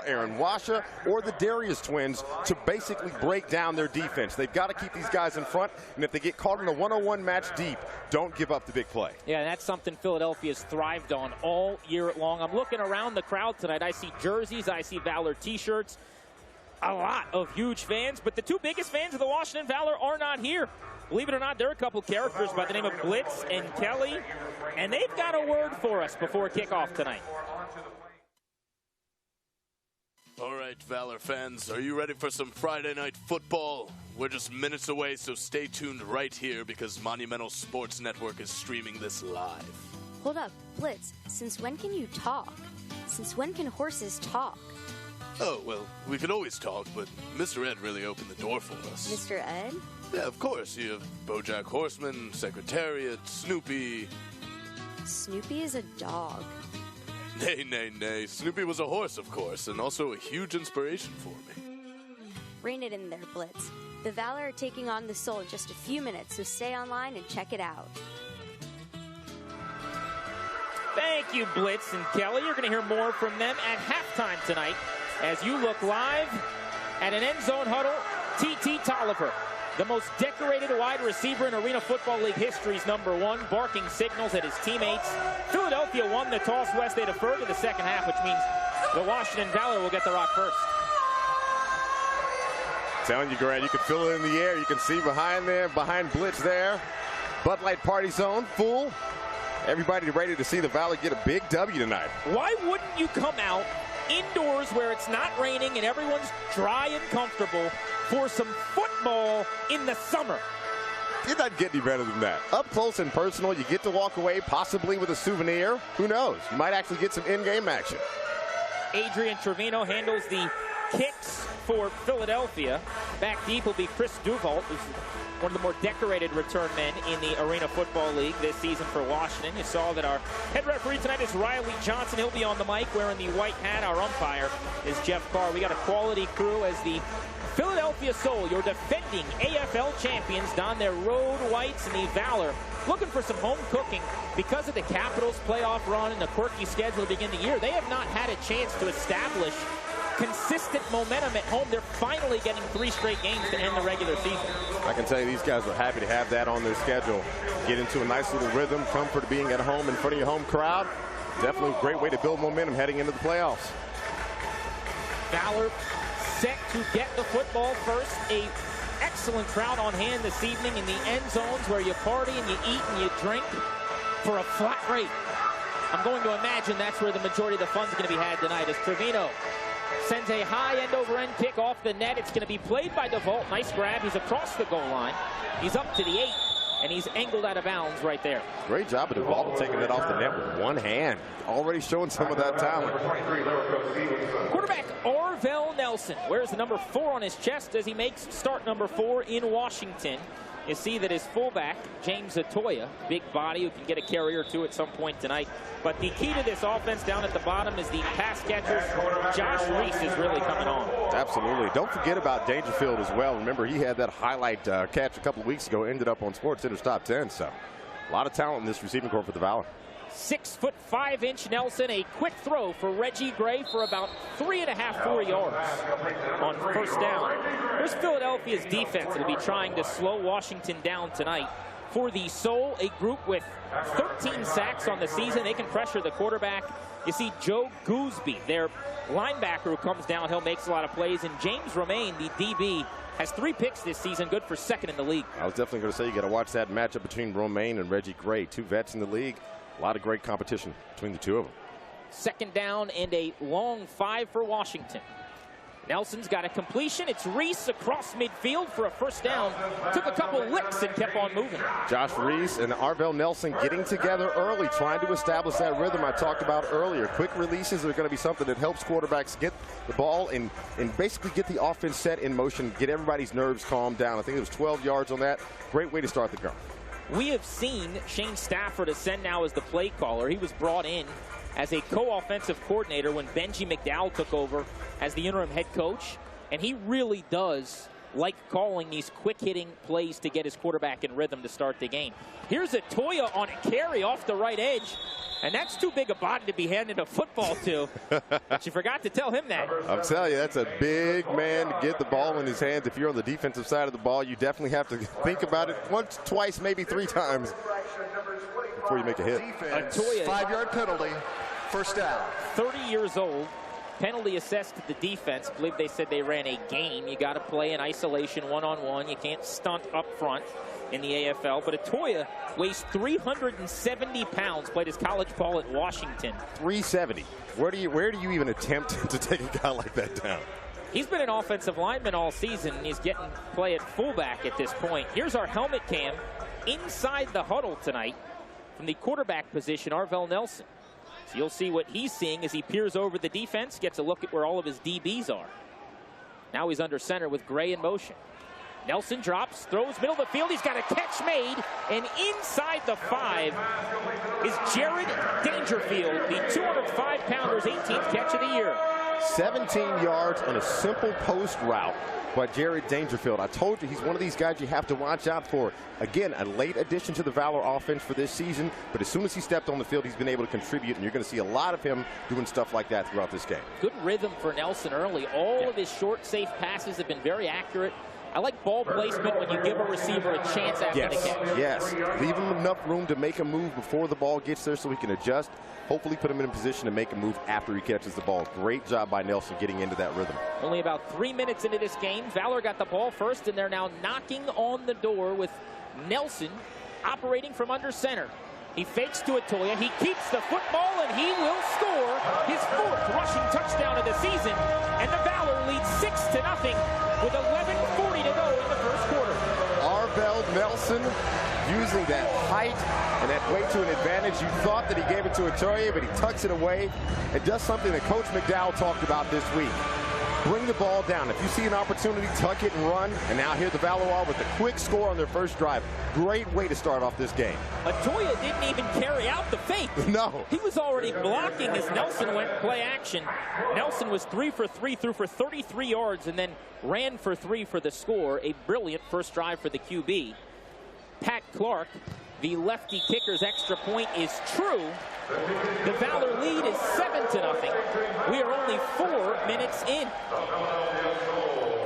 without Aaron Washa or the Darius twins to basically break down their defense. They've got to keep these guys in front, and if they get caught in a one-on-one match deep, don't give up the big play. Yeah, that's something Philadelphia's thrived on all year long. I'm looking around the crowd tonight. I see jerseys, I see Valor t-shirts, a lot of huge fans, but the two biggest fans of the Washington Valor are not here. Believe it or not, there are a couple characters by the name of Blitz and Kelly, and they've got a word for us before kickoff tonight. All right, Valor fans, are you ready for some Friday night football? We're just minutes away, so stay tuned right here because Monumental Sports Network is streaming this live. Hold up, Blitz, since when can you talk? Since when can horses talk? Oh, well, we could always talk, but Mr. Ed really opened the door for us. Mr. Ed? Yeah, of course. You have BoJack Horseman, Secretariat, Snoopy. Snoopy is a dog. Nay, nay, nay. Snoopy was a horse, of course, and also a huge inspiration for me. Rein it in there, Blitz. The Valor are taking on the Soul in just a few minutes, so stay online and check it out. Thank you, Blitz and Kelly. You're going to hear more from them at halftime tonight as you look live at an end zone huddle. T.T. Tolliver, the most decorated wide receiver in Arena Football League history's #1, barking signals at his teammates. Philadelphia won the toss. West, they deferred to the second half, which means the Washington Valor will get the rock first. Telling you, Grant, you can feel it in the air. You can see behind there, behind Blitz there. Bud Light Party Zone, full. Everybody ready to see the Valor get a big W tonight. Why wouldn't you come out indoors where it's not raining and everyone's dry and comfortable for some football in the summer? You're not getting any better than that. Up close and personal, you get to walk away possibly with a souvenir. Who knows? You might actually get some in-game action. Adrian Trevino handles the kicks for Philadelphia. Back deep will be Chris Duval, who's one of the more decorated return men in the Arena Football League this season for Washington. You saw that our head referee tonight is Riley Johnson. He'll be on the mic wearing the white hat. Our umpire is Jeff Carr. We got a quality crew as the Philadelphia Soul, your defending AFL champions, don their road whites, and the Valor looking for some home cooking because of the Capitals playoff run and the quirky schedule to begin the year. They have not had a chance to establish consistent momentum at home. They're finally getting 3 straight games to end the regular season. I can tell you these guys are happy to have that on their schedule. Get into a nice little rhythm, comfort of being at home in front of your home crowd. Definitely a great way to build momentum heading into the playoffs. Valor set to get the football first. A excellent crowd on hand this evening in the end zones where you party and you eat and you drink for a flat rate. I'm going to imagine that's where the majority of the fun's going to be had tonight as Trevino sends a high end-over-end kick off the net. It's going to be played by DeVault. Nice grab. He's across the goal line. He's up to the 8, and he's angled out of bounds right there. Great job of DeVault taking it off the net with one hand. Already showing some of that talent. Quarterback Arvell Nelson wears the number 4 on his chest as he makes start number 4 in Washington. You see that his fullback, James Atoya, big body who can get a carry or two at some point tonight. But the key to this offense down at the bottom is the pass catchers. Josh Reese is really coming on. Absolutely. Don't forget about Dangerfield as well. Remember, he had that highlight catch a couple of weeks ago, ended up on SportsCenter's top 10. So a lot of talent in this receiving corps for the Valor. 6'5" Nelson, a quick throw for Reggie Gray for about 3.5, 4 yards on first down. Here's Philadelphia's defense that will be trying to slow Washington down tonight. For the Soul, a group with 13 sacks on the season. They can pressure the quarterback. You see Joe Gooseby, their linebacker who comes downhill, makes a lot of plays. And James Romaine, the DB, has 3 picks this season, good for 2nd in the league. I was definitely going to say you got to watch that matchup between Romaine and Reggie Gray, 2 vets in the league. A lot of great competition between the 2 of them. 2nd down and a long 5 for Washington. Nelson's got a completion. It's Reese across midfield for a first down. Took a couple licks and kept on moving. Josh Reese and Arvell Nelson getting together early, trying to establish that rhythm I talked about earlier. Quick releases are going to be something that helps quarterbacks get the ball and basically get the offense set in motion, get everybody's nerves calmed down. I think it was 12 yards on that. Great way to start the game. We have seen Shane Stafford ascend now as the play caller. He was brought in as a co-offensive coordinator when Benji McDowell took over as the interim head coach, and he really does like calling these quick-hitting plays to get his quarterback in rhythm to start the game. Here's a Toya on a carry off the right edge, and that's too big a body to be handing a football to. But you forgot to tell him that. I'm telling you, that's a big man to get the ball in his hands. If you're on the defensive side of the ball, you definitely have to think about it once, twice, maybe 3 times before you make a hit. Defense, Toya, 5-yard penalty, first down. 30 years old. Penalty assessed to the defense. I believe they said they ran a game. You got to play in isolation, one-on-one. You can't stunt up front in the AFL. But Atoya weighs 370 pounds, played his college ball at Washington. 370. Where do you even attempt to take a guy like that down? He's been an offensive lineman all season, and he's getting play at fullback at this point. Here's our helmet cam inside the huddle tonight from the quarterback position, Arvell Nelson. So you'll see what he's seeing as he peers over the defense, gets a look at where all of his DBs are. Now he's under center with Gray in motion. Nelson drops, throws middle of the field. He's got a catch made, and inside the 5 is Jared Dangerfield, the 205-pounder's 18th catch of the year. 17 yards on a simple post route by Jared Dangerfield. I told you, he's one of these guys you have to watch out for. Again, a late addition to the Valor offense for this season, but as soon as he stepped on the field, he's been able to contribute, and you're going to see a lot of him doing stuff like that throughout this game. Good rhythm for Nelson early. All of his short, safe passes have been very accurate. I like ball placement when you give a receiver a chance after the catch. Yes, leave him enough room to make a move before the ball gets there so he can adjust. Hopefully put him in a position to make a move after he catches the ball. Great job by Nelson getting into that rhythm. Only about 3 minutes into this game, Valor got the ball first, and they're now knocking on the door with Nelson operating from under center. He fakes to Atoya. He keeps the football, and he will score his 4th rushing touchdown of the season. And the Valor leads 6-0 with 11:40 to go in the first quarter. Arvell Nelson using that height and that weight to an advantage. You thought that he gave it to Atoya, but he tucks it away and does something that Coach McDowell talked about this week. Bring the ball down. If you see an opportunity, tuck it and run. And now here the Valor are with a quick score on their first drive. Great way to start off this game. Atoya didn't even carry out the fake. No. He was already blocking as Nelson went play action. Nelson was 3 for 3, threw for 33 yards, and then ran for 3 for the score. A brilliant first drive for the QB. Pat Clark, the lefty kicker's extra point is true. The Valor lead is 7-0. We are only 4 minutes in.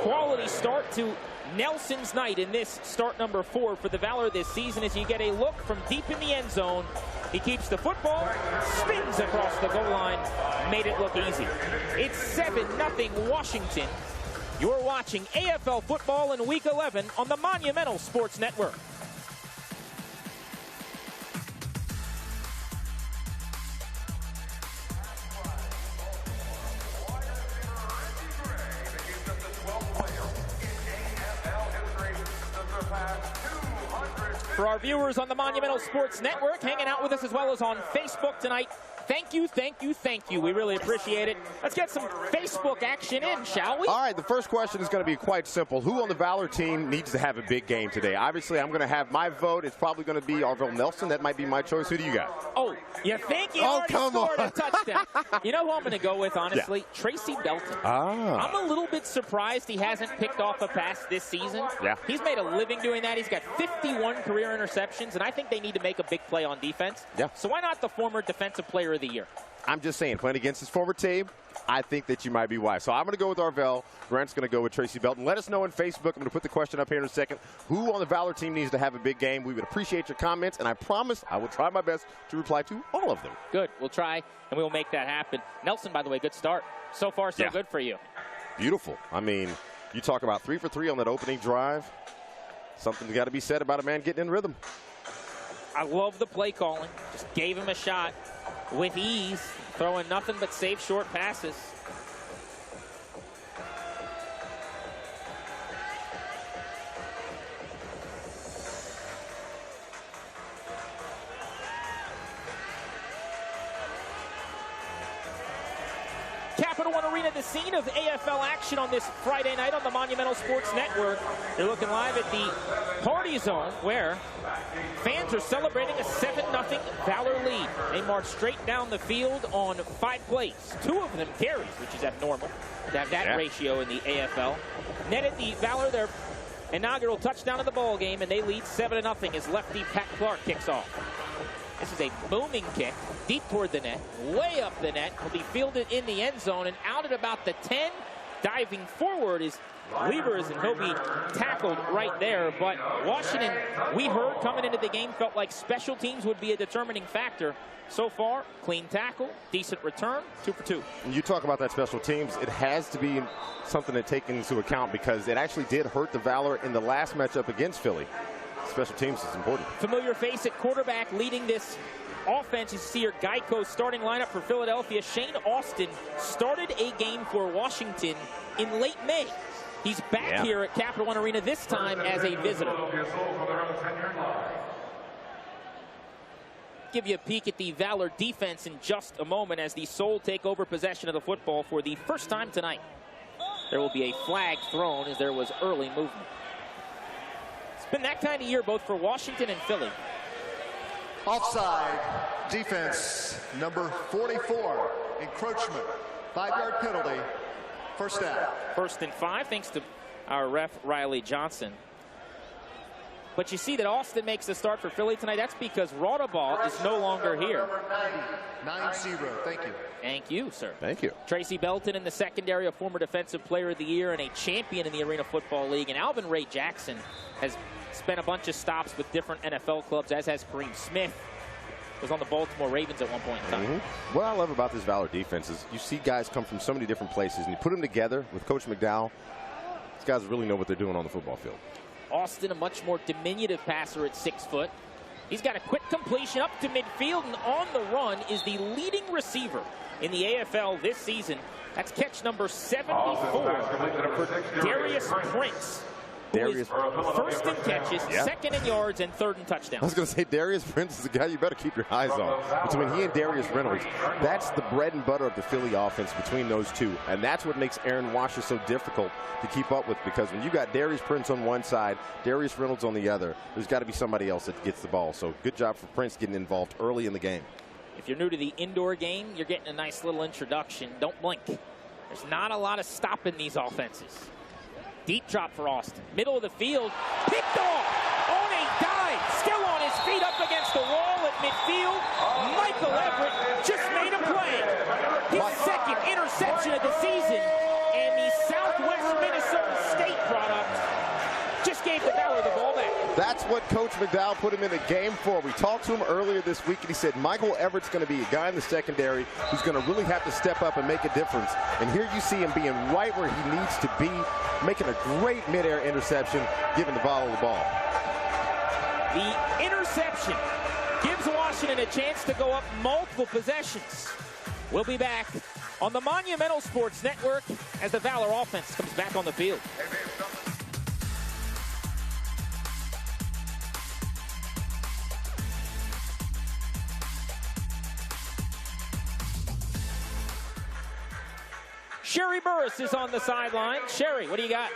Quality start to Nelson's night in this start number 4 for the Valor this season as you get a look from deep in the end zone. He keeps the football, spins across the goal line, made it look easy. It's 7-0 Washington. You're watching AFL football in Week 11 on the Monumental Sports Network. For our viewers on the Monumental Sports Network, hanging out with us as well as on Facebook tonight, thank you, thank you, thank you. We really appreciate it. Let's get some Facebook action in, shall we? All right, the first question is going to be quite simple. Who on the Valor team needs to have a big game today? Obviously, I'm going to have my vote. It's probably going to be Arvell Nelson. That might be my choice. Who do you got? Oh, you think he already scored a touchdown? You know who I'm going to go with, honestly? Yeah. Tracy Belton. I'm a little bit surprised he hasn't picked off a pass this season. Yeah. He's made a living doing that. He's got 51 career interceptions, and I think they need to make a big play on defense. Yeah. So why not the former Defensive Player of the Year? I'm just saying, playing against his former team, I think that you might be wise. So I'm going to go with Arvell. Grant's going to go with Tracy Belton. Let us know on Facebook. I'm going to put the question up here in a second. Who on the Valor team needs to have a big game? We would appreciate your comments, and I promise I will try my best to reply to all of them. Good. We'll try, and we'll make that happen. Nelson, by the way, good start. So far, so good for you. Beautiful. I mean, you talk about 3 for 3 on that opening drive. Something's got to be said about a man getting in rhythm. I love the play calling. Just gave him a shot with ease, throwing nothing but safe short passes. Capital One Arena, the scene of AFL action on this Friday night on the Monumental Sports Network. They're looking live at the Party Zone where fans are celebrating a 7-0 Valor lead. They march straight down the field on 5 plays. 2 of them carries, which is abnormal to have that ratio in the AFL. Netted the Valor their inaugural touchdown of the ball game, and they lead 7-0 as lefty Pat Clark kicks off. This is a booming kick, deep toward the net, way up the net. Will be fielded in the end zone and out at about the 10. Diving forward is Levers, and he'll be tackled right there. But Washington, we heard coming into the game, felt like special teams would be a determining factor. So far, clean tackle, decent return, 2 for 2. You talk about that special teams, it has to be something to take into account because it actually did hurt the Valor in the last matchup against Philly. Special teams is important. Familiar face at quarterback leading this offense. You see your Geico starting lineup for Philadelphia. Shane Austin started a game for Washington in late May. He's back here at Capital One Arena this time as a visitor. Give you a peek at the Valor defense in just a moment as the Soul take over possession of the football for the first time tonight. There will be a flag thrown as there was early movement. It's been that kind of year both for Washington and Philly. Offside, defense, number 44, encroachment, 5-yard penalty, first down. 1st and 5, thanks to our ref, Riley Johnson. But you see that Austin makes the start for Philly tonight. That's because Rodaball is no longer here. 9-0, thank you. Thank you, sir. Thank you. Tracy Belton in the secondary, a former Defensive Player of the Year and a champion in the Arena Football League. And Alvin Ray Jackson has spent a bunch of stops with different NFL clubs, as has Kareem Smith. Was on the Baltimore Ravens at one point in time. What I love about this Valor defense is you see guys come from so many different places, and you put them together with Coach McDowell. These guys really know what they're doing on the football field. Austin, a much more diminutive passer at 6 foot. He's got a quick completion up to midfield, and on the run is the leading receiver in the AFL this season. That's catch number 74 for Darius Prince. Darius, first in catches, second in yards, and third in touchdowns. I was going to say, Darius Prince is a guy you better keep your eyes on. Between he and Darius Reynolds, that's the bread and butter of the Philly offense between those two. And that's what makes Aaron Washer so difficult to keep up with, because when you got Darius Prince on one side, Darius Reynolds on the other, there's got to be somebody else that gets the ball. So good job for Prince getting involved early in the game. If you're new to the indoor game, you're getting a nice little introduction. Don't blink. There's not a lot of stopping these offenses. Deep drop for Austin. Middle of the field. Picked off on a dive. Still on his feet up against the wall at midfield. Michael Everett just made a play. His second interception of the season. And the Southwest Minnesota State product just gave the Valor the ball back. That's what Coach McDowell put him in the game for. We talked to him earlier this week, and he said Michael Everett's going to be a guy in the secondary who's going to really have to step up and make a difference. And here you see him being right where he needs to be, making a great midair interception, giving the Valor the ball. The interception gives Washington a chance to go up multiple possessions. We'll be back on the Monumental Sports Network as the Valor offense comes back on the field. Sherry Burris is on the sideline. Sherry, what do you got?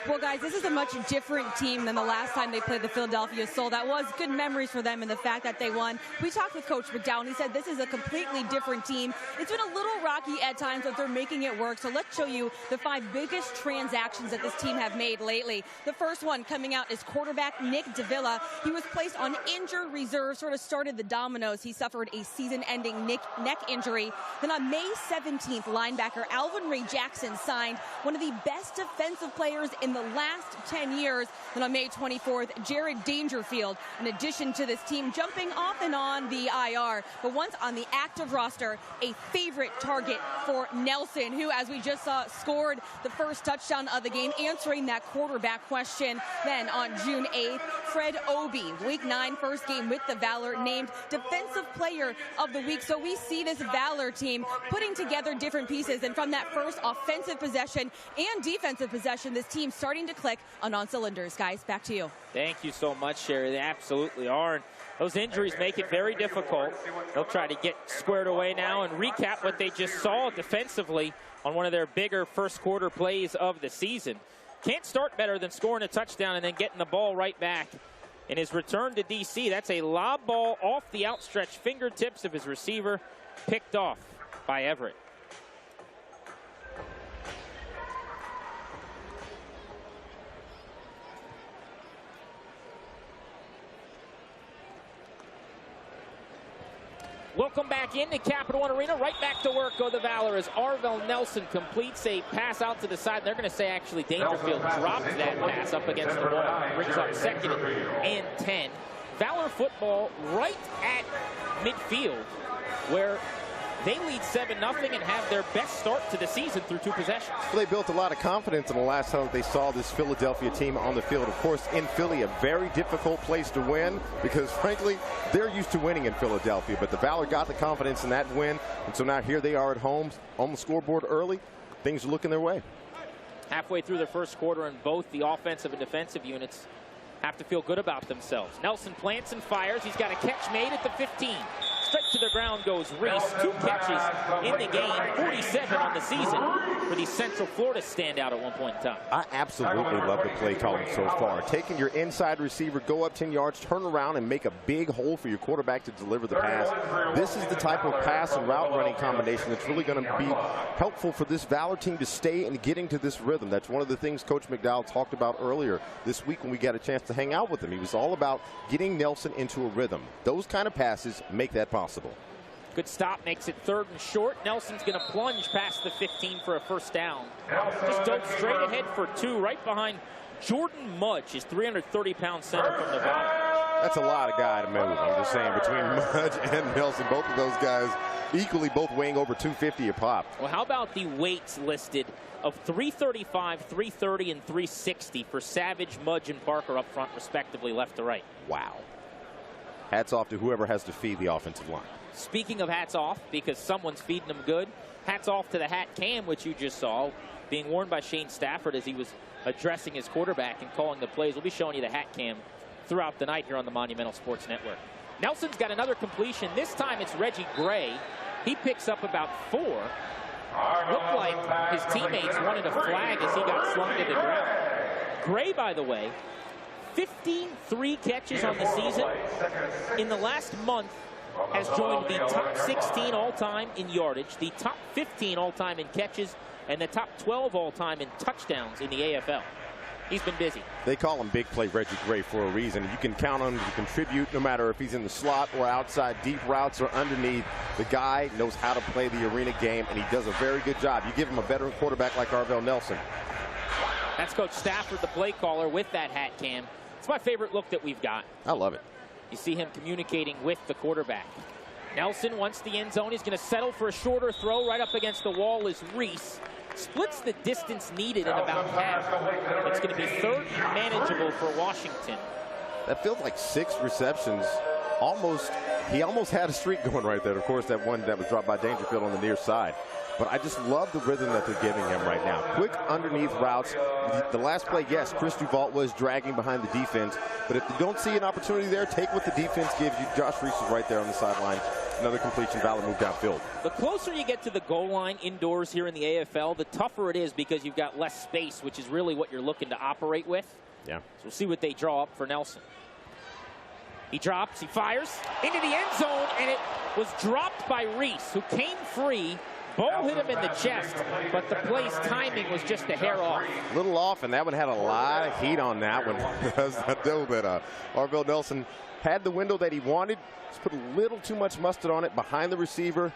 Well, guys, this is a much different team than the last time they played the Philadelphia Soul. That was good memories for them and the fact that they won. We talked with Coach McDowell, and he said this is a completely different team. It's been a little rocky at times, but they're making it work. So let's show you the 5 biggest transactions that this team have made lately. The first one coming out is quarterback Nick Davila. He was placed on injured reserve, sort of started the dominoes. He suffered a season-ending neck injury. Then on May 17th, linebacker Alvin Ray Jackson signed, one of the best defensive players in the last 10 years. Then on May 24th, Jared Dangerfield, in addition to this team, jumping off and on the IR. But once on the active roster, a favorite target for Nelson, who, as we just saw, scored the first touchdown of the game, answering that quarterback question. Then on June 8th, Fred Obi, Week 9 first game with the Valor, named Defensive Player of the Week. So we see this Valor team putting together different pieces. And from that first offensive possession and defensive possession, this team starting to click on cylinders. Guys, back to you. Thank you so much, Sherry. They absolutely are. And those injuries make it very difficult. They'll try to get squared away now and recap what they just saw defensively on one of their bigger first quarter plays of the season. Can't start better than scoring a touchdown and then getting the ball right back. In his return to D.C., that's a lob ball off the outstretched fingertips of his receiver, picked off by Everett. Welcome back into Capital One Arena. Right back to work go the Valor as Arvell Nelson completes a pass out to the side. They're going to say actually Dangerfield dropped that pass up against the wall. Brings up 2nd and 10. Valor football right at midfield where they lead 7-0 and have their best start to the season through 2 possessions. Well, they built a lot of confidence in the last time they saw this Philadelphia team on the field. Of course, in Philly, a very difficult place to win because, frankly, they're used to winning in Philadelphia. But the Valor got the confidence in that win, and so now here they are at home on the scoreboard early. Things are looking their way. Halfway through the first quarter, and both the offensive and defensive units have to feel good about themselves. Nelson plants and fires. He's got a catch made at the 15. Straight to the ground goes Reese. 2 catches in the game, 47 on the season for the Central Florida standout at one point in time. I absolutely love the play calling so far. Taking your inside receiver, go up 10 yards, turn around, and make a big hole for your quarterback to deliver the pass. This is the type of pass and route running combination that's really going to be helpful for this Valor team to stay and get into this rhythm. That's one of the things Coach McDowell talked about earlier this week when we got a chance to hang out with him. He was all about getting Nelson into a rhythm. Those kind of passes make that possible. Good stop, makes it 3rd and short. Nelson's going to plunge past the 15 for a first down. Just dove straight ahead for 2, right behind Jordan Mudge, his 330-pound center from Nevada. That's a lot of guy to move. I'm just saying, between Mudge and Nelson, both of those guys equally both weighing over 250 a pop. Well, how about the weights listed of 335, 330, and 360 for Savage, Mudge, and Parker up front, respectively, left to right. Wow. Hats off to whoever has to feed the offensive line. Speaking of hats off, because someone's feeding them good, hats off to the hat cam, which you just saw, being worn by Shane Stafford as he was addressing his quarterback and calling the plays. We'll be showing you the hat cam throughout the night here on the Monumental Sports Network. Nelson's got another completion. This time it's Reggie Gray. He picks up about 4. Looked like his teammates wanted a flag as he got slung to the ground. Gray, by the way, 53 catches on the season. In the last month, has joined the top 16 all-time in yardage, the top 15 all-time in catches, and the top 12 all-time in touchdowns in the AFL. He's been busy. They call him Big Play Reggie Gray for a reason. You can count on him to contribute no matter if he's in the slot or outside, deep routes or underneath. The guy knows how to play the arena game, and he does a very good job. You give him a veteran quarterback like Arvell Nelson. That's Coach Stafford, the play caller, with that hat cam. It's my favorite look that we've got. I love it. You see him communicating with the quarterback. Nelson wants the end zone. He's going to settle for a shorter throw. Right up against the wall is Reese. Splits the distance needed in about half. It's going to be 3rd and manageable for Washington. That feels like 6 receptions. He almost had a streak going right there. Of course, that one that was dropped by Dangerfield on the near side. But I just love the rhythm that they're giving him right now. Quick underneath routes. The last play, yes, Chris Duval was dragging behind the defense. But if you don't see an opportunity there, take what the defense gives you. Josh Reese is right there on the sideline. Another completion. Valor moved downfield. The closer you get to the goal line indoors here in the AFL, the tougher it is because you've got less space, which is really what you're looking to operate with. Yeah. So we'll see what they draw up for Nelson. He drops, he fires into the end zone, and it was dropped by Reese, who came free. Ball hit him in the chest, but the play's timing was just a hair off. A little off, and that one had a lot of heat on that one. I know that Arvell Nelson had the window that he wanted. Just put a little too much mustard on it behind the receiver.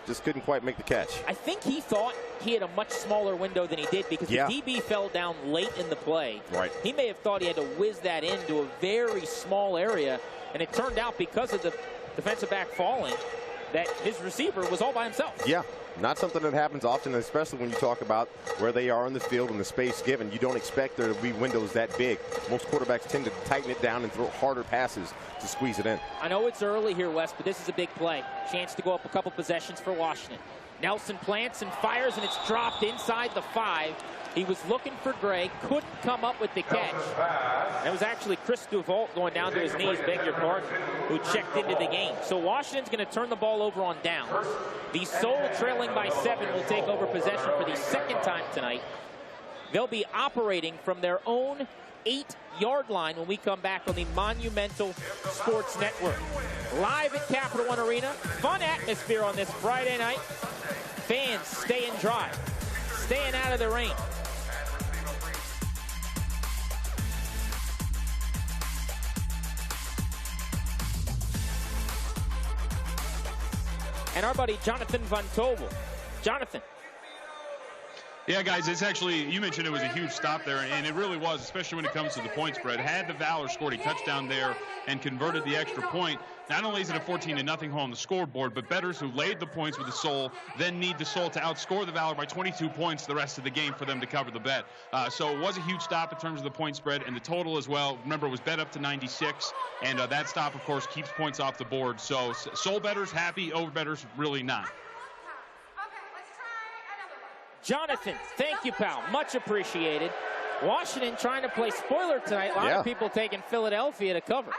Just couldn't quite make the catch. I think he thought he had a much smaller window than he did because the DB fell down late in the play. Right. He may have thought he had to whiz that into a very small area, and it turned out because of the defensive back falling that his receiver was all by himself. Yeah, not something that happens often, especially when you talk about where they are in the field and the space given. You don't expect there to be windows that big. Most quarterbacks tend to tighten it down and throw harder passes to squeeze it in. I know it's early here, Wes, but this is a big play. Chance to go up a couple possessions for Washington. Nelson plants and fires, and it's dropped inside the 5. He was looking for Gray, couldn't come up with the catch. That was actually Chris Duval going down to his knees, beg your pardon, who checked into the game. So Washington's going to turn the ball over on downs. The Soul, trailing by 7, will take over possession for the 2nd time tonight. They'll be operating from their own 8-yard line when we come back on the Monumental Sports Network. Live at Capital One Arena. Fun atmosphere on this Friday night. Fans staying dry, staying out of the rain. and our buddy Jonathan Van Tobel. Jonathan. Yeah, guys, it's actually, you mentioned it was a huge stop there, and it really was, especially when it comes to the point spread. Had the Valor scored a touchdown there and converted the extra point, not only is it a 14-0 hole on the scoreboard, but bettors who laid the points with the Soul then need the Soul to outscore the Valor by 22 points the rest of the game for them to cover the bet. So it was a huge stop in terms of the point spread and the total as well. Remember, it was bet up to 96, and that stop, of course, keeps points off the board. So Soul bettors happy, over bettors really not. Jonathan, thank you, pal. Much appreciated. Washington trying to play spoiler tonight. A lot of people taking Philadelphia to cover.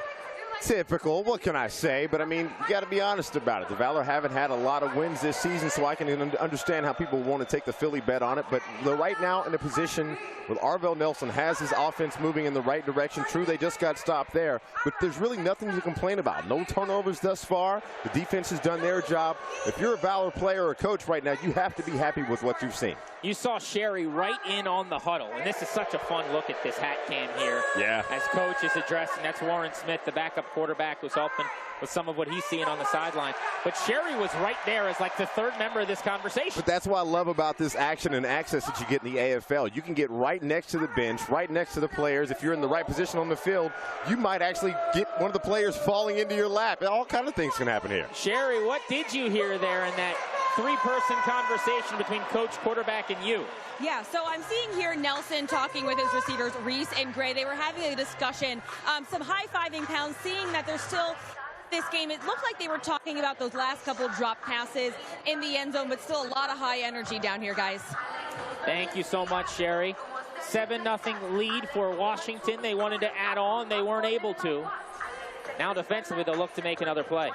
Typical. What can I say? But, I mean, you got to be honest about it. The Valor haven't had a lot of wins this season, so I can understand how people want to take the Philly bet on it. But they're right now in a position where Arvell Nelson has his offense moving in the right direction. True, they just got stopped there, but there's really nothing to complain about. No turnovers thus far. The defense has done their job. If you're a Valor player or a coach right now, you have to be happy with what you've seen. You saw Sherry right in on the huddle, and this is such a fun look at this hat cam here. Yeah. As coach is addressing, that's Warren Smith, the backup quarterback, who's helping with some of what he's seeing on the sideline. But Sherry was right there as like the third member of this conversation. But that's what I love about this action and access that you get in the AFL. You can get right next to the bench, right next to the players. If you're in the right position on the field, you might actually get one of the players falling into your lap. All kind of things can happen here. Sherry, what did you hear there in that three-person conversation between coach, quarterback, and you? Yeah, so I'm seeing here Nelson talking with his receivers, Reese and Gray. They were having a discussion, some high-fiving pounds, seeing that there's still this game. It looked like they were talking about those last couple drop passes in the end zone, but still a lot of high energy down here, guys. Thank you so much, Sherry. 7-0 lead for Washington. They wanted to add on. They weren't able to. Now defensively, they'll look to make another play.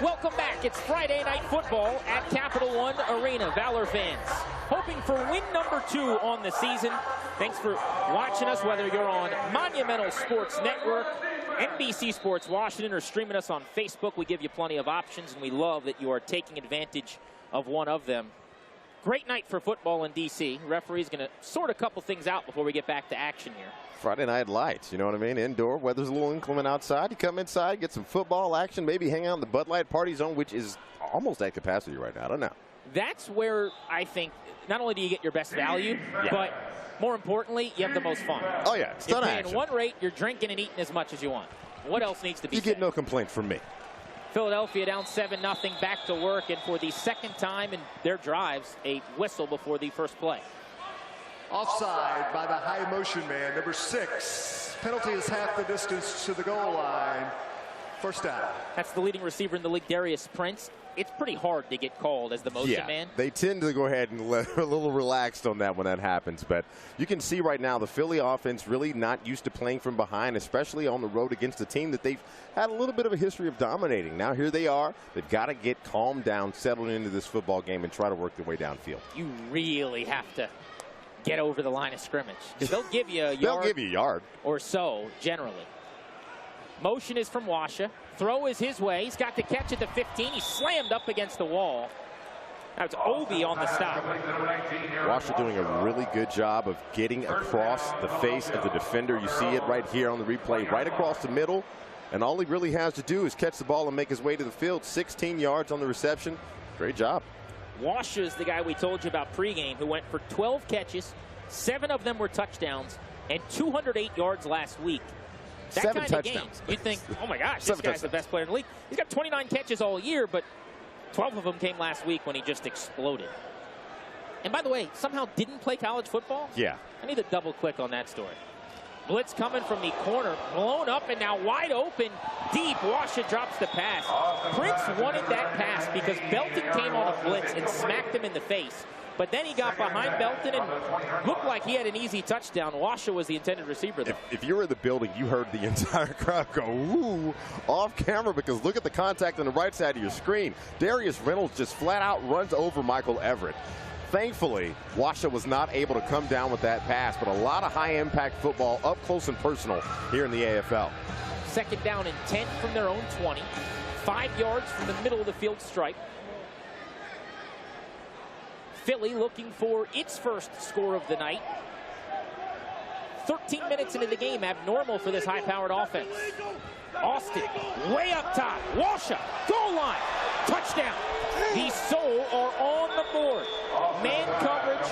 Welcome back. It's Friday Night Football at Capital One Arena. Valor fans hoping for win number 2 on the season. Thanks for watching us, whether you're on Monumental Sports Network, NBC Sports Washington, or streaming us on Facebook. We give you plenty of options, and we love that you are taking advantage of one of them. Great night for football in D.C. Referee's going to sort a couple things out before we get back to action here. Friday night lights, you know what I mean? Indoor, weather's a little inclement outside. You come inside, get some football action, maybe hang out in the Bud Light Party Zone, which is almost at capacity right now. I don't know. That's where I think not only do you get your best value, but more importantly, you have the most fun. Oh, yeah. It's you're not paying action. one rate, you're drinking and eating as much as you want. What else needs to be You said? get no complaint from me. Philadelphia down 7-0, back to work, and for the second time in their drives, a whistle before the first play. Offside by the high motion man, number 6. Penalty is half the distance to the goal line. First down. That's the leading receiver in the league, Darius Prince. It's pretty hard to get called as the motion man. They tend to go ahead and let a little relaxed on that when that happens. But you can see right now the Philly offense really not used to playing from behind, especially on the road against a team that they've had a little bit of a history of dominating. Now here they are. They've got to get calmed down, settled into this football game, and try to work their way downfield. You really have to get over the line of scrimmage. They'll give you a yard. They'll give you a yard or so, generally. Motion is from Washa. Throw is his way. He's got the catch at the 15. He's slammed up against the wall. That's Obi on the stop. Washa doing a really good job of getting across the face of the defender. You see it right here on the replay, right across the middle. And all he really has to do is catch the ball and make his way to the field. 16 yards on the reception. Great job. Washa is the guy we told you about pregame who went for 12 catches. 7 of them were touchdowns and 208 yards last week. That 7 kind touchdowns. of game, you'd think, oh my gosh, this guy's the best player in the league. He's got 29 catches all year, but 12 of them came last week when he just exploded. And by the way, somehow didn't play college football? Yeah. I need to double click on that story. Blitz coming from the corner, blown up and now wide open, deep. Washa drops the pass. Prince wanted that pass because Belton came on a blitz and smacked him in the face. But then he got behind Belton and looked like he had an easy touchdown. Washa was the intended receiver, though. If you were in the building, you heard the entire crowd go, ooh, off camera, because look at the contact on the right side of your screen. Darius Reynolds just flat out runs over Michael Everett. Thankfully, Washa was not able to come down with that pass, but a lot of high-impact football up close and personal here in the AFL. Second down and 10 from their own 20. 5 yards from the middle of the field stripe. Philly looking for its first score of the night. 13 minutes into the game, abnormal for this high-powered offense. Austin, way up top. Washa, goal line, touchdown. The Soul are on the board. Man coverage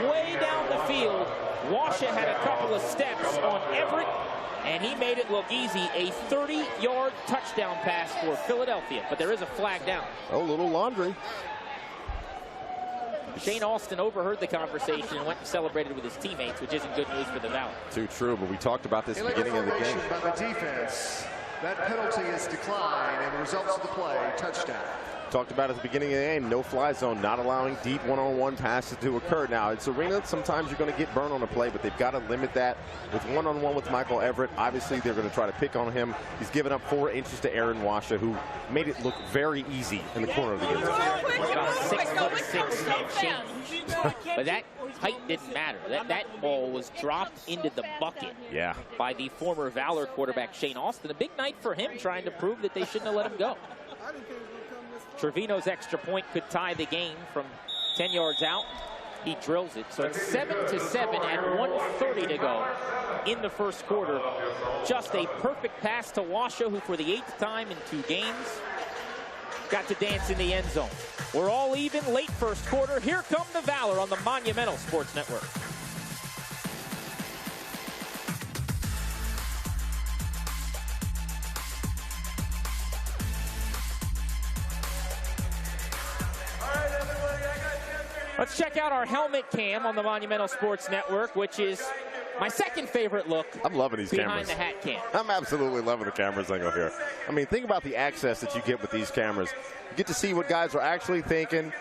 way down the field. Washa had a couple of steps on Everett, and he made it look easy. A 30-yard touchdown pass for Philadelphia, but there is a flag down. Oh, little laundry. Shane Austin overheard the conversation and went and celebrated with his teammates, which isn't good news for the Valor. Too true, but we talked about this at the beginning of the game. By the defense. That penalty is declined, and the results of the play, touchdown. Talked about at the beginning of the game, no fly zone, not allowing deep one-on-one passes to occur. Now, it's arena, sometimes you're going to get burned on a play, but they've got to limit that with one-on-one with Michael Everett. Obviously, they're going to try to pick on him. He's given up 4 inches to Aaron Washa, who made it look very easy in the corner of the end zone. About 6'6", but that height didn't matter. That ball was dropped into the bucket by the former Valor quarterback Shane Austin. A big night for him, trying to prove that they shouldn't have let him go. Trevino's extra point could tie the game from 10 yards out. He drills it. So it's 7-7 and 1:30 to go in the first quarter. Just a perfect pass to Washa, who for the 8th time in 2 games got to dance in the end zone. We're all even, late first quarter. Here come the Valor on the Monumental Sports Network. Let's check out our helmet cam on the Monumental Sports Network, which is my second favorite look. I'm loving these behind cameras. The hat cam. I'm absolutely loving the cameras angle here. I mean, think about the access that you get with these cameras. You get to see what guys are actually thinking.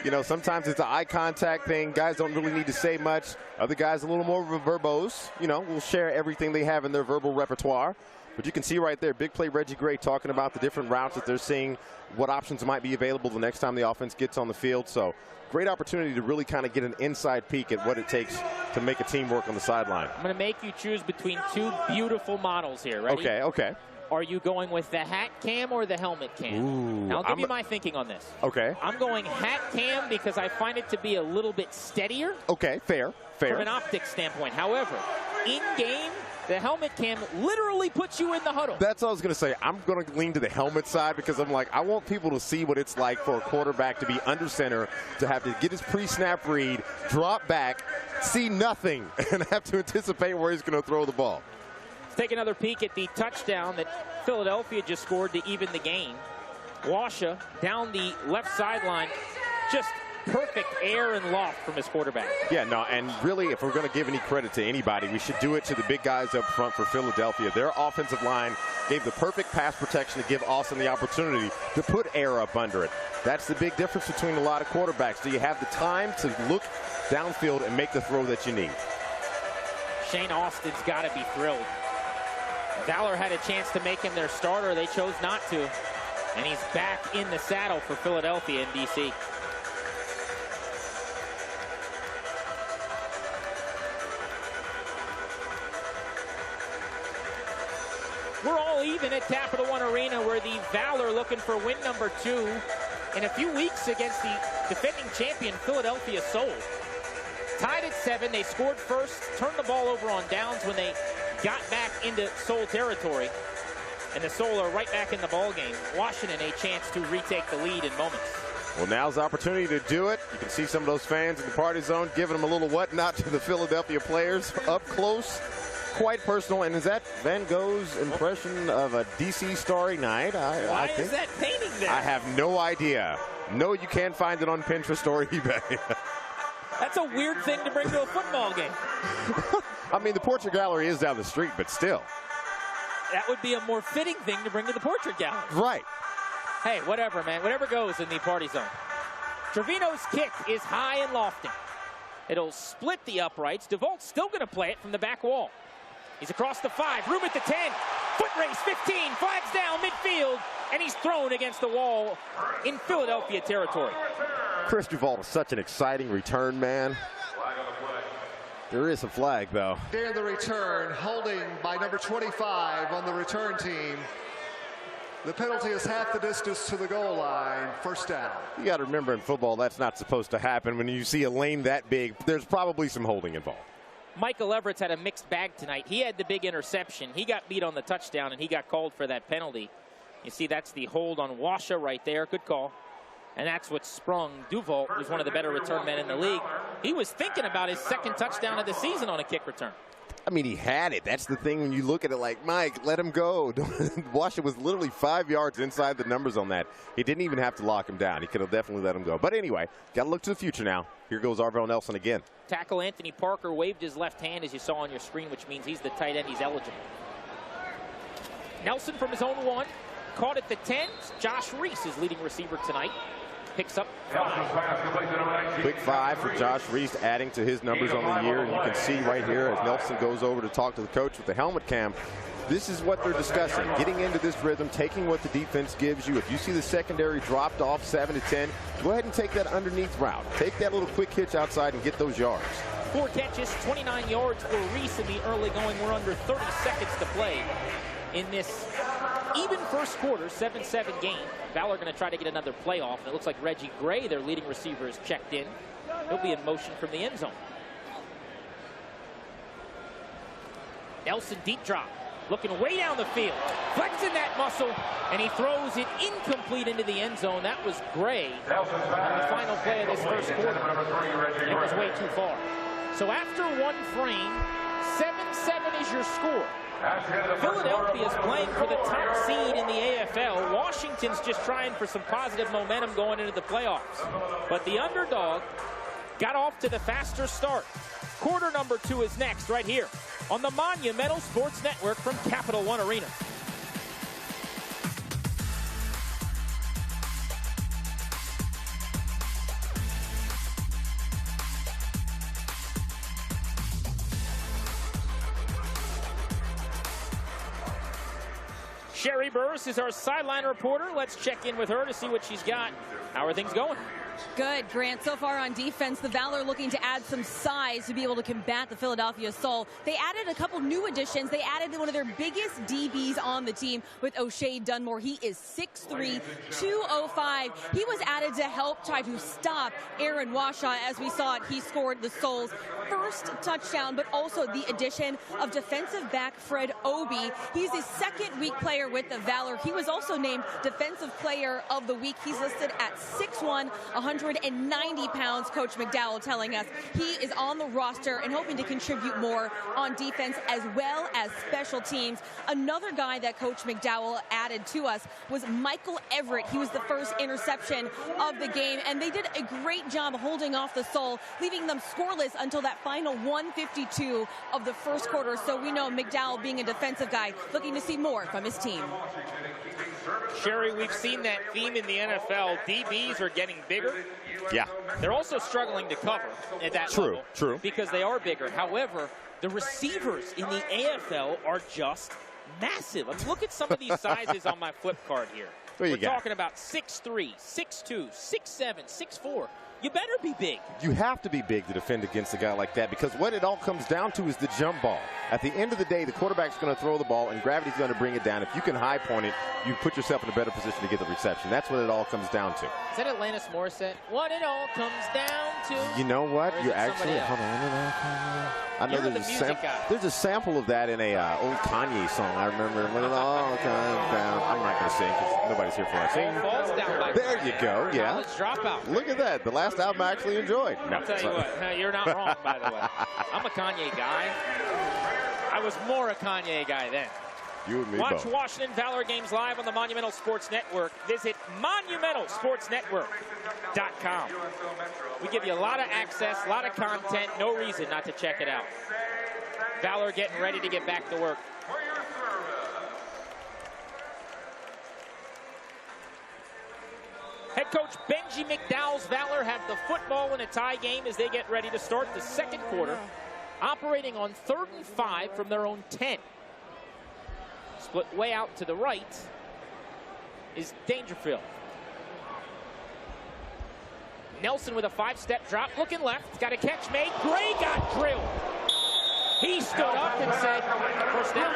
You know, sometimes it's an eye contact thing. Guys don't really need to say much. Other guys a little more verbose. You know, will share everything they have in their verbal repertoire. But you can see right there, big play Reggie Gray talking about the different routes that they're seeing, what options might be available the next time the offense gets on the field. So great opportunity to really kind of get an inside peek at what it takes to make a team work on the sideline. I'm going to make you choose between 2 beautiful models here. Ready? Okay. Are you going with the hat cam or the helmet cam? Ooh, I'll give you my thinking on this. Okay. I'm going hat cam because I find it to be a little bit steadier. Okay, fair. From an optics standpoint. However, in-game, the helmet cam literally puts you in the huddle. That's what I was going to say. I'm going to lean to the helmet side because I'm like, I want people to see what it's like for a quarterback to be under center, to have to get his pre-snap read, drop back, see nothing, and have to anticipate where he's going to throw the ball. Let's take another peek at the touchdown that Philadelphia just scored to even the game. Washa down the left sideline, just perfect air and loft from his quarterback. Yeah, no, and really, if we're going to give any credit to anybody, we should do it to the big guys up front for Philadelphia. Their offensive line gave the perfect pass protection to give Austin the opportunity to put air up under it. That's the big difference between a lot of quarterbacks. Do you have the time to look downfield and make the throw that you need? Shane Austin's got to be thrilled. Valor had a chance to make him their starter. They chose not to. And he's back in the saddle for Philadelphia in D.C. We're all even at Capital One Arena, where the Valor looking for win number 2 in a few weeks against the defending champion Philadelphia Soul. Tied at 7, they scored first, turned the ball over on downs when they got back into Soul territory. And the Soul are right back in the ball game. Washington a chance to retake the lead in moments. Well, now's the opportunity to do it. You can see some of those fans in the party zone giving them a little whatnot to the Philadelphia players up close. Quite personal. And is that Van Gogh's impression of a DC Starry Night? Why is that painting there? I have no idea. No, you can't find it on Pinterest or eBay. That's a weird thing to bring to a football game. I mean, the Portrait Gallery is down the street, but still. That would be a more fitting thing to bring to the Portrait Gallery. Right. Hey, whatever, man. Whatever goes in the party zone. Trevino's kick is high and lofty. It'll split the uprights. DeVault's still going to play it from the back wall. He's across the 5, room at the 10. Foot race, 15, flags down midfield, and he's thrown against the wall in Philadelphia territory. Chris DeVault is such an exciting return, man. There is a flag, though. And the return, holding by number 25 on the return team. The penalty is half the distance to the goal line. First down. You got to remember, in football, that's not supposed to happen. When you see a lane that big, there's probably some holding involved. Michael Everett's had a mixed bag tonight. He had the big interception. He got beat on the touchdown, and he got called for that penalty. You see, that's the hold on Washa right there. Good call. And that's what sprung Duval, who's one of the better return men in the league. He was thinking about his second touchdown of the season on a kick return. I mean, he had it. That's the thing when you look at it like, Mike, let him go. Washa was literally 5 yards inside the numbers on that. He didn't even have to lock him down. He could have definitely let him go. But anyway, got to look to the future now. Here goes Arvell Nelson again. Tackle Anthony Parker waved his left hand, as you saw on your screen, which means he's the tight end. He's eligible. Nelson from his own 1. Caught at the 10. Josh Reese is leading receiver tonight. Picks up 5. Quick 5 for Josh Reese, adding to his numbers on the year. And you can see right here as Nelson goes over to talk to the coach with the helmet cam. This is what they're discussing, getting into this rhythm, taking what the defense gives you. If you see the secondary dropped off 7 to 10, go ahead and take that underneath route. Take that little quick hitch outside and get those yards. 4 catches, 29 yards for Reese in the early going. We're under 30 seconds to play in this even first quarter, 7-7 game. Valor going to try to get another playoff, and it looks like Reggie Gray, their leading receiver, is checked in. He'll be in motion from the end zone. Nelson deep drop, looking way down the field, flexing that muscle, and he throws it incomplete into the end zone. That was Gray on the final play of this first quarter. It was way too far. So after one frame, 7-7 is your score. Philadelphia is playing for the top seed in the AFL. Washington's just trying for some positive momentum going into the playoffs. But the underdog got off to the faster start. Quarter number 2 is next right here on the Monumental Sports Network from Capital One Arena. Sherry Burris is our sideline reporter. Let's check in with her to see what she's got. How are things going? Good, Grant. So far on defense, the Valor looking to add some size to be able to combat the Philadelphia Soul. They added a couple new additions. They added one of their biggest DBs on the team with O'Shea Dunmore. He is 6'3", 205. He was added to help try to stop Aaron Washaw. As we saw it, he scored the Soul's first touchdown, but also the addition of defensive back Fred Obi. He's the second week player with the Valor. He was also named Defensive Player of the Week. He's listed at 6'1", 190 pounds. Coach McDowell telling us he is on the roster and hoping to contribute more on defense as well as special teams. Another guy that Coach McDowell added to us was Michael Everett. He was the first interception of the game, and they did a great job holding off the Soul, leaving them scoreless until that final 1:52 of the first quarter. So we know McDowell, being a defensive guy, looking to see more from his team. Sherry, we've seen that theme in the NFL. DBs are getting bigger. Yeah. They're also struggling to cover at that level. True. Because they are bigger. However, the receivers in the AFL are just massive. I mean, look at some of these sizes on my flip card here. We're talking about 6'3", 6'2", 6'7", 6'4". You better be big. You have to be big to defend against a guy like that, because what it all comes down to is the jump ball. At the end of the day, the quarterback's going to throw the ball, and gravity's going to bring it down. If you can high point it, you put yourself in a better position to get the reception. That's what it all comes down to. Is that Alanis Morissette? What it all comes down to. You know what? You actually, hold on. I know there's a sample of that in a old Kanye song. I remember when it all comes down. I'm not going to sing because nobody's here for us. There you go. Yeah. Dropout. Look at that. The last album I actually enjoyed. No, I'll tell you what. You're not wrong, by the way. I'm a Kanye guy. I was more a Kanye guy then. You and me Watch both. Washington Valor games live on the Monumental Sports Network. Visit monumentalsportsnetwork.com. We give you a lot of access, a lot of content, no reason not to check it out. Valor getting ready to get back to work. Head coach Benji Mcdowell's Valor have the football in a tie game as they get ready to start the second quarter, operating on 3rd and 5 from their own 10. Split way out to the right is Dangerfield. Nelson with a 5-step drop, looking left, got a catch made. Gray got drilled. He stood up and said, first down.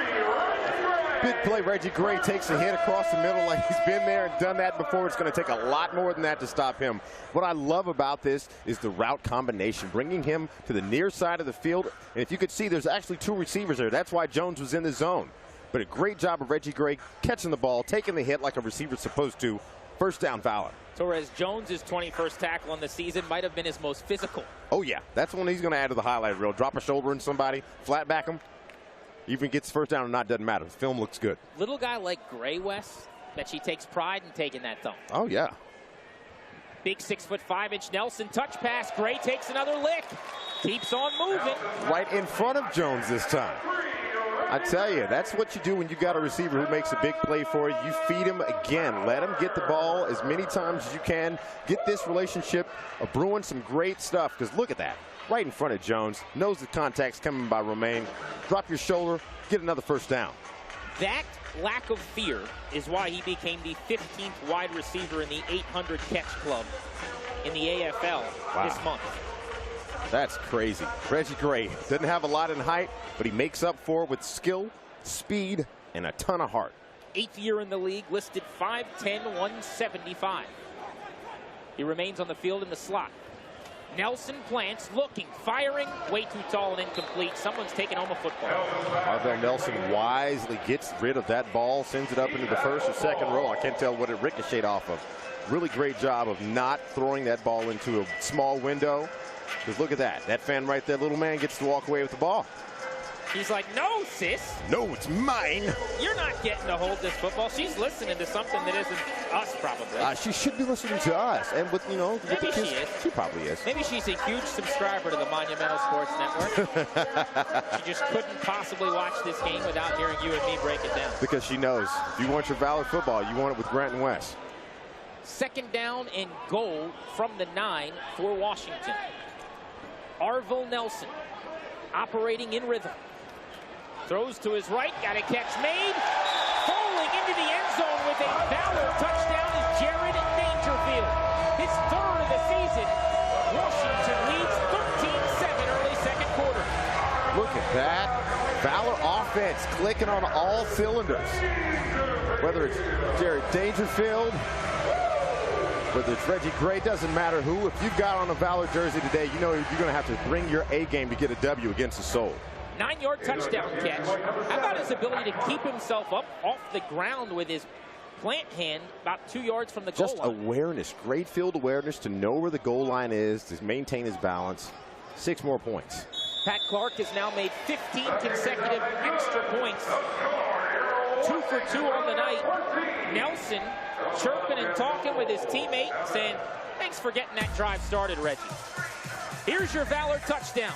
Big play. Reggie Gray takes a hit across the middle like he's been there and done that before. It's going to take a lot more than that to stop him. What I love about this is the route combination, bringing him to the near side of the field. And if you could see, there's actually 2 receivers there. That's why Jones was in the zone. But a great job of Reggie Gray catching the ball, taking the hit like a receiver's supposed to. First down, Valor. Torres Jones's 21st tackle on the season might have been his most physical. Oh, yeah. That's one he's going to add to the highlight reel. Drop a shoulder in somebody, flat back him. Even gets first down or not, doesn't matter. The film looks good. Little guy like Gray, Wes, that she takes pride in taking that thump. Oh, yeah. Big 6'5" Nelson touch pass. Gray takes another lick. Keeps on moving. Right in front of Jones this time. I tell you, that's what you do when you got a receiver who makes a big play for you. You feed him again. Let him get the ball as many times as you can. Get this relationship of brewing some great stuff. Because look at that. Right in front of Jones. Knows the contact's coming by Romaine. Drop your shoulder. Get another first down. That lack of fear is why he became the 15th wide receiver in the 800 catch club in the AFL this month. That's crazy. Reggie Gray doesn't have a lot in height, but he makes up for it with skill, speed, and a ton of heart. 8th year in the league, listed 5'10", 175. He remains on the field in the slot. Nelson plants, looking, firing, way too tall and incomplete. Someone's taking home a football. Arvell Nelson wisely gets rid of that ball, sends it up into the first or second row. I can't tell what it ricocheted off of. Really great job of not throwing that ball into a small window. Because look at that. That fan right there, little man, gets to walk away with the ball. He's like, no, sis. No, it's mine. You're not getting to hold this football. She's listening to something that isn't us, probably. She should be listening to us. And with, you know, maybe she is. She probably is. Maybe she's a huge subscriber to the Monumental Sports Network. She just couldn't possibly watch this game without hearing you and me break it down. Because she knows if you want your Valor football, you want it with Grant and Wes. Second down and goal from the 9 for Washington. Arvell Nelson operating in rhythm. Throws to his right, got a catch made. Falling into the end zone with a Valor touchdown is Jared Dangerfield. His 3rd of the season. Washington leads 13-7 early second quarter. Look at that. Valor offense clicking on all cylinders. Whether it's Jared Dangerfield, whether it's Reggie Gray, doesn't matter who. If you've got on a Valor jersey today, you know you're going to have to bring your A game to get a W against the Soul. 9-yard touchdown catch. How about his ability to keep himself up off the ground with his plant hand about 2 yards from the goal line? Just awareness, great field awareness to know where the goal line is, to maintain his balance. 6 more points. Pat Clark has now made 15 consecutive extra points. 2 for 2 on the night. Nelson chirping and talking with his teammate, saying, thanks for getting that drive started, Reggie. Here's your Valor touchdown.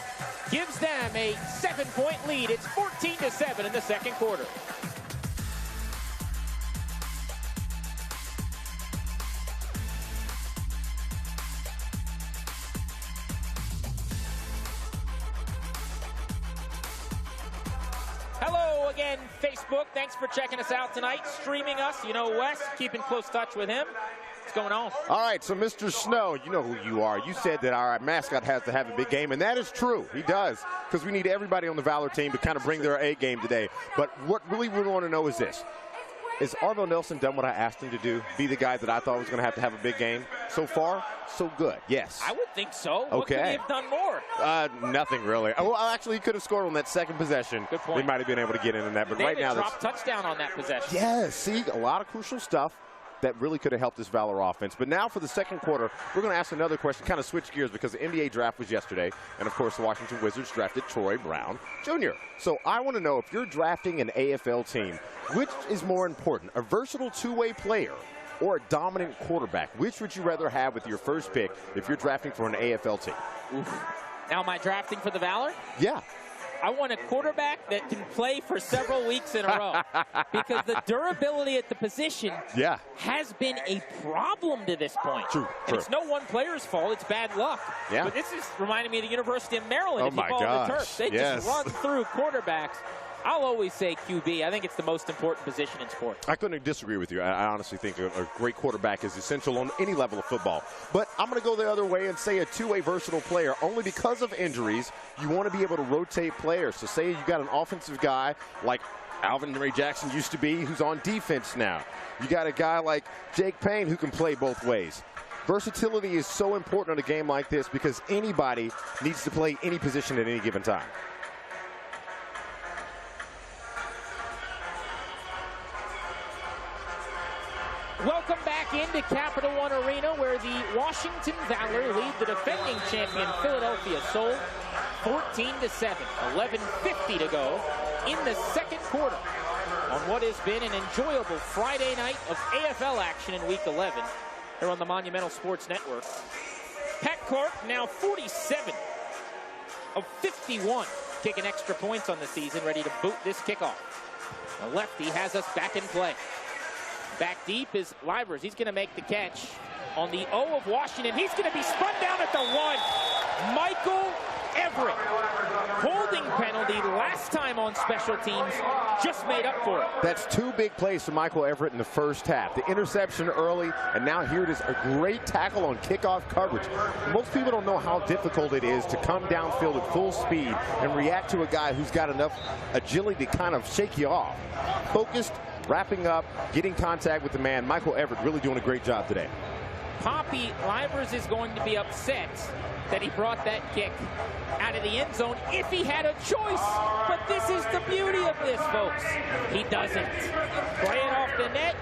Gives them a 7-point lead. It's 14-7 in the second quarter. Hello again, Facebook. Thanks for checking us out tonight. Streaming us, you know Wes, keeping close touch with him. What's going on? All right, so Mr. Snow, you know who you are. You said that our mascot has to have a big game, and that is true. He does, because we need everybody on the Valor team to kind of bring their A game today. But what really we want to know is this. Is Arvell Nelson done what I asked him to do? Be the guy that I thought was going to have a big game? So far, so good. Yes. I would think so. Okay. What could he have done more? Nothing really. Well, actually, he could have scored on that second possession. Good point. They might have been able to get in that, but they right now, dropped touchdown on that possession. Yes. See, a lot of crucial stuff that really could have helped this Valor offense. But now for the second quarter, we're going to ask another question, kind of switch gears, because the NBA draft was yesterday, and of course the Washington Wizards drafted Troy Brown Jr. So I want to know, if you're drafting an AFL team, which is more important, a versatile two-way player or a dominant quarterback? Which would you rather have with your first pick if you're drafting for an AFL team? Oof. Now, am I drafting for the Valor? Yeah. I want a quarterback that can play for several weeks in a row, because the durability at the position has been a problem to this point. True. And it's no one player's fault. It's bad luck. Yeah. But this is reminding me of the University of Maryland. Oh, if you my follow gosh. the turf, they just run through quarterbacks. I'll always say QB. I think it's the most important position in sports. I couldn't disagree with you. I honestly think a great quarterback is essential on any level of football. But I'm going to go the other way and say a two-way versatile player. Only because of injuries, you want to be able to rotate players. So say you got an offensive guy like Alvin Ray Jackson used to be, who's on defense now. You got a guy like Jake Payne who can play both ways. Versatility is so important in a game like this because anybody needs to play any position at any given time. Welcome back into Capital One Arena, where the Washington Valor lead the defending champion Philadelphia Soul 14-7. 11:50 to go in the second quarter on what has been an enjoyable Friday night of AFL action in Week 11 here on the Monumental Sports Network. Pat Clark now 47 of 51, kicking extra points on the season, ready to boot this kickoff. The lefty has us back in play. Back deep is Livers. He's going to make the catch on the O of Washington. He's going to be spun down at the 1. Michael Everett. Holding penalty last time on special teams. Just made up for it. That's two big plays for Michael Everett in the first half. The interception early, and now here it is, a great tackle on kickoff coverage. Most people don't know how difficult it is to come downfield at full speed and react to a guy who's got enough agility to kind of shake you off. Focused, wrapping up, getting contact with the man. Michael Everett really doing a great job today. Poppy Livers is going to be upset that he brought that kick out of the end zone if he had a choice. But this is the beauty of this, folks. He doesn't. Play it off the net,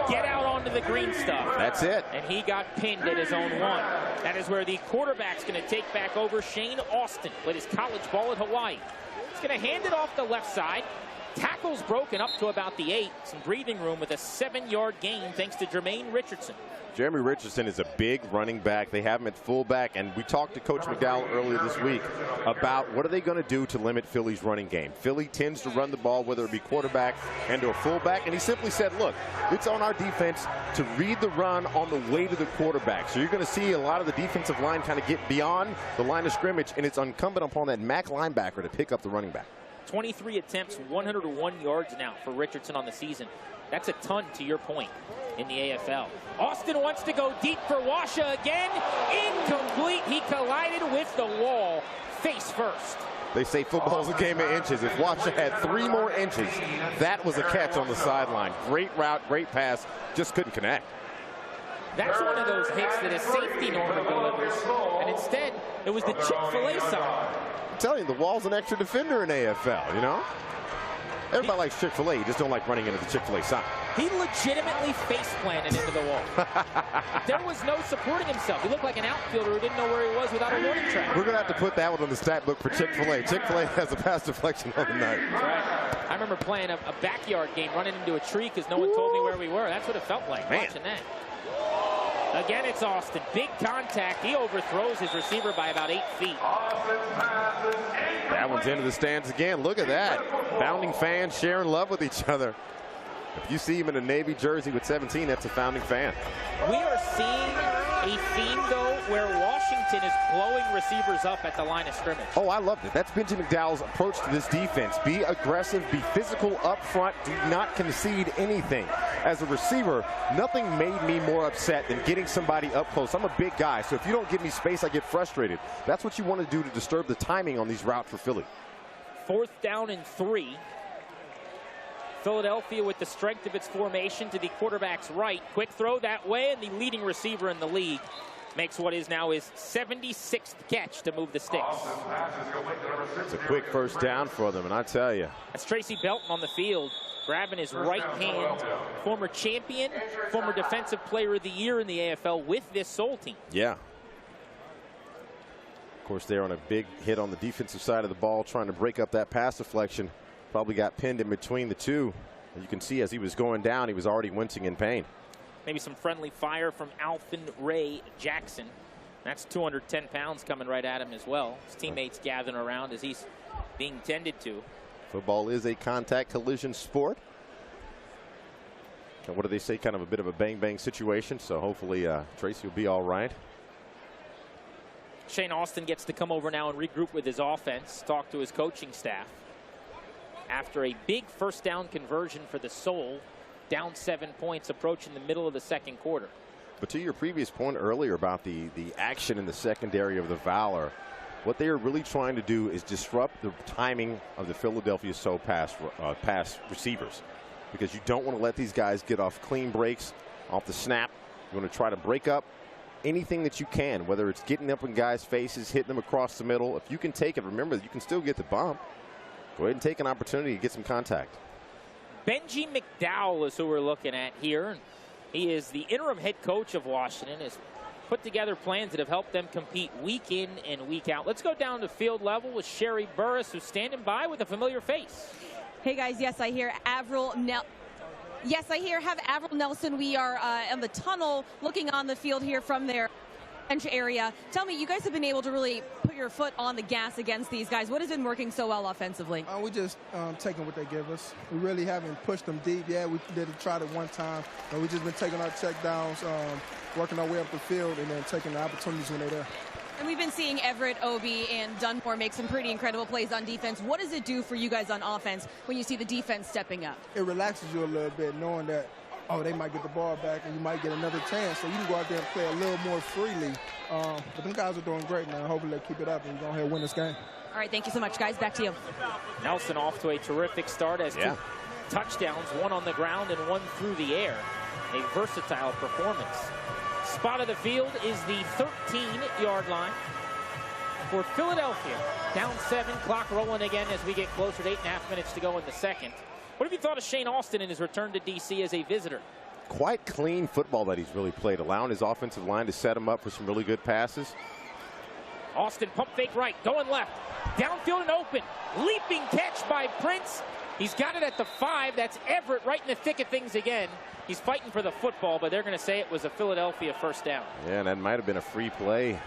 get out onto the green stuff. That's it. And he got pinned at his own 1. That is where the quarterback's going to take back over. Shane Austin played his college ball at Hawaii. He's going to hand it off the left side. Tackles broken up to about the 8. Some breathing room with a 7-yard gain thanks to Jermaine Richardson. Jeremy Richardson is a big running back. They have him at fullback, and we talked to Coach McDowell earlier this week about what are they going to do to limit Philly's running game. Philly tends to run the ball, whether it be quarterback and or fullback, and he simply said, look, it's on our defense to read the run on the way to the quarterback. So you're going to see a lot of the defensive line kind of get beyond the line of scrimmage, and it's incumbent upon that MAC linebacker to pick up the running back. 23 attempts, 101 yards now for Richardson on the season. That's a ton, to your point, in the AFL. Austin wants to go deep for Washa again. Incomplete. He collided with the wall face first. They say football's a game of inches. If Washa had 3 more inches, that was a catch on the sideline. Great route, great pass, just couldn't connect. That's one of those hits that a safety normally delivers, and instead, it was the Chick-fil-A sign. I'm telling you, the wall's an extra defender in AFL, you know? Everybody likes Chick-fil-A, you just don't like running into the Chick-fil-A sign. He legitimately face-planted into the wall. There was no supporting himself. He looked like an outfielder who didn't know where he was without a warning track. We're going to have to put that one on the stat book for Chick-fil-A. Chick-fil-A has a pass deflection on the night. That's right. I remember playing a backyard game, running into a tree because no one told me where we were. That's what it felt like, watching that. Again, it's Austin. Big contact. He overthrows his receiver by about 8 feet. That one's into the stands again. Look at that. Founding fans sharing love with each other. If you see him in a Navy jersey with 17, that's a founding fan. We are seeing a theme, though, where Washington is blowing receivers up at the line of scrimmage. Oh, I loved it. That's Benji Mcdowell's approach to this defense. Be aggressive, be physical up front, do not concede anything. As a receiver, nothing made me more upset than getting somebody up close. I'm a big guy, so if you don't give me space, I get frustrated. That's what you want to do to disturb the timing on these routes for Philly. 4th down and 3. Philadelphia with the strength of its formation to the quarterback's right. Quick throw that way, and the leading receiver in the league makes what is now his 76th catch to move the sticks. It's a quick first down for them, and I tell you. That's Tracy Belton on the field, grabbing his right hand. Former champion, former defensive player of the year in the AFL with this Soul team. Yeah. Of course, they're on a big hit on the defensive side of the ball, trying to break up that pass deflection. Probably got pinned in between the two. You can see as he was going down, he was already wincing in pain. Maybe some friendly fire from Alvin Ray Jackson. That's 210 pounds coming right at him as well. His teammates gathering around as he's being tended to. Football is a contact collision sport. And what do they say? Kind of a bit of a bang-bang situation. So hopefully Tracy will be all right. Shane Austin gets to come over now and regroup with his offense, talk to his coaching staff. after a big first down conversion for the Soul, down 7 points, approaching the middle of the second quarter. But to your previous point earlier about the action in the secondary of the Valor, what they are really trying to do is disrupt the timing of the Philadelphia Soul pass receivers, because you don't want to let these guys get off clean breaks off the snap. You want to try to break up anything that you can, whether it's getting up in guys' faces, hitting them across the middle. If you can take it, remember, you can still get the bump. Go ahead and take an opportunity to get some contact. Benji McDowell is who we're looking at here. He is the interim head coach of Washington, has put together plans that have helped them compete week in and week out. Let's go down to field level with Sherry Burris, who's standing by with a familiar face. Hey guys, yes, I hear Avril have Avril Nelson. We are in the tunnel looking on the field here from their bench area. Tell me, you guys have been able to really put your foot on the gas against these guys. What has been working so well offensively? We just taking what they give us. We really haven't pushed them deep. Yeah, we did try it one time, but we just been taking our check downs, working our way up the field, and then taking the opportunities when they're there. And we've been seeing Everett, Obi, and Dunmore make some pretty incredible plays on defense. What does it do for you guys on offense when you see the defense stepping up? It relaxes you a little bit, knowing that, oh, they might get the ball back and you might get another chance. So you can go out there and play a little more freely. But them guys are doing great, man. Hopefully they keep it up and go ahead and win this game. All right, thank you so much, guys. Back to you. Nelson off to a terrific start as 2 touchdowns, 1 on the ground and 1 through the air. A versatile performance. Spot of the field is the 13-yard line for Philadelphia. Down 7, clock rolling again as we get closer to 8.5 minutes to go in the second. What have you thought of Shane Austin in his return to D.C. as a visitor? Quite clean football that he's really played, allowing his offensive line to set him up for some really good passes. Austin pump fake right, going left, downfield and open, leaping catch by Prince. He's got it at the 5. That's Everett right in the thick of things again. He's fighting for the football, but they're going to say it was a Philadelphia first down. Yeah, and that might have been a free play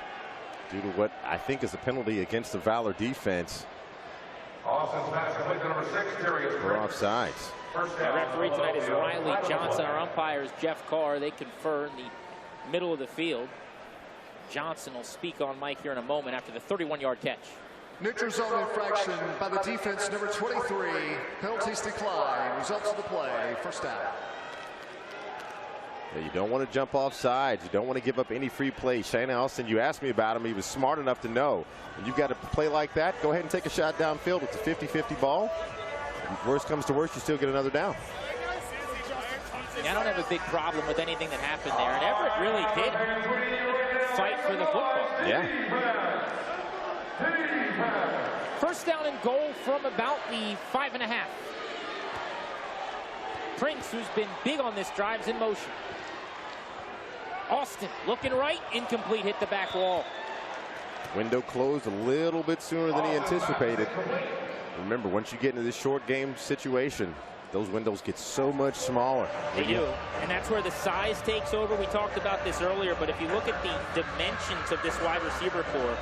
due to what I think is a penalty against the Valor defense. Austin's pass complete to number 6, Darius. For offsides. Our referee tonight is Riley Johnson. Our umpire is Jeff Carr. They confer in the middle of the field. Johnson will speak on mic here in a moment after the 31-yard catch. Neutral zone infraction by the defense, number 23. Penalties decline. Results of the play, first down. Yeah, you don't want to jump off sides. You don't want to give up any free plays. Shane Austin, you asked me about him. He was smart enough to know. When you've got a play like that, go ahead and take a shot downfield. It's a 50-50 ball. Worst comes to worst, you still get another down. I don't have a big problem with anything that happened there. And Everett really did fight for the football. Yeah. First down and goal from about the 5.5. Prince, who's been big on this, drives in motion. Austin looking right, incomplete, hit the back wall. Window closed a little bit sooner than he anticipated. Remember, once you get into this short game situation, those windows get so much smaller. They do, and that's where the size takes over. We talked about this earlier, but if you look at the dimensions of this wide receiver core,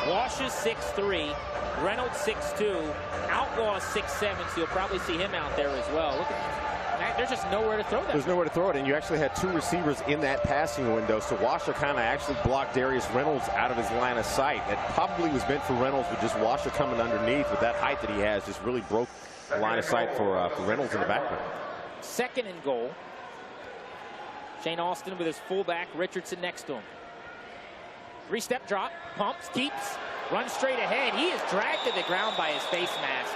Wash is 6'3", Reynolds 6'2", Outlaw is 6'7", so you'll probably see him out there as well. Look at that. There's just nowhere to throw that. There's nowhere to throw it, and you actually had 2 receivers in that passing window, so Washer kind of actually blocked Darius Reynolds out of his line of sight. That probably was meant for Reynolds, but just Washer coming underneath with that height that he has just really broke the line of sight for Reynolds in the background. Second and goal. Shane Austin with his fullback, Richardson next to him. 3-step drop, pumps, keeps, runs straight ahead. He is dragged to the ground by his face mask.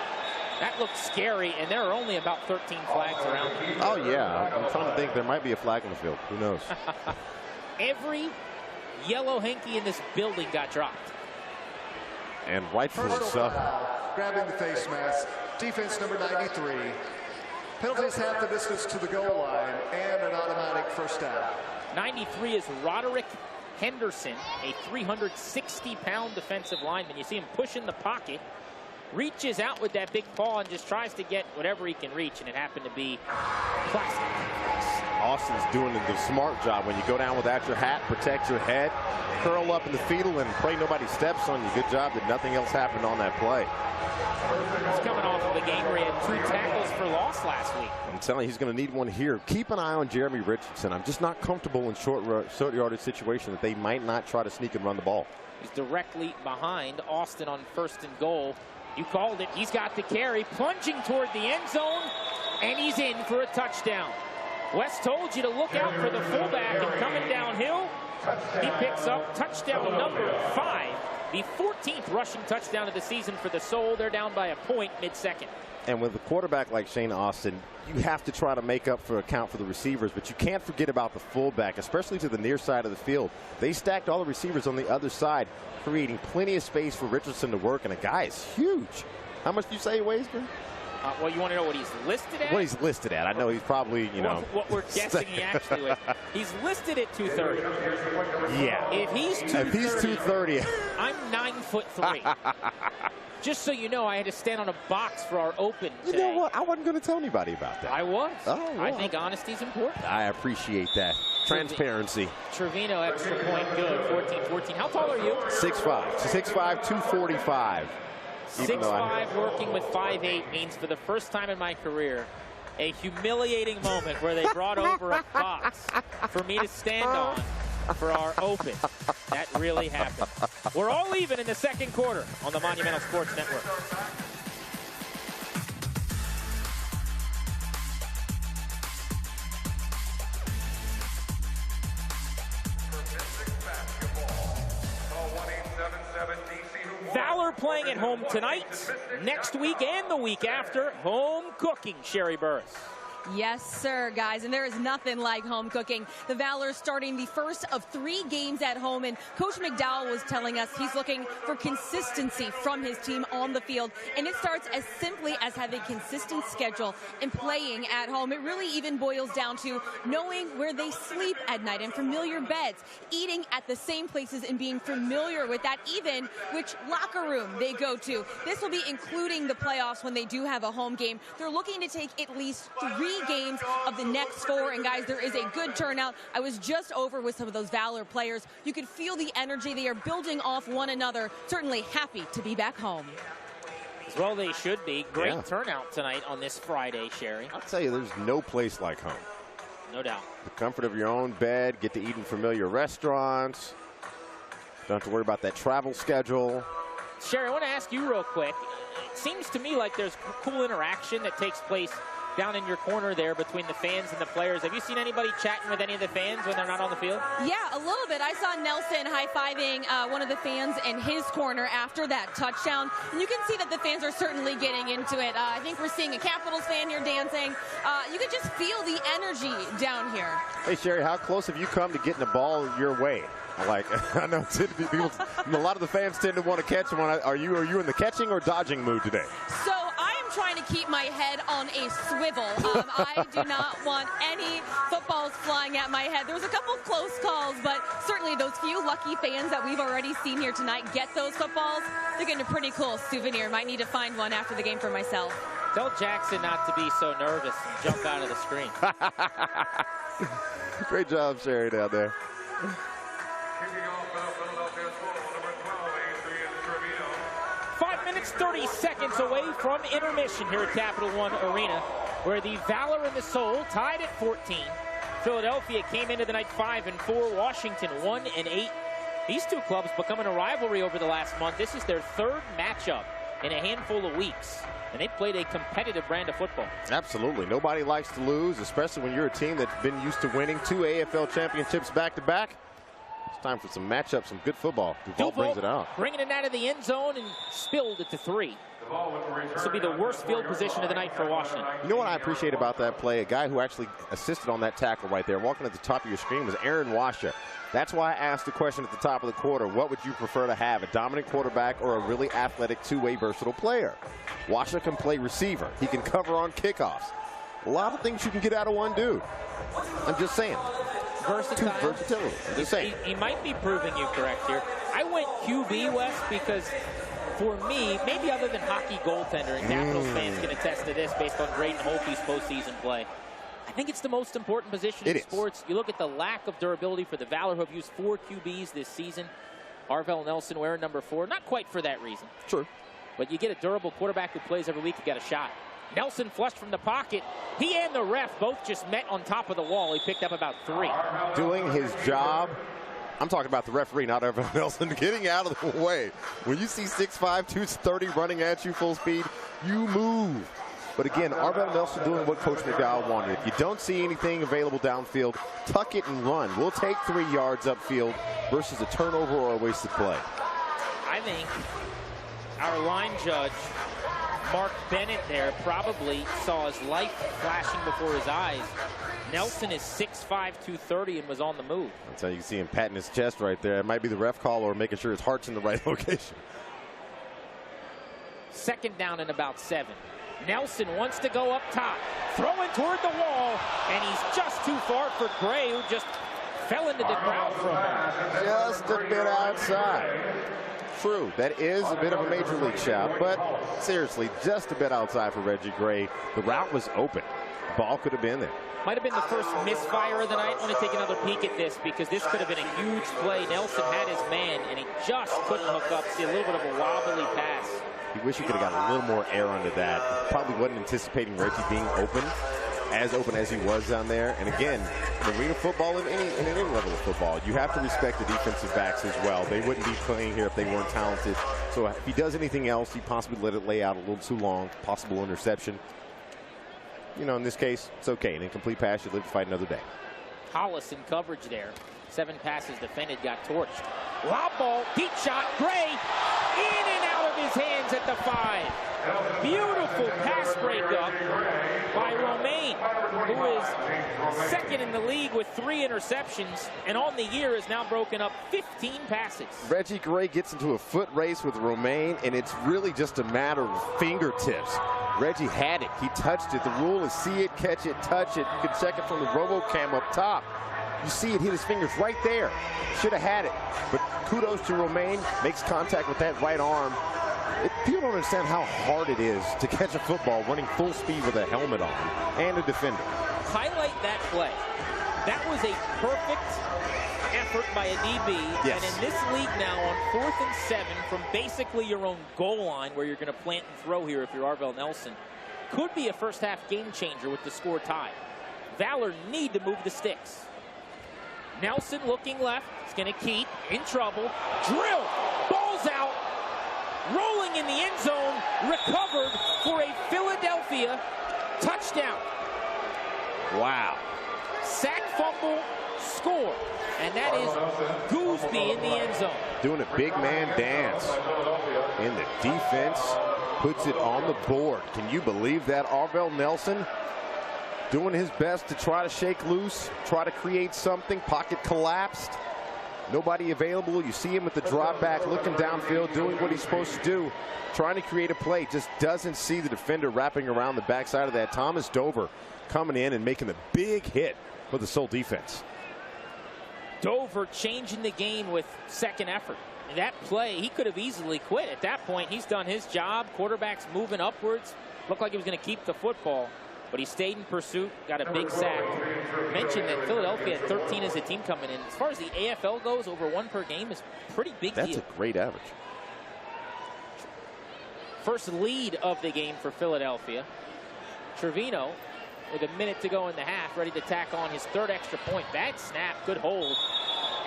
That looks scary, and there are only about 13 flags around him. Oh, yeah. I'm trying to think. There might be a flag on the field. Who knows? Every yellow hanky in this building got dropped. And rightfully so. Grabbing the face mask. Defense number 93. Penalties half the distance to the goal line and an automatic first down. 93 is Roderick Henderson, a 360-pound defensive lineman. You see him push in the pocket, reaches out with that big paw and just tries to get whatever he can reach, and it happened to be plastic. Austin's doing the smart job. When you go down without your hat, protect your head, curl up in the fetal, and pray nobody steps on you. Good job that nothing else happened on that play. He's coming off of a game where he had 2 tackles for loss last week. I'm telling you, he's going to need one here. Keep an eye on Jeremy Richardson. I'm just not comfortable in short yardage situation that they might not try to sneak and run the ball. He's directly behind Austin on 1st and goal You called it. He's got the carry, plunging toward the end zone, and he's in for a touchdown. Wes told you to look out for the fullback, and coming downhill, he picks up touchdown number 5, the 14th rushing touchdown of the season for the Soul. They're down by a point mid-second. And with a quarterback like Shane Austin, you have to try to make up for account for the receivers, but you can't forget about the fullback, especially to the near side of the field. They stacked all the receivers on the other side, creating plenty of space for Richardson to work, and a guy is huge. How much do you say he weighs, man? Well, you want to know what he's listed at? What he's listed at. I know he's probably, you know. What we're guessing he actually weighs. He's listed at 230. Yeah. If he's 230, I'm 9'3". Just so you know, I had to stand on a box for our open today. You know what? I wasn't going to tell anybody about that. I was. Oh, well. I think honesty's important. I appreciate that. Transparency. Trevino, extra point, good. 14-14. How tall are you? 6'5". 6'5", 245. 6'5", working with 5'8", means for the first time in my career, a humiliating moment where they brought over a box for me to stand on for our open. That really happened. We're all even in the second quarter on the Monumental Sports Network. Valor playing at home tonight, next week and the week after. Home cooking, Sherry Burris. Yes, sir, guys, and there is nothing like home cooking. The Valor starting the first of 3 games at home, and Coach McDowell was telling us he's looking for consistency from his team on the field, and it starts as simply as having a consistent schedule and playing at home. It really even boils down to knowing where they sleep at night and familiar beds, eating at the same places and being familiar with that, even which locker room they go to. This will be including the playoffs when they do have a home game. They're looking to take at least 3 games of the next 4, and guys, there is a good turnout. I was just over with some of those Valor players. You could feel the energy. They are building off one another. Certainly happy to be back home. Well, they should be. Great turnout tonight on this Friday, Sherry. I'll tell you, there's no place like home. No doubt. The comfort of your own bed, get to eat in familiar restaurants. Don't have to worry about that travel schedule. Sherry, I want to ask you real quick. It seems to me like there's cool interaction that takes place down in your corner there between the fans and the players. Have you seen anybody chatting with any of the fans when they're not on the field? Yeah, a little bit. I saw Nelson high-fiving one of the fans in his corner after that touchdown. And you can see that the fans are certainly getting into it. I think we're seeing a Capitals fan here dancing. You can just feel the energy down here. Hey, Sherry, how close have you come to getting the ball your way? Like, I know people, a lot of the fans tend to want to catch them. Are you in the catching or dodging mood today? So I am trying to keep my head on a swivel. I do not want any footballs flying at my head. There was a couple close calls, but certainly those few lucky fans that we've already seen here tonight get those footballs. They're getting a pretty cool souvenir. Might need to find one after the game for myself. Tell Jackson not to be so nervous and jump out of the screen. Great job, Sherry, down there. 5 minutes, 30 seconds away from intermission here at Capital One Arena, where the Valor and the Soul tied at 14. Philadelphia came into the night 5-4. Washington 1-8. These two clubs becoming a rivalry over the last month. This is their 3rd matchup in a handful of weeks, and they played a competitive brand of football. Absolutely. Nobody likes to lose, especially when you're a team that's been used to winning 2 AFL championships back-to-back. It's time for some matchups, some good football. Duval brings it out. Bringing it out of the end zone and spilled it to 3. This will be the worst field position of the night for Washington. You know what I appreciate about that play? A guy who actually assisted on that tackle right there, walking at the top of your screen, was Aaron Washer. That's why I asked the question at the top of the quarter, what would you prefer to have, a dominant quarterback or a really athletic two-way versatile player? Washer can play receiver. He can cover on kickoffs. A lot of things you can get out of one dude. I'm just saying. Versatility. I'm just saying. He might be proving you correct here. I went QB, West, because for me, maybe other than hockey goaltender, and Capitals fans can attest to this based on Braden Holtby's postseason play, I think it's the most important position in sports. You look at the lack of durability for the Valor, who have used 4 QBs this season. Arvell Nelson wearing number 4, not quite for that reason. True. But you get a durable quarterback who plays every week, you got a shot. Nelson flushed from the pocket. He and the ref both just met on top of the wall. He picked up about 3. Doing his job I'm talking about the referee, not Everett Nelson, getting out of the way. When you see 6'5", 230 running at you full speed, you move. But again, Arvell Nelson doing what Coach McDowell wanted. If you don't see anything available downfield, tuck it and run. We'll take 3 yards upfield versus a turnover or a wasted play. I think our line judge, Mark Bennett there, probably saw his life flashing before his eyes. Nelson is 6'5", 230 and was on the move. That's how you can see him patting his chest right there. It might be the ref call or making sure his heart's in the right location. 2nd down and about 7. Nelson wants to go up top, throwing toward the wall, and he's just too far for Gray, who just fell into the crowd for a moment. Just a bit outside. True, that is a bit of a major league shout, but seriously, just a bit outside for Reggie Gray. The route was open. Ball could have been there. Might have been the first misfire of the night. I want to take another peek at this because this could have been a huge play. Nelson had his man, and he just couldn't hook up. See a little bit of a wobbly pass. You wish you could have got a little more air under that. Probably wasn't anticipating Reggie being open as he was down there. And again, in arena football, in any level of football, you have to respect the defensive backs as well. They wouldn't be playing here if they weren't talented. So if he does anything else, he possibly let it lay out a little too long, possible interception. You know, in this case, it's okay. An incomplete pass, you live to fight another day. Hollis in coverage there. 7 passes defended, got torched. Lob ball, deep shot, Gray, in and out of his hands at the 5. Beautiful pass breakup by Romaine, who is 2nd in the league with 3 interceptions, and on the year has now broken up 15 passes. Reggie Gray gets into a foot race with Romaine, and it's really just a matter of fingertips. Reggie had it. He touched it. The rule is see it, catch it, touch it. You can check it from the RoboCam up top. You see it hit his fingers right there. Should have had it. But kudos to Romaine. Makes contact with that right arm. People don't understand how hard it is to catch a football running full speed with a helmet on and a defender. Highlight that play. That was a perfect effort by a DB. Yes. And in this league now on 4th and 7 from basically your own goal line where you're going to plant and throw here if you're Arvell Nelson, could be a first half game changer with the score tied. Valor need to move the sticks. Nelson looking left. He's going to keep in trouble. Drill. Ball's out. Rolling in the end zone. Recovered for a Philadelphia touchdown. Wow. Sack, fumble, score. And that is Gooseby in the end zone. Doing a big man dance. And the defense puts it on the board. Can you believe that? Arvell Nelson doing his best to try to shake loose, try to create something. Pocket collapsed. Nobody available. You see him with the drop back, looking downfield, doing what he's supposed to do, trying to create a play. Just doesn't see the defender wrapping around the backside of that. Thomas Dover coming in and making a big hit for the Soul defense. Dover changing the game with 2nd effort. That play, he could have easily quit. At that point, he's done his job. Quarterback's moving upwards. Looked like he was going to keep the football, but he stayed in pursuit, got a big sack. Mentioned that Philadelphia had 13 as a team coming in. As far as the AFL goes, over 1 per game is a pretty big deal. That's a great average. First lead of the game for Philadelphia. Trevino with a minute to go in the half, ready to tack on his 3rd extra point. Bad snap, good hold,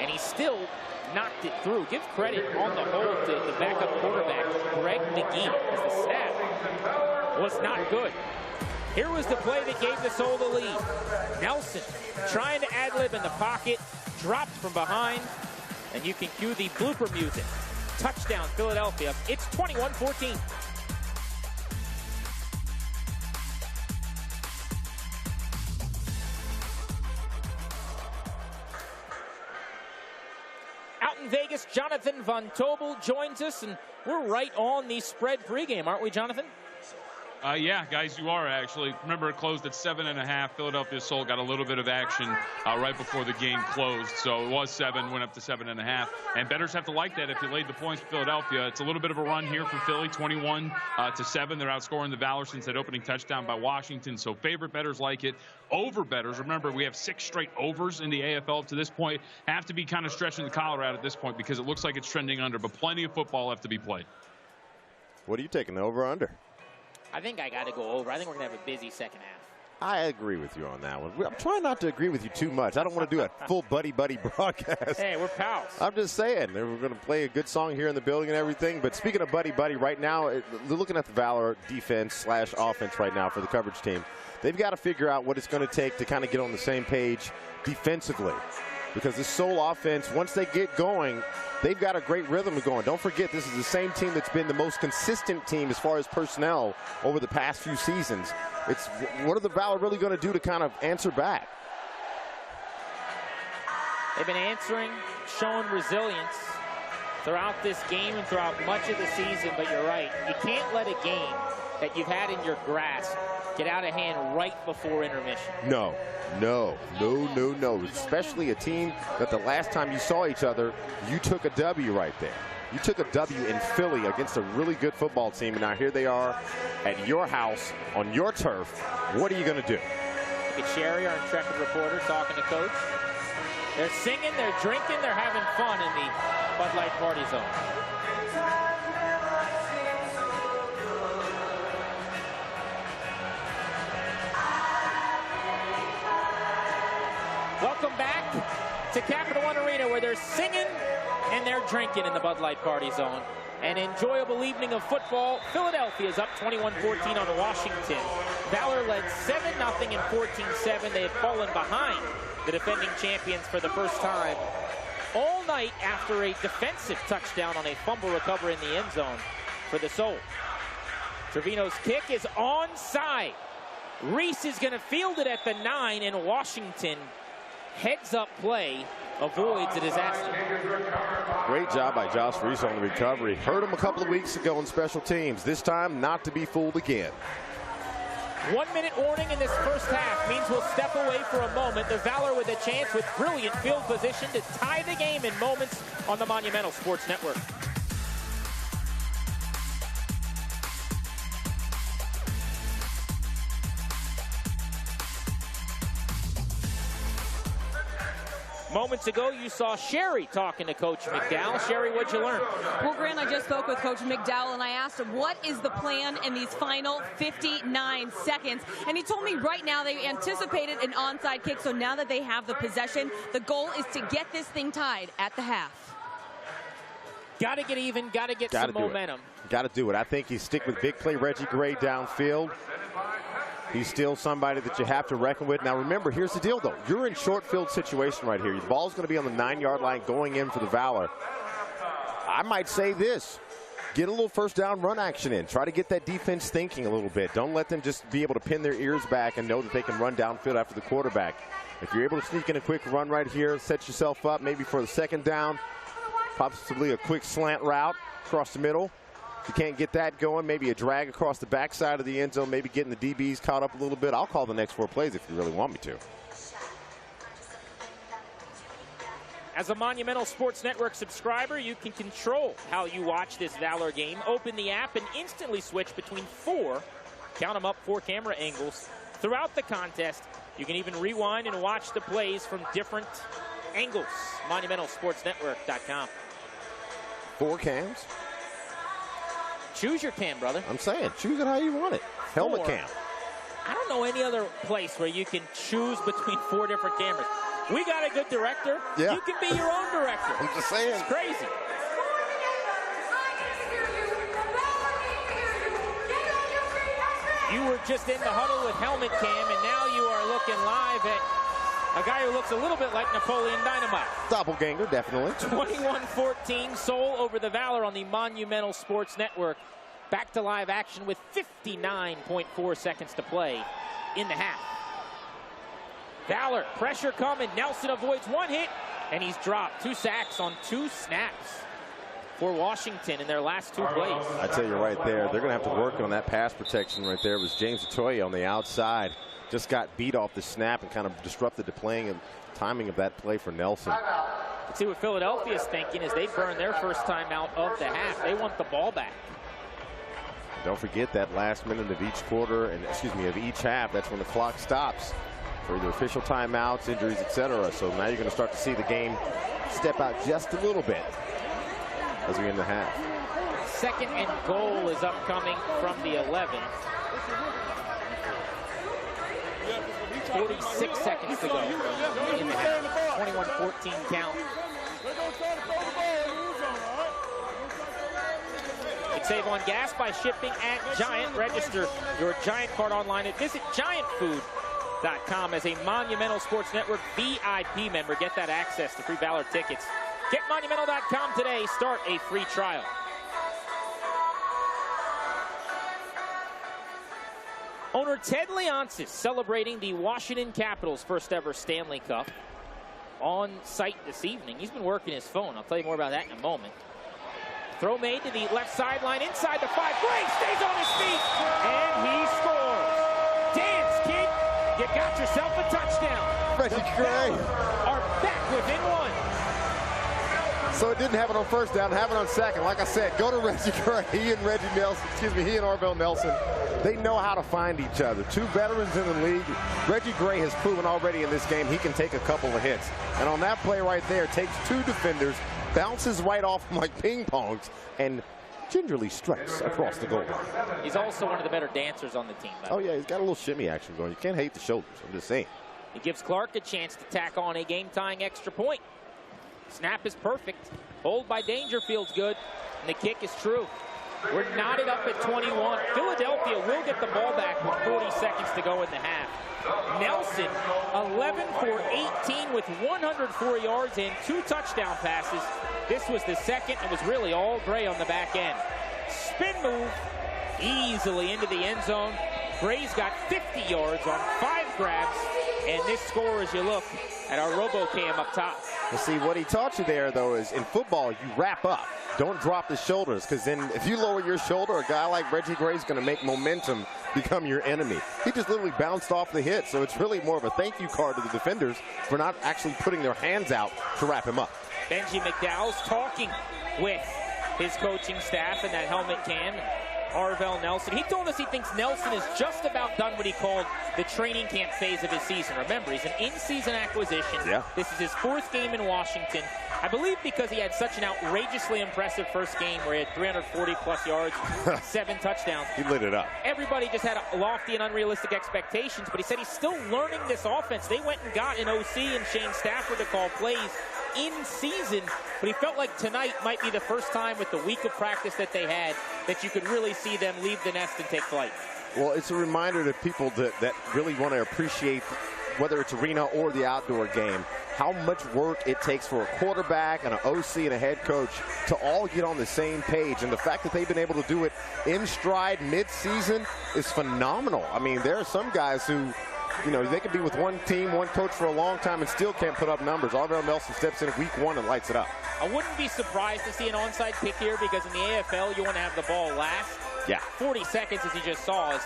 and he still knocked it through. Give credit on the hold to the backup quarterback, Greg McGee, as the snap was not good. Here was the play that gave the Soul the lead. Nelson trying to ad-lib in the pocket, dropped from behind, and you can cue the blooper music. Touchdown, Philadelphia. It's 21-14. Out in Vegas, Jonathan Von Tobel joins us, and we're right on the spread pregame, aren't we, Jonathan? Yeah, guys, you are actually. Remember, it closed at 7.5. Philadelphia Soul got a little bit of action right before the game closed. So it was 7, went up to 7.5. And bettors have to like that if you laid the points for Philadelphia. It's a little bit of a run here for Philly, 21-7. They're outscoring the Valor since that opening touchdown by Washington. So favorite bettors like it. Over bettors, remember, we have 6 straight overs in the AFL to this point. Have to be kind of stretching the collar out at this point because it looks like it's trending under. But plenty of football left to be played. What are you taking, over or under? I think I got to go over. I think we're going to have a busy second half. I agree with you on that one. I'm trying not to agree with you too much. I don't want to do a full buddy-buddy broadcast. Hey, we're pals. I'm just saying. We're going to play a good song here in the building and everything. But speaking of buddy-buddy, right now, they're looking at the Valor defense/offense right now for the coverage team. They've got to figure out what it's going to take to kind of get on the same page defensively. Because this Soul offense, once they get going, they've got a great rhythm going. Don't forget, this is the same team that's been the most consistent team as far as personnel over the past few seasons. It's what are the Valor really going to do to kind of answer back? They've been answering, showing resilience throughout this game and throughout much of the season, but you're right. You can't let a game that you've had in your grasp get out of hand right before intermission. No. Especially a team that the last time you saw each other, you took a W right there. You took a W in Philly against a really good football team, and now here they are at your house, on your turf. What are you going to do? Look at Sherry, our intrepid reporter, talking to Coach. They're singing, they're drinking, they're having fun in the Bud Light party zone. Welcome back to Capital One Arena, where they're singing and they're drinking in the Bud Light party zone. An enjoyable evening of football. Philadelphia's up 21-14 on Washington. Valor led 7-0 and 14-7. They had fallen behind the defending champions for the first time all night after a defensive touchdown on a fumble recovery in the end zone for the Soul. Trevino's kick is onside. Reese is going to field it at the 9, and Washington heads-up play avoids a disaster. Great job by Josh Reese on the recovery. Heard him a couple of weeks ago in special teams. This time, not to be fooled again. 1 minute warning in this first half means we'll step away for a moment. The Valor with a chance with brilliant field position to tie the game in moments on the Monumental Sports Network. Moments ago, you saw Sherry talking to Coach McDowell. Sherry, what'd you learn? Well, Grant, I just spoke with Coach McDowell, and I asked him, what is the plan in these final 59 seconds? And he told me right now they anticipated an onside kick, so now that they have the possession, the goal is to get this thing tied at the half. Got to get even, got to get some momentum. Got to do it. I think you stick with big play Reggie Gray downfield. He's still somebody that you have to reckon with. Now, remember, here's the deal, though. You're in short field situation right here. The ball's going to be on the 9-yard line going in for the Valor. I might say this. Get a little first down run action in. Try to get that defense thinking a little bit. Don't let them just be able to pin their ears back and know that they can run downfield after the quarterback. If you're able to sneak in a quick run right here, set yourself up maybe for the second down, possibly a quick slant route across the middle. If you can't get that going, maybe a drag across the backside of the end zone, maybe getting the DBs caught up a little bit. I'll call the next 4 plays if you really want me to. As a Monumental Sports Network subscriber, you can control how you watch this Valor game. Open the app and instantly switch between 4, count them up, 4 camera angles throughout the contest. You can even rewind and watch the plays from different angles. MonumentalSportsNetwork.com. 4 cams? Choose your cam, brother. I'm saying, choose it how you want it. Helmet cam. I don't know any other place where you can choose between 4 different cameras. We got a good director. Yeah. You can be your own director. I'm just saying. It's crazy. You were just in the huddle with helmet cam, and now you are looking live at a guy who looks a little bit like Napoleon Dynamite. Doppelganger, definitely. 21-14, Soul over the Valor on the Monumental Sports Network. Back to live action with 59.4 seconds to play in the half. Valor, pressure coming. Nelson avoids 1 hit, and he's dropped. 2 sacks on 2 snaps for Washington in their last 2 plays. I tell you right there, they're going to have to work on that pass protection right there. It was James Otoye on the outside. Just got beat off the snap and kind of disrupted the playing and timing of that play for Nelson. Let's see what Philadelphia's thinking as they burn their first time out of the half. They want the ball back. Don't forget that last minute of each quarter, and of each half, that's when the clock stops for either official timeouts, injuries, etc. So now you're going to start to see the game step out just a little bit as we end the half. 2nd and goal is upcoming from the 11. 46 seconds to go in the half. 21-14 count. You can save on gas by shipping at Giant. Register your Giant card online and visit giantfood.com as a Monumental Sports Network VIP member. Get that access to free Valor tickets. Get monumental.com today. Start a free trial. Owner Ted Leonsis celebrating the Washington Capitals' first ever Stanley Cup on site this evening. He's been working his phone. I'll tell you more about that in a moment. Throw made to the left sideline inside the 5. Gray stays on his feet, and he scores. Dance, kid. You got yourself a touchdown. Reggie Gray are back within 1. So it didn't happen on first down, happened on second. Like I said, go to Reggie Gray. He and Arvell Nelson, they know how to find each other. 2 veterans in the league. Reggie Gray has proven already in this game he can take a couple of hits. And on that play right there, takes 2 defenders, bounces right off them like ping pongs, and gingerly struts across the goal line. He's also one of the better dancers on the team. Oh, yeah, he's got a little shimmy action going. You can't hate the shoulders, I'm just saying. He gives Clark a chance to tack on a game-tying extra point. Snap is perfect. Hold by Dangerfield's good, and the kick is true. We're knotted up at 21. Philadelphia will get the ball back with 40 seconds to go in the half. Nelson, 11 for 18 with 104 yards and 2 touchdown passes. This was the second. It was really all Gray on the back end. Spin move easily into the end zone. Gray's got 50 yards on 5 grabs. And this score, as you look at our RoboCam up top. Well, see, what he taught you there, though, is in football, you wrap up. Don't drop the shoulders, because then if you lower your shoulder, a guy like Reggie Gray is going to make momentum become your enemy. He just literally bounced off the hit, so it's really more of a thank you card to the defenders for not actually putting their hands out to wrap him up. Benji Mcdowell's talking with his coaching staff in that helmet cam. Arvell Nelson. He told us he thinks Nelson is just about done what he called the training camp phase of his season. Remember, he's an in-season acquisition. Yeah. This is his 4th game in Washington. I believe because he had such an outrageously impressive first game where he had 340-plus yards, 7 touchdowns. He lit it up. Everybody just had lofty and unrealistic expectations, but he said he's still learning this offense. They went and got an OC and Shane Stafford to call plays in season, but he felt like tonight might be the first time with the week of practice that they had that you could really see them leave the nest and take flight. Well, it's a reminder to people that really want to appreciate, whether it's arena or the outdoor game, how much work it takes for a quarterback and an OC and a head coach to all get on the same page. And the fact that they've been able to do it in stride mid-season is phenomenal. I mean, there are some guys who, you know, they could be with one team, one coach for a long time and still can't put up numbers. Arvell Nelson steps in week 1 and lights it up. I wouldn't be surprised to see an onside kick here because in the AFL, you want to have the ball last. Yeah. 40 seconds, as you just saw,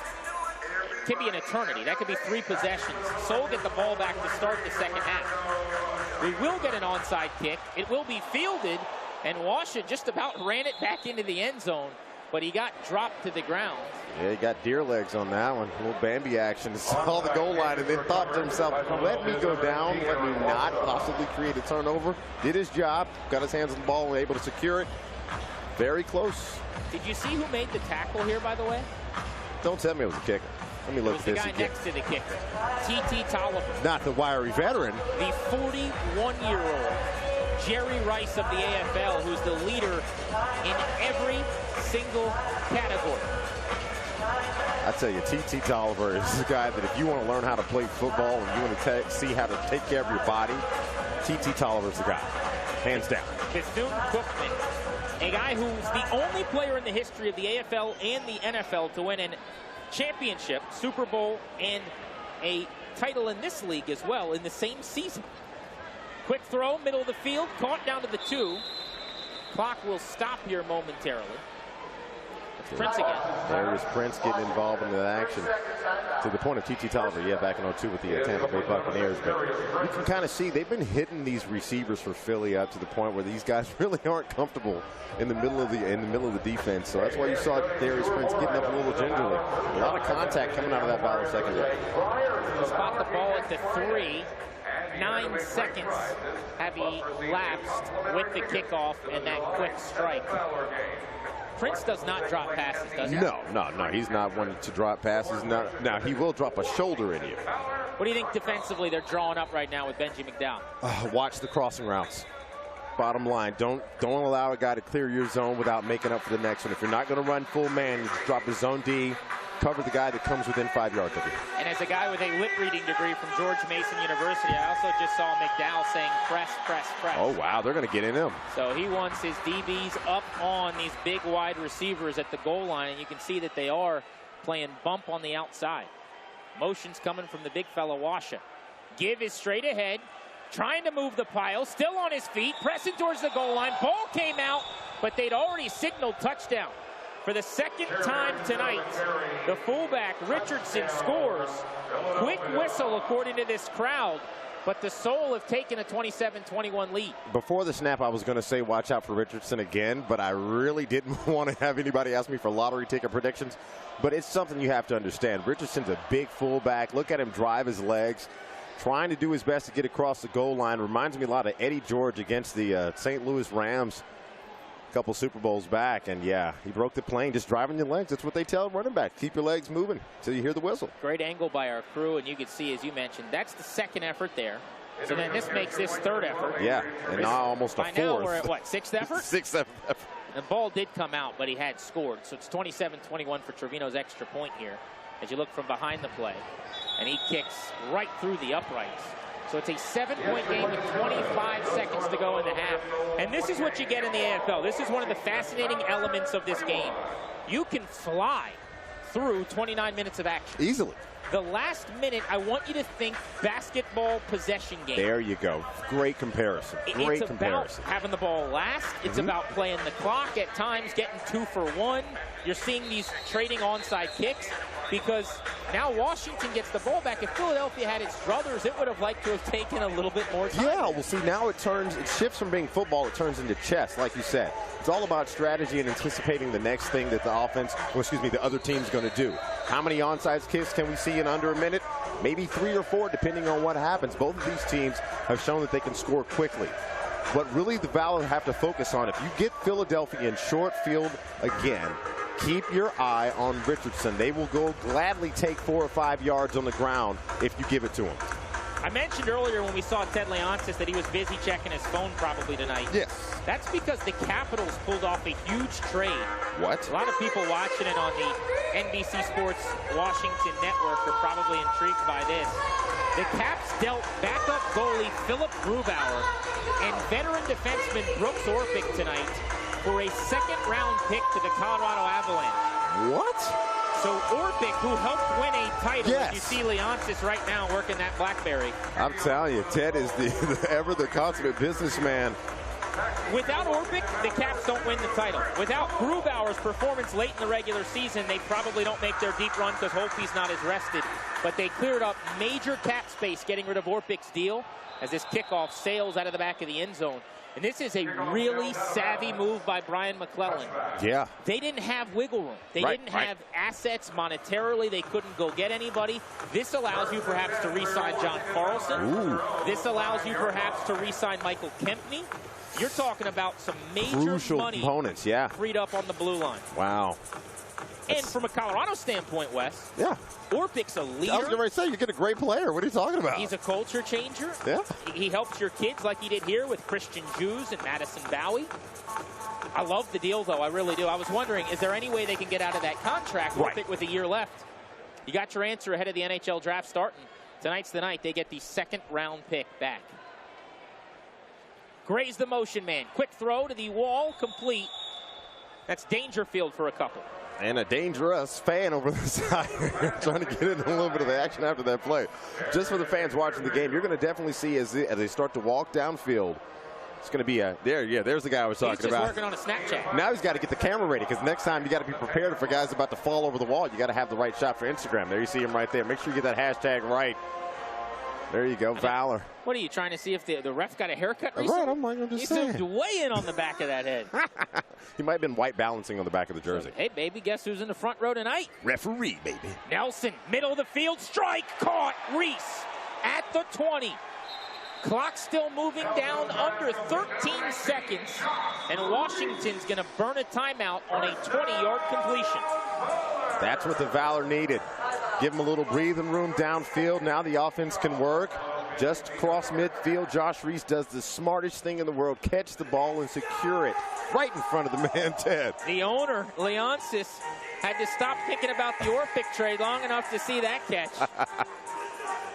can be an eternity. That could be 3 possessions. So we'll get the ball back to start the second half. We will get an onside kick. It will be fielded, and Washington just about ran it back into the end zone, but he got dropped to the ground. Yeah, he got deer legs on that one. A little Bambi action. Saw the goal line and then thought to himself, let me go down, let me not possibly create a turnover. Did his job, got his hands on the ball and able to secure it. Very close. Did you see who made the tackle here, by the way? Don't tell me it was a kicker. Let me look at this again. It was the guy next to the kicker, T.T. Tolliver. Not the wiry veteran. The 41-year-old Jerry Rice of the AFL, who's the leader in every single category. I tell you, T.T. Tolliver is the guy that if you want to learn how to play football and you want to see how to take care of your body, T.T. Tolliver's the guy, hands down. Bethune-Cookman, a guy who's the only player in the history of the AFL and the NFL to win an championship, Super Bowl, and a title in this league as well in the same season. Quick throw, middle of the field, caught down to the 2. Clock will stop here momentarily. It's Prince again. There is Prince getting involved in the action. To the point of T.T. Tolliver, yeah, back in 02 with the Tampa Bay Buccaneers. But you can kind of see they've been hitting these receivers for Philly up to the point where these guys really aren't comfortable in the middle of the defense. So that's why you saw Darius Prince getting up a little gingerly. A lot of contact coming out of that Valor secondary. Spot the ball at the 3. 9 seconds have elapsed with the kickoff and that quick strike. Prince does not drop passes, does he? No, he's not one to drop passes. Now he will drop a shoulder in you. What do you think defensively they're drawing up right now with Benji McDowell? Watch the crossing routes. Bottom line, don't allow a guy to clear your zone without making up for the next one. If you're not going to run full man, you just drop a zone D, cover the guy that comes within 5 yards of you. And as a guy with a lip reading degree from George Mason University, I also just saw McDowell saying press, press, press. Oh, wow, they're going to get in him. So he wants his DBs up on these big wide receivers at the goal line, and you can see that they are playing bump on the outside. Motion's coming from the big fella, Washa. Give is straight ahead. Trying to move the pile, still on his feet, pressing towards the goal line. Ball came out, but they'd already signaled touchdown. For the second time tonight, the fullback, Richardson, scores. Quick whistle, according to this crowd, but the Soul have taken a 27-21 lead. Before the snap, I was going to say watch out for Richardson again, but I really didn't want to have anybody ask me for lottery ticket predictions. But it's something you have to understand. Richardson's a big fullback. Look at him drive his legs, trying to do his best to get across the goal line. Reminds me a lot of Eddie George against the St. Louis Rams a couple Super Bowls back. And, yeah, he broke the plane just driving your legs. That's what they tell running back. Keep your legs moving until you hear the whistle. Great angle by our crew, and you can see, as you mentioned, that's the second effort there. So then this makes this third effort. Yeah, and now almost a fourth. By now we're at, what, sixth effort? Sixth effort. The ball did come out, but he had scored. So it's 27-21 for Trevino's extra point here as you look from behind the play. And he kicks right through the uprights. So it's a 7-point game with 25 seconds to go in the half. And this is what you get in the NFL. This is one of the fascinating elements of this game. You can fly through 29 minutes of action. Easily. The last minute, I want you to think basketball possession game. There you go. Great comparison. Great comparison. It's about having the ball last. It's about playing the clock, at times getting 2 for 1. You're seeing these trading onside kicks because now Washington gets the ball back. If Philadelphia had its druthers, it would have liked to have taken a little bit more time. Yeah, well, see, now it shifts from being football, it turns into chess, like you said. It's all about strategy and anticipating the next thing that the other team's going to do. How many onside kicks can we see in under a minute? Maybe 3 or 4, depending on what happens. Both of these teams have shown that they can score quickly. What really the Valor have to focus on, if you get Philadelphia in short field again, keep your eye on Richardson. They will gladly take 4 or 5 yards on the ground if you give it to them. I mentioned earlier when we saw Ted Leonsis that he was busy checking his phone probably tonight. Yes. That's because the Capitals pulled off a huge trade. What? A lot of people watching it on the NBC Sports Washington Network are probably intrigued by this. The Caps dealt backup goalie Philip Grubauer and veteran defenseman Brooks Orpik tonight for a second-round pick to the Colorado Avalanche. What? So Orpik, who helped win a title, yes. You see Leonsis right now working that BlackBerry. I'm telling you, Ted is the consummate businessman. Without Orpik, the Caps don't win the title. Without Grubauer's performance late in the regular season, they probably don't make their deep run because Holtby's not as rested. But they cleared up major cap space getting rid of Orpik's deal as this kickoff sails out of the back of the end zone. And this is a really savvy move by Brian McClellan. Yeah. They didn't have wiggle room. They didn't have assets monetarily. They couldn't go get anybody. This allows you perhaps to re-sign John Carlson. Ooh. This allows you perhaps to re-sign Michael Kempney. You're talking about some major crucial money components, yeah. freed up on the blue line. Wow. And from a Colorado standpoint, Wes, yeah, Orpik's a leader. I was going to say, you get a great player. What are you talking about? He's a culture changer. Yeah. He helps your kids like he did here with Christian Jews and Madison Bowie. I love the deal, though. I really do. I was wondering, is there any way they can get out of that contract with a year left? You got your answer ahead of the NHL draft starting. Tonight's the night they get the second-round pick back. Gray's the motion man. Quick throw to the wall, complete. That's Dangerfield for a couple. And a dangerous fan over the side trying to get in a little bit of the action after that play. Just for the fans watching the game, you're going to definitely see as they start to walk downfield, it's going to be there's the guy I was talking about. He's just working on a Snapchat. Now he's got to get the camera ready because next time you got to be prepared for guys about to fall over the wall. You got to have the right shot for Instagram. There you see him right there. Make sure you get that hashtag right. There you go, Valor. What are you trying to see if the ref got a haircut recently? Right, I'm just saying. He zoomed way in on the back of that head. He might have been white balancing on the back of the jersey. Hey, baby, guess who's in the front row tonight? Referee, baby. Nelson, middle of the field, strike, caught, Reese at the 20. Clock still moving down under 13 seconds, and Washington's going to burn a timeout on a 20-yard completion. That's what the Valor needed. give them a little breathing room downfield. Now the offense can work. Just across midfield, Josh Reese does the smartest thing in the world, catch the ball and secure it right in front of the man, Ted. The owner, Leonsis, had to stop thinking about the Orphic trade long enough to see that catch.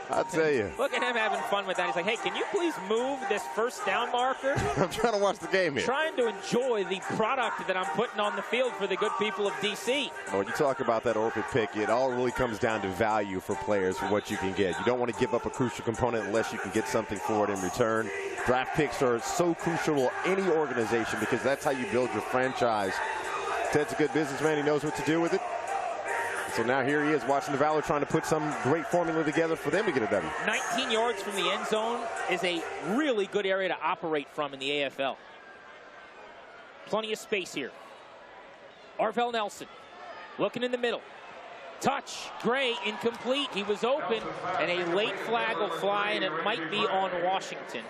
I'll tell you. Look at him having fun with that. He's like, hey, can you please move this first down marker? I'm trying to watch the game here. Trying to enjoy the product that I'm putting on the field for the good people of D.C. When you talk about that Orphic pick, it all really comes down to value for players, for what you can get. You don't want to give up a crucial component unless you can get something for it in return. Draft picks are so crucial to any organization because that's how you build your franchise. Ted's a good businessman. He knows what to do with it. So now here he is watching the Valor trying to put some great formula together for them to get a W. 19 yards from the end zone is a really good area to operate from in the AFL. Plenty of space here. Arvell Nelson looking in the middle. Touch. Gray incomplete. He was open, and a late flag will fly, and it might be on Washington.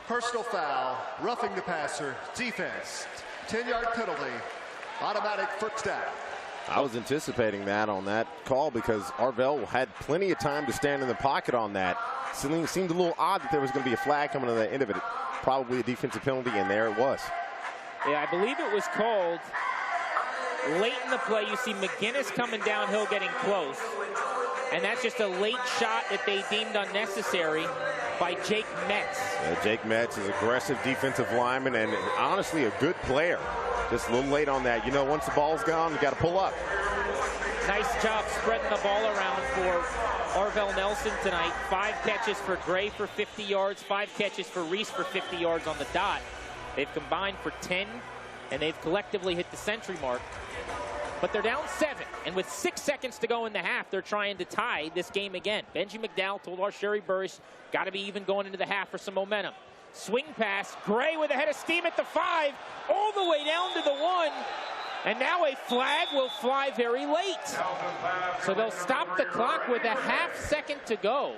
Personal foul, roughing the passer, defense, 10-yard penalty. Automatic first down. I was anticipating that on that call because Arvell had plenty of time to stand in the pocket on that. It seemed a little odd that there was going to be a flag coming to the end of it. Probably a defensive penalty, and there it was. Yeah, I believe it was called late in the play. You see McGinnis coming downhill getting close. And that's just a late shot that they deemed unnecessary by Jake Metz. Yeah, Jake Metz is aggressive defensive lineman and honestly a good player. Just a little late on that. You know, once the ball's gone, you got to pull up. Nice job spreading the ball around for Arvell Nelson tonight. 5 catches for Gray for 50 yards, 5 catches for Reese for 50 yards on the dot. They've combined for 10, and they've collectively hit the century mark. But they're down 7, and with 6 seconds to go in the half, they're trying to tie this game again. Benji McDowell told our Sherry Burris, got to be even going into the half for some momentum. Swing pass, Gray with a head of steam at the 5, all the way down to the 1, and now a flag will fly very late. So they'll stop the clock with a half second to go.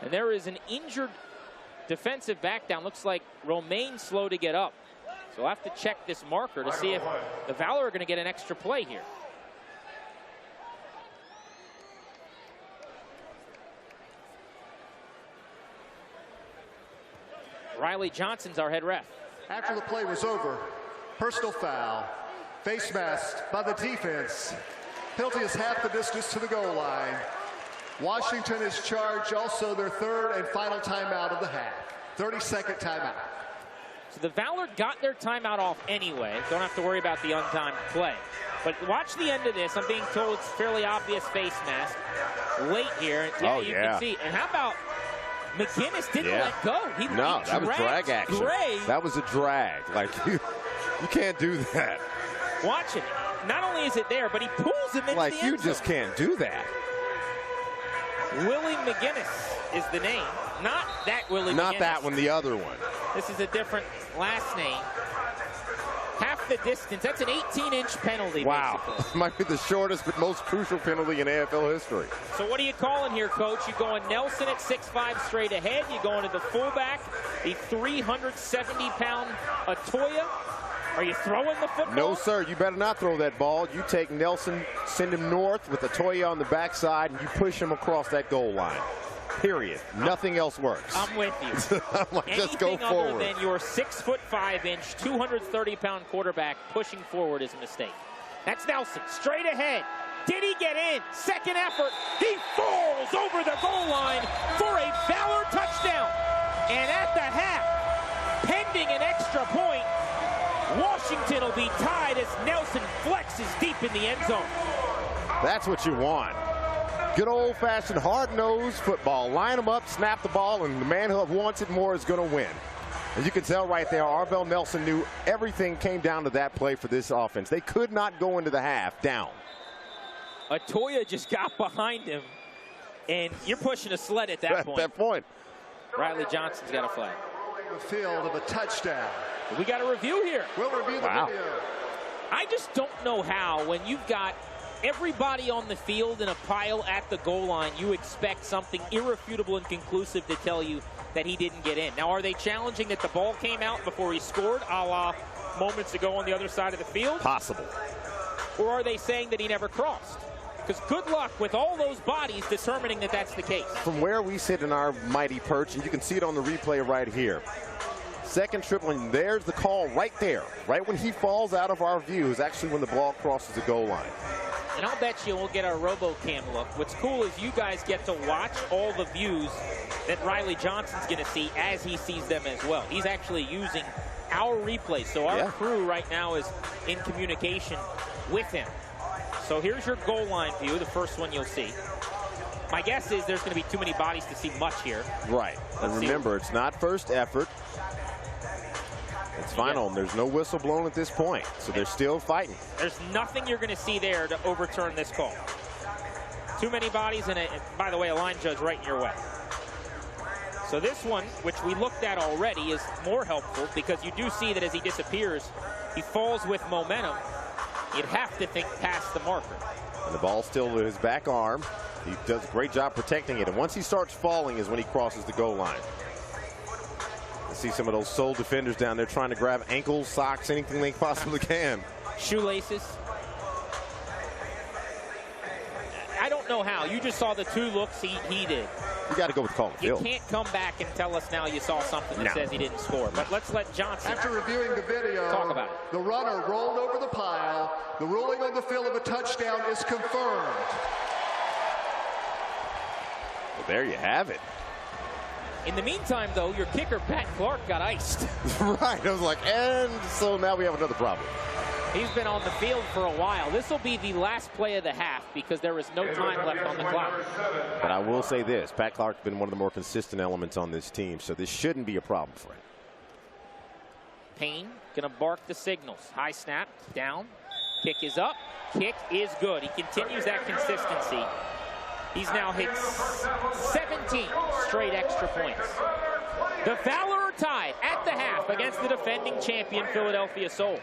And there is an injured defensive back down. Looks like Romaine's slow to get up. So we'll have to check this marker to see if the Valor are going to get an extra play here. Riley Johnson's our head ref. After the play was over, personal foul, face mask by the defense. Penalty is half the distance to the goal line. Washington is charged also their 3rd and final timeout of the half. 30-second timeout. So the Valor got their timeout off anyway. Don't have to worry about the untimed play. But watch the end of this. I'm being told it's fairly obvious face mask. Late here. Yeah, you can see. And how about McGinnis didn't let go. No, that was drag action. Gray. That was a drag. Like, you can't do that. Watch it. Not only is it there, but he pulls him into the end zone. Like, you just can't do that. Willie McGinnis is the name. Not that Willie McGinnis. Not that one, the other one. This is a different last name. Half the distance. That's an 18-inch penalty. Wow. Basically. Might be the shortest but most crucial penalty in AFL history. So what are you calling here, Coach? You going Nelson at 6'5" straight ahead. You going to the fullback, the 370-pound Atoya. Are you throwing the football? No, sir. You better not throw that ball. You take Nelson, send him north with Atoya on the backside, and you push him across that goal line. Period. Nothing else works. I'm with you. I'm like, just go forward. Anything other than your 6'5", 230-pound quarterback pushing forward is a mistake. That's Nelson, straight ahead. Did he get in? Second effort. He falls over the goal line for a Valor touchdown. And at the half, pending an extra point, Washington will be tied as Nelson flexes deep in the end zone. That's what you want. Good old-fashioned hard-nosed football. Line them up, snap the ball, and the man who wants it more is going to win. As you can tell right there, Arvell Nelson knew everything came down to that play for this offense. They could not go into the half down. Atoya just got behind him, and you're pushing a sled at that point. At that point. Riley Johnson's got a flag. The field of a touchdown. We got a review here. We'll review the video. I just don't know how, when you've got everybody on the field in a pile at the goal line, you expect something irrefutable and conclusive to tell you that he didn't get in. Now, are they challenging that the ball came out before he scored, a la moments ago on the other side of the field? Possible. or are they saying that he never crossed? Because good luck with all those bodies determining that that's the case. From where we sit in our mighty perch, and you can see it on the replay right here. Second triple, and there's the call right there. Right when he falls out of our view is actually when the ball crosses the goal line. And I'll bet you we'll get our RoboCam look. What's cool is you guys get to watch all the views that Riley Johnson's going to see as he sees them as well. He's actually using our replay. So our crew right now is in communication with him. So here's your goal line view, the first one you'll see. My guess is there's going to be too many bodies to see much here. Right. And remember, it's not first effort. It's final, and there's no whistle blown at this point, so they're still fighting. There's nothing you're going to see there to overturn this call. Too many bodies, and by the way, a line judge right in your way. So this one, which we looked at already, is more helpful because you do see that as he disappears, he falls with momentum. You'd have to think past the marker. And the ball's still to his back arm. He does a great job protecting it, and once he starts falling is when he crosses the goal line. See some of those Soul defenders down there trying to grab ankles, socks, anything they possibly can. Shoelaces. I don't know how. You just saw the two looks he did. You got to go with call and You field. can't come back and tell us now you saw something that says he didn't score. But let's let Johnson After reviewing the video, talk about it. The runner rolled over the pile. The ruling on the field of a touchdown is confirmed. Well, there you have it. In the meantime, though, your kicker, Pat Clark, got iced. Right. I was like, and so now we have another problem. He's been on the field for a while. This will be the last play of the half because there is no time left on the clock. But I will say this, Pat Clark's been one of the more consistent elements on this team, so this shouldn't be a problem for him. Payne going to bark the signals. High snap, down. Kick is up. Kick is good. He continues that consistency. He's now hit 17 straight extra points. The Valor are tied at the half against the defending champion Philadelphia Soul.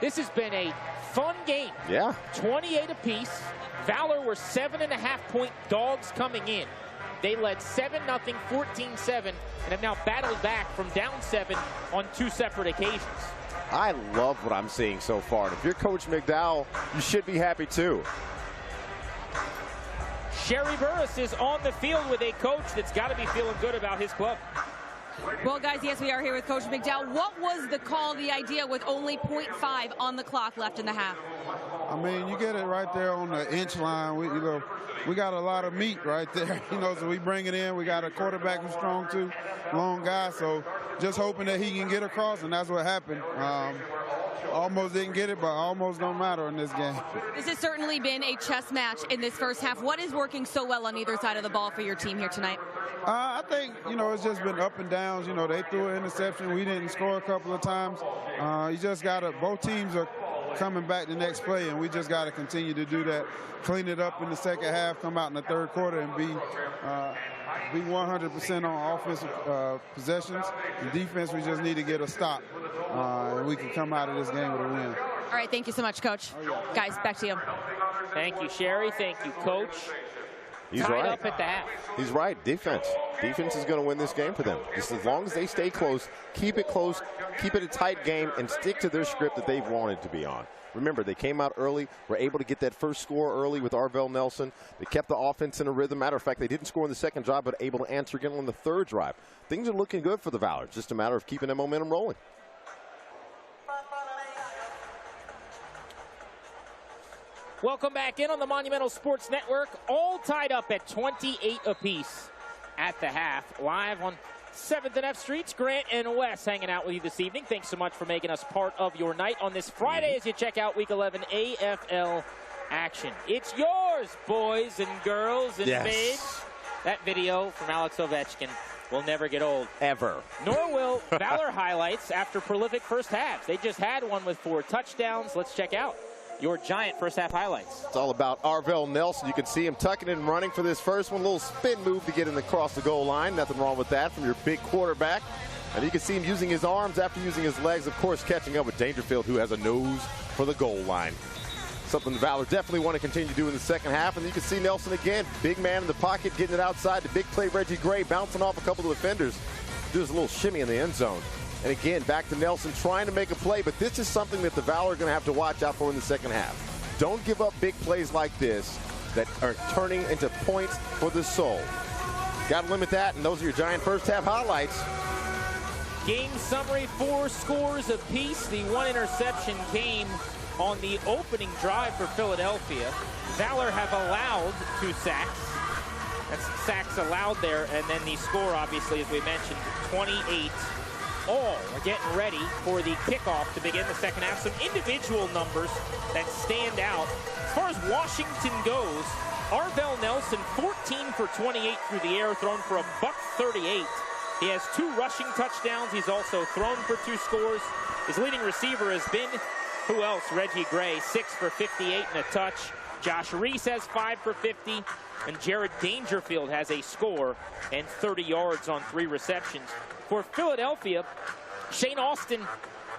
This has been a fun game. Yeah. 28 apiece. Valor were 7.5-point dogs coming in. They led 7-0, 14-7, and have now battled back from down 7 on 2 separate occasions. I love what I'm seeing so far. And if you're Coach McDowell, you should be happy too. Sherry Burris is on the field with a coach that's got to be feeling good about his club. Well, guys, yes, we are here with Coach McDowell. What was the call, the idea with only 0.5 on the clock left in the half? I mean, you get it right there on the inch line. We got a lot of meat right there, so we bring it in. We got a quarterback who's strong too, long guy, so just hoping that he can get across, and that's what happened. Almost didn't get it, but almost don't matter in this game. This has certainly been a chess match in this first half. What is working so well on either side of the ball for your team here tonight? I think, it's just been up and downs. They threw an interception. We didn't score a couple of times. You just got to – both teams are coming back the next play, and we just got to continue to do that, clean it up in the second half, come out in the third quarter, and be 100% on offensive possessions. The defense, we just need to get a stop, and we can come out of this game with a win. All right, thank you so much, Coach. Guys, back to you. Thank you, Sherry. Thank you, Coach. He's Tied right. up at the half. He's right. Defense. Defense is going to win this game for them. Just as long as they stay close, keep it a tight game, and stick to their script that they've wanted to be on. Remember, they came out early, were able to get that first score early with Arvell Nelson. They kept the offense in a rhythm. Matter of fact, they didn't score in the second drive, but able to answer again on the third drive. Things are looking good for the Valor. It's just a matter of keeping that momentum rolling. Welcome back in on the Monumental Sports Network. All tied up at 28 apiece at the half. Live on 7th and F Streets. Grant and Wes hanging out with you this evening. Thanks so much for making us part of your night on this Friday as you check out Week 11 AFL action. It's yours, boys and girls and babes. That video from Alex Ovechkin will never get old. Ever. Nor will Valor highlights after prolific first halves. They just had one with 4 touchdowns. Let's check out your giant first half highlights. It's all about Arvell Nelson. You can see him tucking and running for this first one. A little spin move to get him across the goal line. Nothing wrong with that from your big quarterback. And you can see him using his arms after using his legs, of course, catching up with Dangerfield, who has a nose for the goal line. Something the Valor definitely want to continue to do in the second half. And you can see Nelson again, big man in the pocket, getting it outside. The big play, Reggie Gray, bouncing off a couple of defenders. Does a little shimmy in the end zone. And again, back to Nelson trying to make a play, but this is something that the Valor are going to have to watch out for in the second half. Don't give up big plays like this that are turning into points for the soul. Got to limit that, and those are your Giant first half highlights. Game summary, 4 scores apiece. The 1 interception came on the opening drive for Philadelphia. Valor have allowed 2 sacks. That's sacks allowed there, and then the score, obviously, as we mentioned, 28 all. We're getting ready for the kickoff to begin the second half. Some individual numbers that stand out. As far as Washington goes, Arvell Nelson, 14 for 28 through the air, thrown for $138. He has 2 rushing touchdowns. He's also thrown for 2 scores. His leading receiver has been, who else? Reggie Gray, 6 for 58 and a touch. Josh Reese has 5 for 50. And Jared Dangerfield has a score and 30 yards on 3 receptions. For Philadelphia, Shane Austin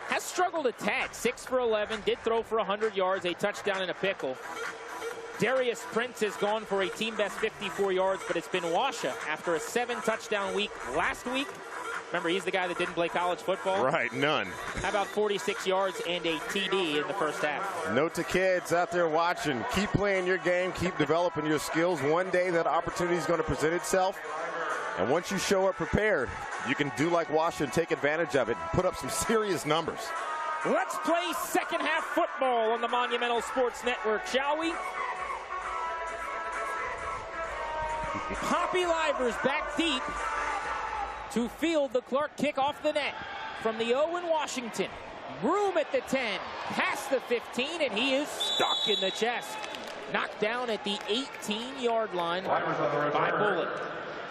has struggled a tad. 6 for 11, did throw for 100 yards, a touchdown and a pickle. Darius Prince has gone for a team-best 54 yards, but it's been Washa after a 7-touchdown week last week. Remember, he's the guy that didn't play college football. Right, none. How about 46 yards and a TD in the first half? Note to kids out there watching, keep playing your game, keep developing your skills. One day that opportunity is going to present itself, and once you show up prepared, you can do like Washington, take advantage of it, and put up some serious numbers. Let's play second half football on the Monumental Sports Network, shall we? Poppy Livers back deep to field the Clark kick off the net from the O in Washington. Room at the 10, past the 15, and he is stuck in the chest. Knocked down at the 18-yard line by Bullock.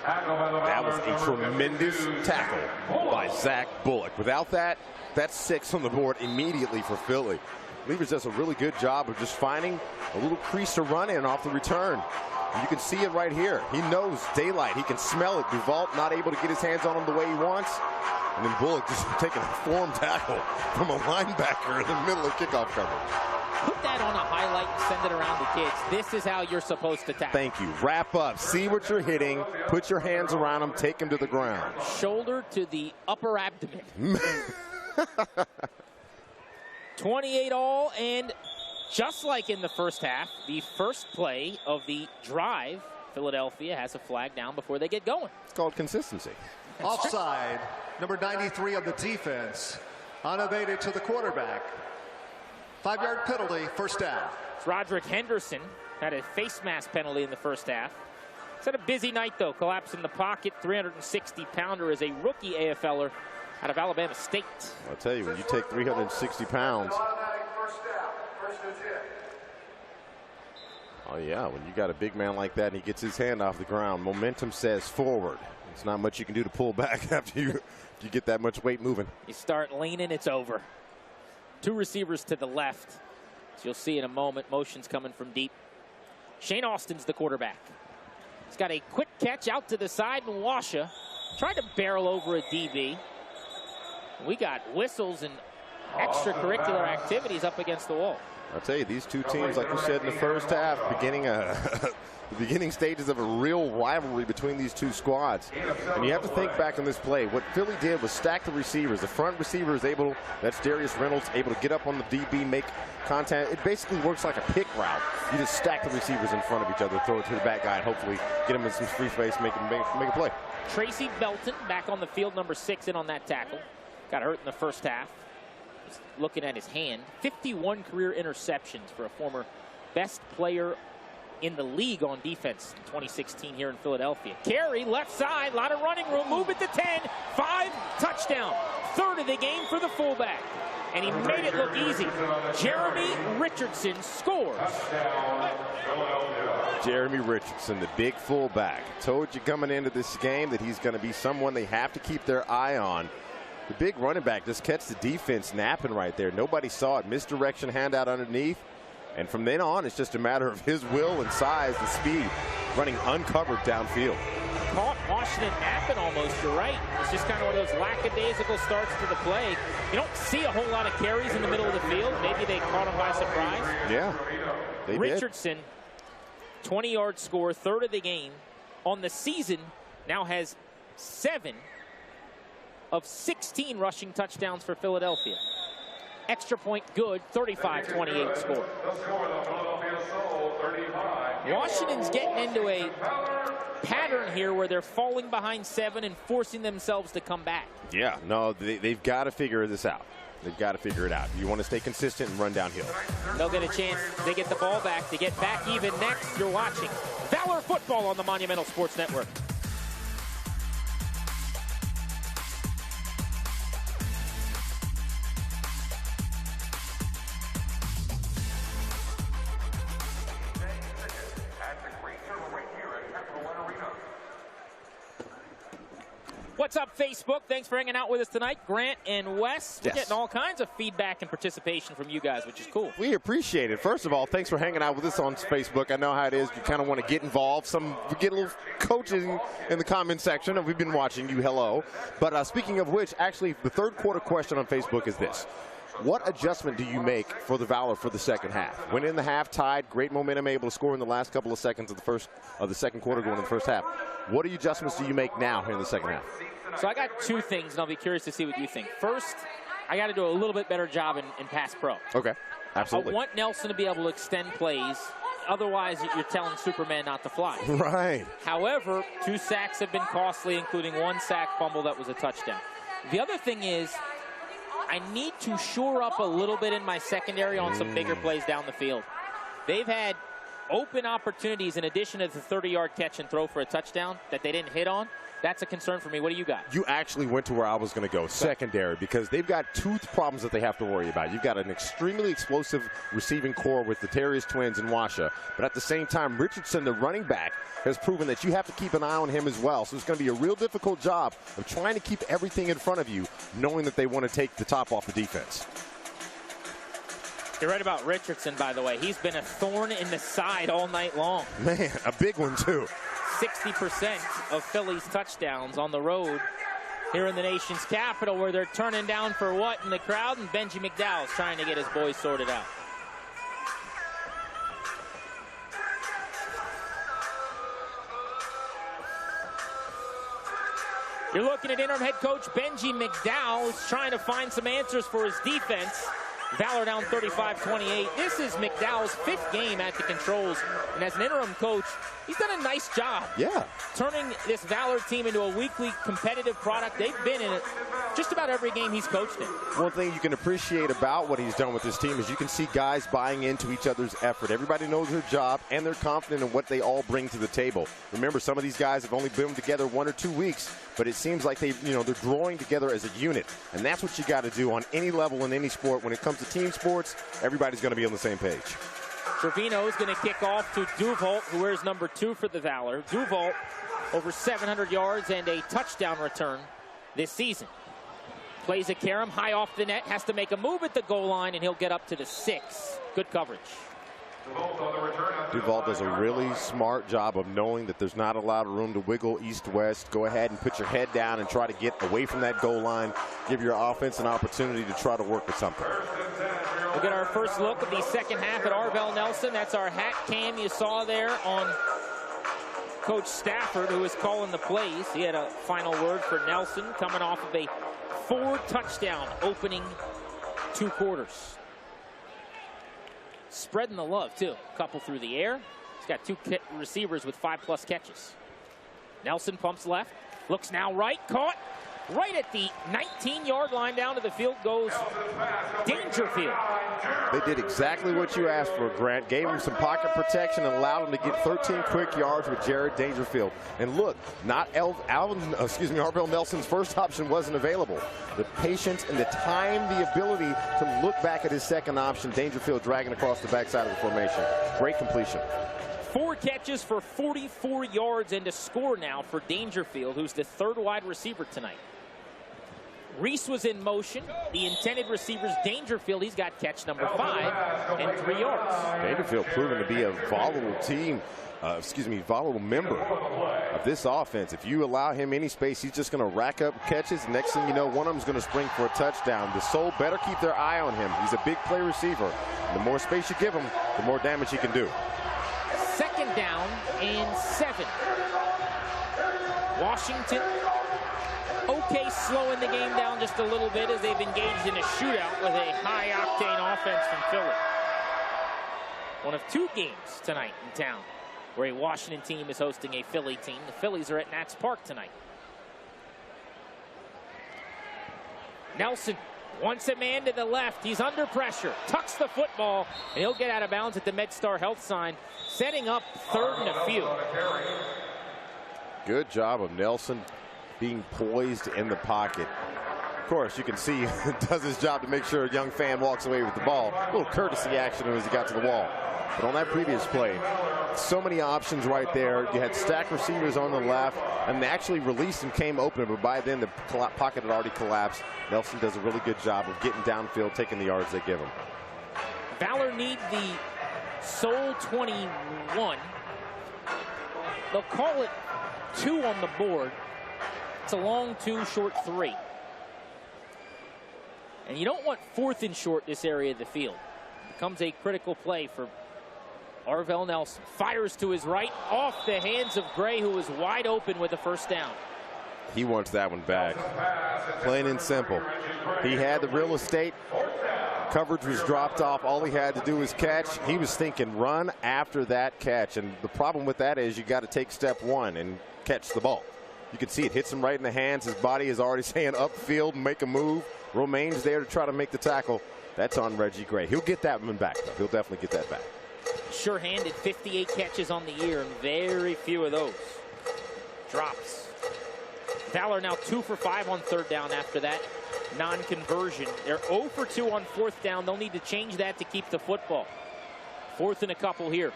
That was a tremendous tackle by Zach Bullock. Without that, that's 6 on the board immediately for Philly. Livers does a really good job of just finding a little crease to run in off the return. You can see it right here. He knows daylight. He can smell it. Duval not able to get his hands on him the way he wants. And then Bullock just taking a form tackle from a linebacker in the middle of kickoff coverage. Put that on a highlight and send it around the kids. This is how you're supposed to tackle. Thank you. Wrap up. See what you're hitting. Put your hands around him. Take him to the ground. Shoulder to the upper abdomen. 28 all, and just like in the first half, the first play of the drive, Philadelphia has a flag down before they get going. It's called consistency. Offside, number 93 of the defense, unabated to the quarterback. 5-yard penalty, first down. Roderick Henderson had a face mask penalty in the first half. He's had a busy night, though. Collapsed in the pocket, 360-pounder is a rookie AFLer out of Alabama State. I'll tell you, when you take 360 pounds. Oh, yeah, when you got a big man like that and he gets his hand off the ground, momentum says forward. There's not much you can do to pull back after you get that much weight moving. You start leaning, it's over. 2 receivers to the left. As you'll see in a moment, motion's coming from deep. Shane Austin's the quarterback. He's got a quick catch out to the side, and Washa tried to barrel over a DB. We got whistles and extracurricular activities up against the wall. I'll tell you, these two teams, like you said in the first half, the beginning stages of a real rivalry between these two squads. And you have to think back on this play. What Philly did was stack the receivers. The front receiver is able, that's Darius Reynolds, able to get up on the DB, make contact. It basically works like a pick route. You just stack the receivers in front of each other, throw it to the back guy, and hopefully get him in some free space, make a play. Tracy Belton back on the field, number 6 in on that tackle. Got hurt in the first half. Just looking at his hand. 51 career interceptions for a former best player in the league on defense in 2016 here in Philadelphia. Carey, left side, a lot of running room, move at the 10, 5, touchdown. Third of the game for the fullback. And he made it look easy. Jeremy Richardson scores. Jeremy Richardson, the big fullback. Told you coming into this game that he's going to be someone they have to keep their eye on. The big running back just catch the defense napping right there. Nobody saw it. Misdirection handout underneath. And from then on, it's just a matter of his will and size and speed running uncovered downfield. Caught Washington napping almost, you're right. It's just kind of one of those lackadaisical starts to the play. You don't see a whole lot of carries in the middle of the field. Maybe they caught him by surprise. Yeah, they Richardson, 20-yard score, third of the game. On the season, now has 7 of 16 rushing touchdowns for Philadelphia. Extra point good, 35-28 score. Washington's getting into a pattern here where they're falling behind 7 and forcing themselves to come back. Yeah, no, they've got to figure this out. They've got to figure it out. You want to stay consistent and run downhill. They'll get a chance. They get the ball back to get back even next. You're watching Valor Football on the Monumental Sports Network. What's up, Facebook? Thanks for hanging out with us tonight. Grant and Wes, we're getting all kinds of feedback and participation from you guys, which is cool. We appreciate it. First of all, thanks for hanging out with us on Facebook. I know how it is. You kind of want to get involved. We get a little coaching in the comment section, and we've been watching you. Hello. But speaking of which, actually, the third quarter question on Facebook is this. What adjustment do you make for the Valor for the second half? Went in the half, tied, great momentum, able to score in the last couple of seconds of the second quarter going in the first half. What adjustments do you make now here in the second half? So I got 2 things, and I'll be curious to see what you think. First, I got to do a little bit better job in pass pro. Okay, absolutely. I want Nelson to be able to extend plays. Otherwise, you're telling Superman not to fly. Right. However, 2 sacks have been costly, including 1 sack fumble that was a touchdown. The other thing is, I need to shore up a little bit in my secondary on some bigger plays down the field. They've had open opportunities in addition to the 30-yard catch and throw for a touchdown that they didn't hit on. That's a concern for me. What do you got? You actually went to where I was going to go, secondary, because they've got 2 problems that they have to worry about. You've got an extremely explosive receiving core with the Terriers twins and Washa, but at the same time, Richardson, the running back, has proven that you have to keep an eye on him as well. So it's going to be a real difficult job of trying to keep everything in front of you, knowing that they want to take the top off the defense. You're right about Richardson, by the way. He's been a thorn in the side all night long. Man, a big one, too. 60% of Philly's touchdowns on the road here in the nation's capital, where they're turning down for what in the crowd, and Benji McDowell's trying to get his boys sorted out. You're looking at interim head coach Benji McDowell, who's trying to find some answers for his defense. Valor down 35-28. This is McDowell's 5th game at the controls, and as an interim coach, he's done a nice job. Yeah. Turning this Valor team into a weekly competitive product. They've been in it just about every game he's coached in. One thing you can appreciate about what he's done with this team is you can see guys buying into each other's effort. Everybody knows their job, and they're confident in what they all bring to the table. Remember, some of these guys have only been together 1 or 2 weeks, but it seems like they're drawing together as a unit, and that's what you got to do on any level in any sport. When it comes to team sports, everybody's going to be on the same page. Trevino is going to kick off to Duvault, who wears number 2 for the Valor. Duvault over 700 yards and a touchdown return this season. Plays a carom high off the net, has to make a move at the goal line, and he'll get up to the 6. Good coverage. Duval does a really smart job of knowing that there's not a lot of room to wiggle east-west. Go ahead and put your head down and try to get away from that goal line. Give your offense an opportunity to try to work with something. We'll get our first look at the second half at Arvell Nelson. That's our hat cam you saw there on Coach Stafford, who was calling the plays. He had a final word for Nelson, coming off of a 4-touchdown opening 2 quarters. Spreading the love, too. Couple through the air. He's got 2 receivers with 5+ catches. Nelson pumps left, looks now right, caught. Right at the 19-yard line down to the field goes Dangerfield. They did exactly what you asked for, Grant. Gave him some pocket protection and allowed him to get 13 quick yards with Jared Dangerfield. And look, Arvell Nelson's first option wasn't available. The patience and the time, the ability to look back at his second option, Dangerfield dragging across the backside of the formation. Great completion. 4 catches for 44 yards and a score now for Dangerfield, who's the 3rd wide receiver tonight. Reese was in motion. The intended receivers, Dangerfield, he's got catch number 5 and 3 yards. Dangerfield proven to be a volatile member of this offense. If you allow him any space, he's just going to rack up catches. Next thing you know, one of them's going to spring for a touchdown. The Soul better keep their eye on him. He's a big play receiver. The more space you give him, the more damage he can do. 2nd down and 7. Washington okay slowing the game down just a little bit as they've engaged in a shootout with a high-octane offense from Philly. One of 2 games tonight in town where a Washington team is hosting a Philly team. The Phillies are at Nats Park tonight. Nelson wants a man to the left. He's under pressure. Tucks the football, and he'll get out of bounds at the MedStar Health sign, setting up 3rd and a few. Good job of Nelson being poised in the pocket. Of course, you can see he does his job to make sure a young fan walks away with the ball. A little courtesy action as he got to the wall. But on that previous play, so many options right there. You had stacked receivers on the left, and they actually released and came open, but by then the pocket had already collapsed. Nelson does a really good job of getting downfield, taking the yards they give him. Valor need the sole 21. They'll call it 2 on the board. It's a long 2, short 3. And you don't want 4th and short this area of the field. It becomes a critical play for Arvell Nelson. Fires to his right, off the hands of Gray, who was wide open with a 1st down. He wants that one back. Plain and simple. He had the real estate. Coverage was dropped off. All he had to do was catch. He was thinking run after that catch. And the problem with that is you got to take step 1 and catch the ball. You can see it hits him right in the hands. His body is already saying upfield, make a move. Romaine's there to try to make the tackle. That's on Reggie Gray. He'll get that one back, though. He'll definitely get that back. Sure-handed, 58 catches on the year, and very few of those. Drops. Valor now 2 for 5 on 3rd down after that non-conversion. They're 0 for 2 on 4th down. They'll need to change that to keep the football. 4th and a couple here.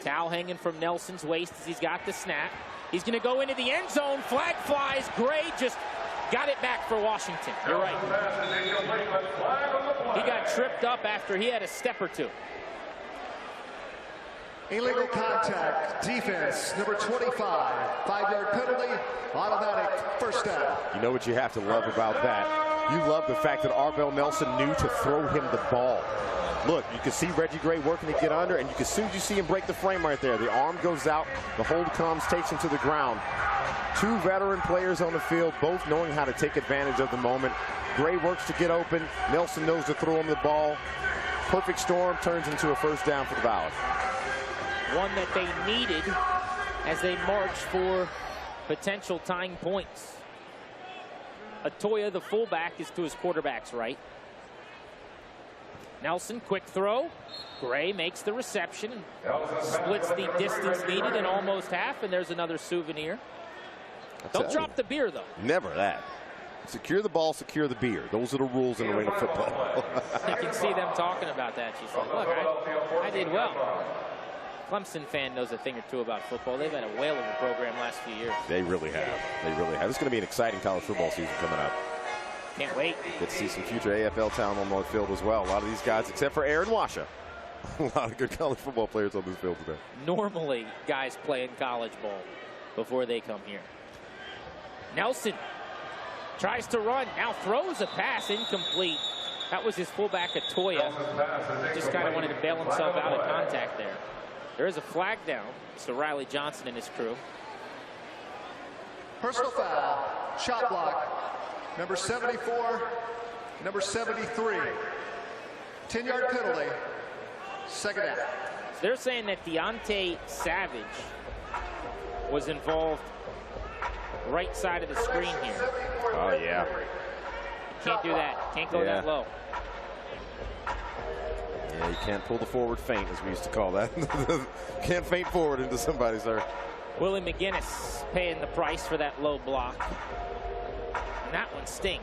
Towel hanging from Nelson's waist as he's got the snap. He's going to go into the end zone. Flag flies. Gray just got it back for Washington. You're right. He got tripped up after he had a step or 2. Illegal contact, defense, number 25, 5-yard penalty, automatic 1st down. You know what you have to love about that? You love the fact that Arvell Nelson knew to throw him the ball. Look, you can see Reggie Gray working to get under, and as soon as you see him break the frame right there, the arm goes out, the hold comes, takes him to the ground. 2 veteran players on the field, both knowing how to take advantage of the moment. Gray works to get open. Nelson knows to throw him the ball. Perfect storm turns into a 1st down for the Valor. One that they needed as they march for potential tying points. Atoya, the fullback, is to his quarterback's right. Nelson, quick throw. Gray makes the reception, splits the distance needed in almost half, and there's another Souvenir. Don't drop the beer, though. Never that. Secure the ball, secure the beer. Those are the rules in arena football. You can see them talking about that. She's like, look, I did well. Clemson fan knows a thing or 2 about football. They've had a whale of a program last few years. They really have. They really have. It's going to be an exciting college football season coming up. Can't wait. Get to see some future AFL talent on the field as well. A lot of these guys, except for Aaron Washa. A lot of good college football players on this field today. Normally, guys play in college ball before they come here. Nelson tries to run, now throws a pass, incomplete. That was his fullback, Atoya. Just kind of wanted to bail himself out of contact there. There is a flag down. It's to Riley Johnson and his crew. Personal foul, shot block, number 74, number 73. 10-yard penalty, 2nd down. So they're saying that Deontay Savage was involved right side of the screen here. Oh, yeah. Can't do that. Can't go that low. Yeah, you can't pull the forward feint, as we used to call that. Can't feint forward into somebody, sir. Willie McGinnis paying the price for that low block. And that one stings.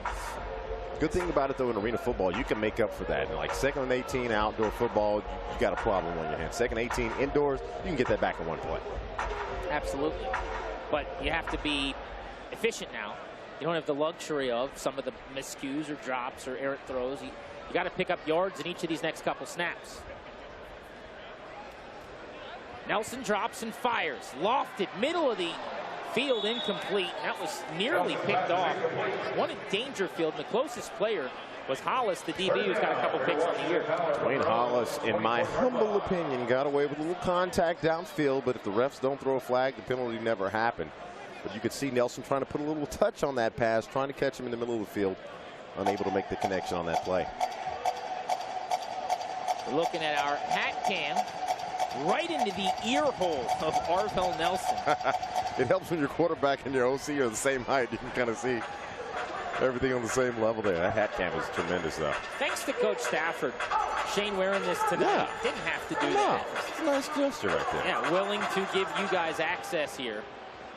Good thing about it, though, in arena football, you can make up for that. Like 2nd and 18 outdoor football, you got a problem on your hands. 2nd and 18 indoors, you can get that back in one play. Absolutely. But you have to be efficient now. You don't have the luxury of some of the miscues or drops or errant throws. You got to pick up yards in each of these next couple snaps. Nelson drops and fires. Lofted, middle of the field, incomplete. That was nearly picked off. One in Dangerfield, and the closest player was Hollis, the DB, who's got a couple picks on the year. Dwayne Hollis, in my humble opinion, got away with a little contact downfield, but if the refs don't throw a flag, the penalty never happened. But you could see Nelson trying to put a little touch on that pass, trying to catch him in the middle of the field, unable to make the connection on that play. Looking at our hat cam, right into the ear hole of Arvell Nelson. It helps when your quarterback and your OC are the same height. You can kind of see everything on the same level there. That hat cam is tremendous, though. Thanks to Coach Stafford. Shane wearing this tonight. Yeah. Didn't have to do that. It's a nice gesture right there. Yeah, willing to give you guys access here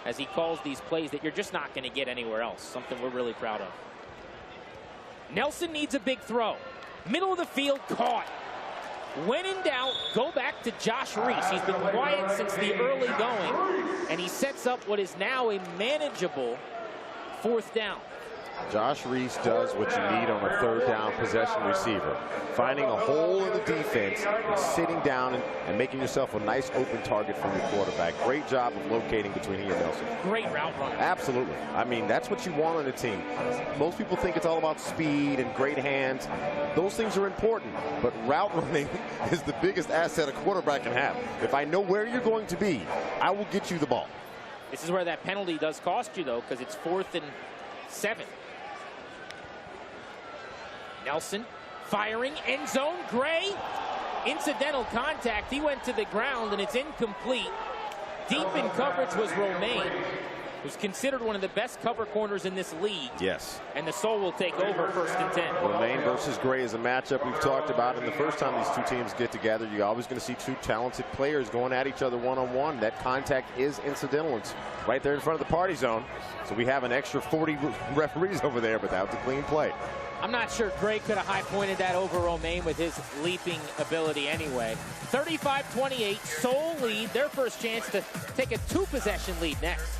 as he calls these plays that you're just not going to get anywhere else. Something we're really proud of. Nelson needs a big throw. Middle of the field, caught. When in doubt, go back to Josh Reese. He's been quiet since the early going, and he sets up what is now a manageable 4th down. Josh Reese does what you need on a 3rd down possession receiver. Finding a hole in the defense and sitting down and making yourself a nice open target from your quarterback. Great job of locating between he and Nelson. Great route runner. Absolutely. I mean, that's what you want on a team. Most people think it's all about speed and great hands. Those things are important, but route running is the biggest asset a quarterback can have. If I know where you're going to be, I will get you the ball. This is where that penalty does cost you, though, because it's 4th and 7. Nelson firing, end zone, Gray, incidental contact. He went to the ground, and it's incomplete. Deep in coverage was Romaine, who's considered one of the best cover corners in this league. Yes. And the Soul will take over 1st and 10. Romaine versus Gray is a matchup we've talked about, and the first time these two teams get together, you're always going to see two talented players going at each other one-on-one. That contact is incidental. It's right there in front of the party zone. So we have an extra 40 referees over there, but that was a clean play. I'm not sure Gray could have high-pointed that over Romaine with his leaping ability anyway. 35-28, Soul lead, their first chance to take a 2-possession lead next.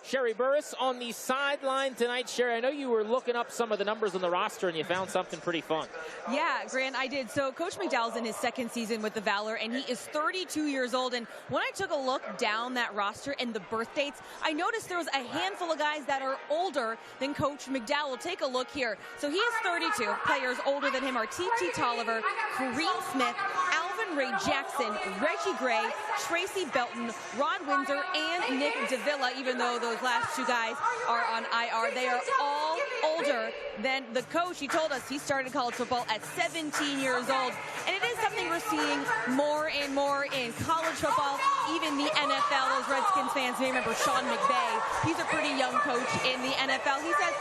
Sherry Burris on the sideline tonight. Sherry, I know you were looking up some of the numbers on the roster and you found something pretty fun. Yeah, Grant, I did. So Coach McDowell's in his 2nd season with the Valor, and he is 32 years old. And when I took a look down that roster and the birth dates, I noticed there was a handful of guys that are older than Coach McDowell. Take a look here. So he is 32. Players older than him are T.T. Tolliver, Kareem Smith, Alvin Ray Jackson, Reggie Gray, Tracy Belton, Rod Windsor, and Nick Davila, even though those last 2 guys are on IR. They are all older than the coach. He told us he started college football at 17 years old. And it is something we're seeing more and more in college football, even the NFL. Those Redskins fans may remember Sean McVay. He's a pretty young coach in the NFL. He says,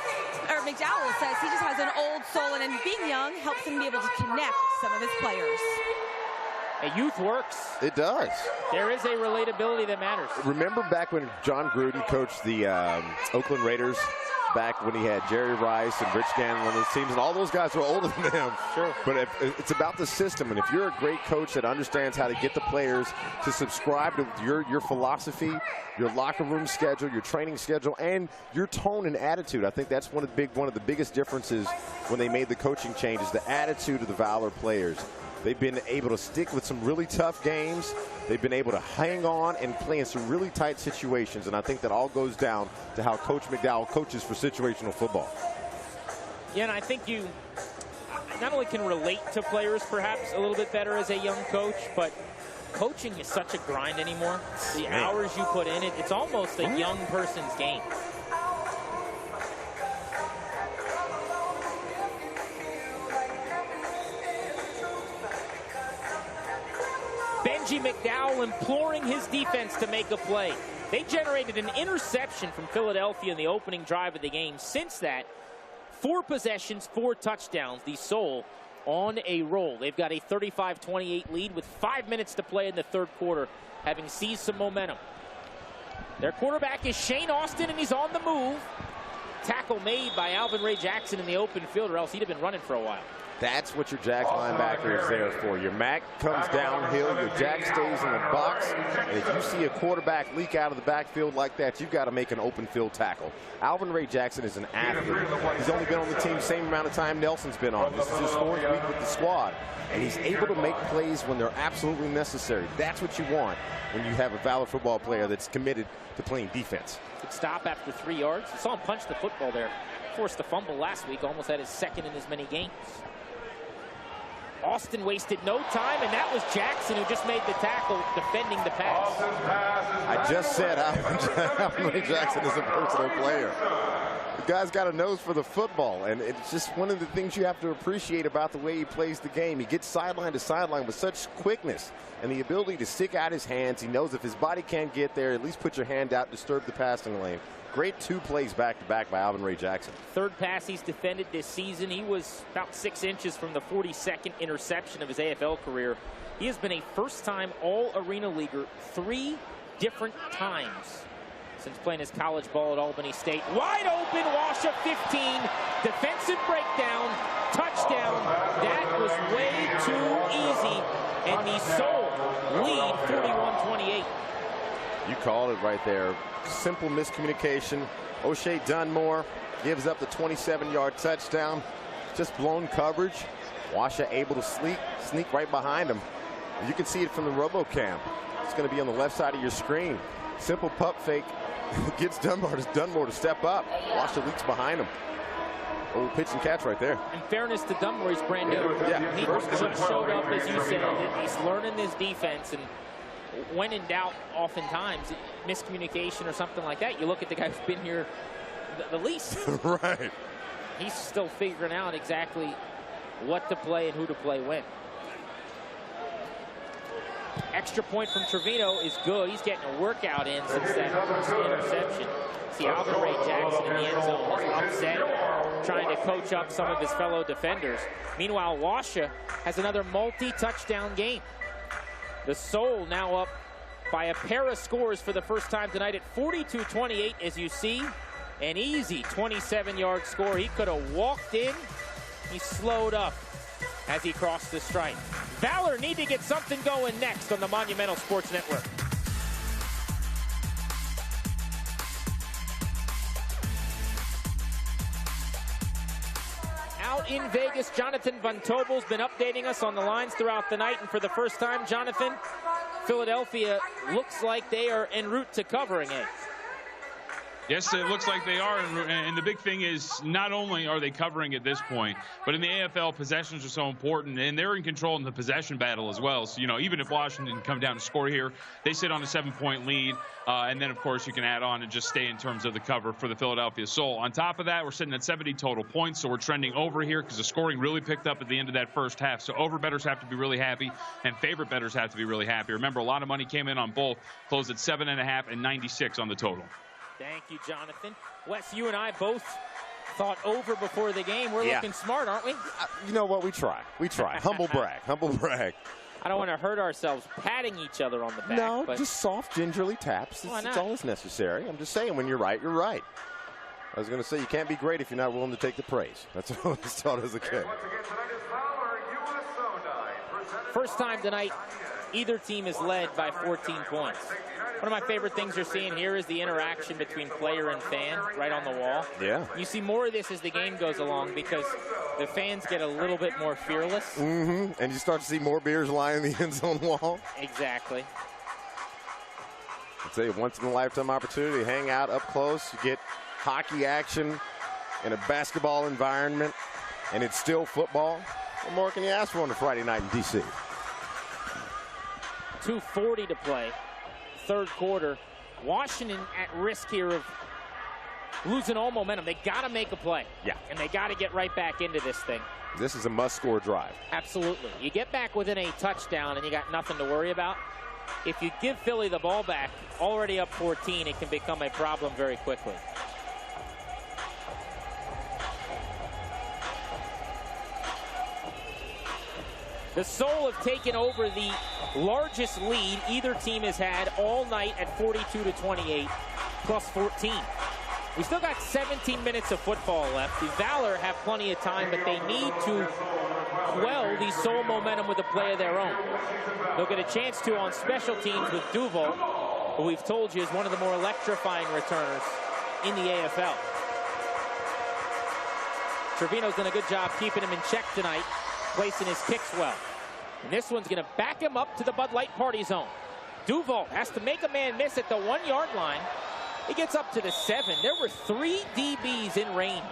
or McDowell says, he just has an old soul, and being young helps him be able to connect some of his players. Youth works. It does. There is a relatability that matters. Remember back when John Gruden coached the Oakland Raiders, back when he had Jerry Rice and Rich Gannon on those teams, and all those guys were older than him. Sure. But it's about the system, and if you're a great coach that understands how to get the players to subscribe to your philosophy, your locker room schedule, your training schedule, and your tone and attitude, I think that's one of the biggest differences when they made the coaching changes, the attitude of the Valor players. They've been able to stick with some really tough games. They've been able to hang on and play in some really tight situations. And I think that all goes down to how Coach McDowell coaches for situational football. Yeah, and I think you not only can relate to players perhaps a little bit better as a young coach, but coaching is such a grind anymore. The hours you put in it, it's almost a young person's game. Benji Mcdowell imploring his defense to make a play. They generated an interception from Philadelphia in the opening drive of the game. Since that, 4 possessions, 4 touchdowns. The Soul on a roll. They've got a 35-28 lead with 5 minutes to play in the 3rd quarter, having seized some momentum. Their quarterback is Shane Austin, and he's on the move. Tackle made by Alvin Ray Jackson in the open field, or else he'd have been running for a while. That's what your Jack linebacker is there for. Your Mac comes downhill, your Jack stays in the box, and if you see a quarterback leak out of the backfield like that, you've got to make an open field tackle. Alvin Ray Jackson is an athlete. He's only been on the team the same amount of time Nelson's been on. This is his 4th week with the squad, and he's able to make plays when they're absolutely necessary. That's what you want when you have a Valor football player that's committed to playing defense. Good stop after 3 yards. You saw him punch the football there. Forced the fumble last week, almost had his 2nd in as many games. Austin wasted no time, and that was Jackson who just made the tackle defending the pass. I just said Alvin Ray Jackson is a versatile player. The guy's got a nose for the football, and it's just one of the things you have to appreciate about the way he plays the game. He gets sideline to sideline with such quickness and the ability to stick out his hands. He knows if his body can't get there, at least put your hand out, disturb the passing lane. Great 2 plays back-to-back by Alvin Ray Jackson. 3rd pass he's defended this season. He was about 6 inches from the 42nd interception of his AFL career. He has been a first-time All-Arena Leaguer 3 different times since playing his college ball at Albany State. Wide open, Washa 15, defensive breakdown, touchdown. That was way too easy, and the Soul lead 41-28. You called it right there. Simple miscommunication. O'Shea Dunmore gives up the 27-yard touchdown. Just blown coverage. Washa able to sneak right behind him. And you can see it from the RoboCam. It's going to be on the left side of your screen. Simple pup fake gets Dunmore to step up. Washa leaks behind him. Old pitch and catch right there. In fairness to Dunmore, he's brand new. Yeah. He just showed up, as you said. He's learning this defense, and when in doubt, oftentimes, miscommunication or something like that, you look at the guy who's been here the least. Right. He's still figuring out exactly what to play and who to play when. Extra point from Trevino is good. He's getting a workout in since that first interception. See Alvin Ray Jackson in the end zone was upset, trying to coach up some of his fellow defenders. Meanwhile, Washa has another multi-touchdown game. The Soul now up by a pair of scores for the first time tonight at 42-28, as you see. An easy 27-yard score. He could have walked in. He slowed up as he crossed the stripe. Valor need to get something going next on the Monumental Sports Network. Out in Vegas, Jonathan Von Tobel's been updating us on the lines throughout the night, and for the first time, Jonathan, Philadelphia looks like they are en route to covering it. Yes, it looks like they are, and the big thing is not only are they covering at this point, but in the AFL, possessions are so important, and they're in control in the possession battle as well. So, you know, even if Washington come down to score here, they sit on a 7-point lead, and then, of course, you can add on and just stay in terms of the cover for the Philadelphia Soul. On top of that, we're sitting at 70 total points, so we're trending over here because the scoring really picked up at the end of that first half. So over bettors have to be really happy, and favorite bettors have to be really happy. Remember, a lot of money came in on both, closed at 7.5 and 96 on the total. Thank you, Jonathan. Wes, you and I both thought over before the game. We're looking smart, aren't we? You know what? We try. We try. Humble brag. Humble brag. I don't want to hurt ourselves patting each other on the back. No, but just soft, gingerly taps. It's all that's necessary. I'm just saying, when you're right, you're right. I was going to say, you can't be great if you're not willing to take the praise. That's what I was taught as a kid. First time tonight, either team is led by 14 points. One of my favorite things you're seeing here is the interaction between player and fan right on the wall. Yeah. You see more of this as the game goes along because the fans get a little bit more fearless. Mm-hmm. And you start to see more beers lying in the end zone wall. Exactly. I'll tell you, once-in-a-lifetime opportunity to hang out up close. You get hockey action in a basketball environment, and it's still football. What more can you ask for on a Friday night in D.C.? 2:40 to play. Third quarter. Washington at risk here of losing all momentum. They got to make a play. Yeah. And they got to get right back into this thing. This is a must-score drive. Absolutely. You get back within a touchdown and you got nothing to worry about. If you give Philly the ball back, already up 14, it can become a problem very quickly. The Soul have taken over the largest lead either team has had all night at 42-28, plus 14. We still got 17 minutes of football left. The Valor have plenty of time, but they need to quell the Soul momentum with a play of their own. They'll get a chance to on special teams with Duval, who we've told you is one of the more electrifying returners in the AFL. Trevino's done a good job keeping him in check tonight, placing his kicks well. And this one's going to back him up to the Bud Light party zone. Duval has to make a man miss at the 1-yard line. He gets up to the 7. There were 3 DBs in range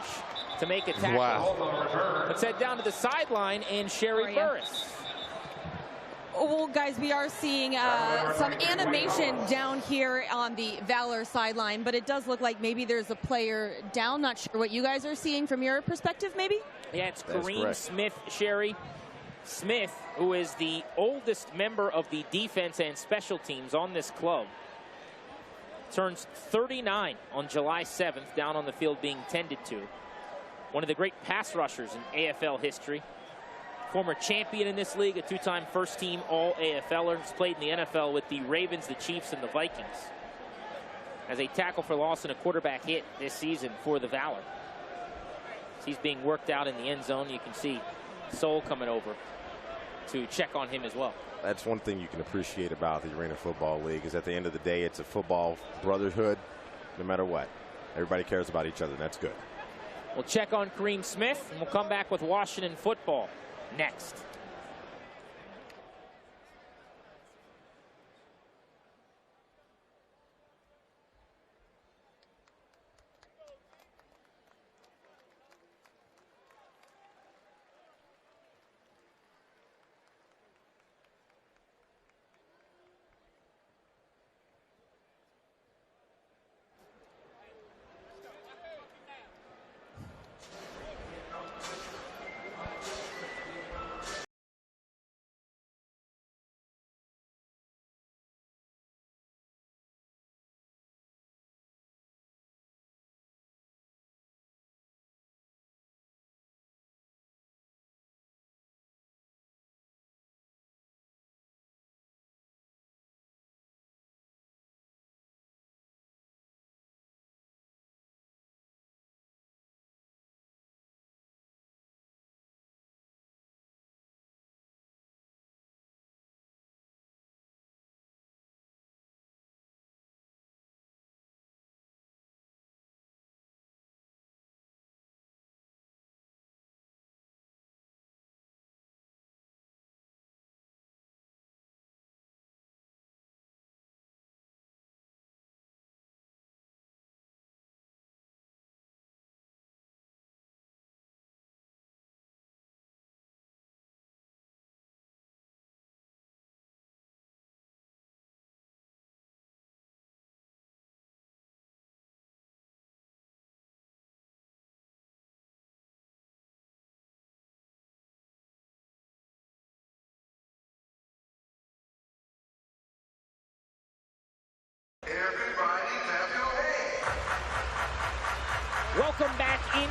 to make a tackle. Wow. Let's head down to the sideline and Sherry Burris. Well, guys, we are seeing some animation down here on the Valor sideline, but it does look like maybe there's a player down. Not sure what you guys are seeing from your perspective, maybe? Yeah, it's Kareem Smith, Sherry. Smith, who is the oldest member of the defense and special teams on this club, turns 39 on July 7th, down on the field being tended to. One of the great pass rushers in AFL history. Former champion in this league, a 2-time first-team All-AFLer. He's played in the NFL with the Ravens, the Chiefs, and the Vikings. As a tackle for loss and a quarterback hit this season for the Valor. As he's being worked out in the end zone, you can see Soul coming over to check on him as well. That's one thing you can appreciate about the Arena Football League is at the end of the day, it's a football brotherhood, no matter what. Everybody cares about each other, and that's good. We'll check on Kareem Smith, and we'll come back with Washington football next. Welcome back in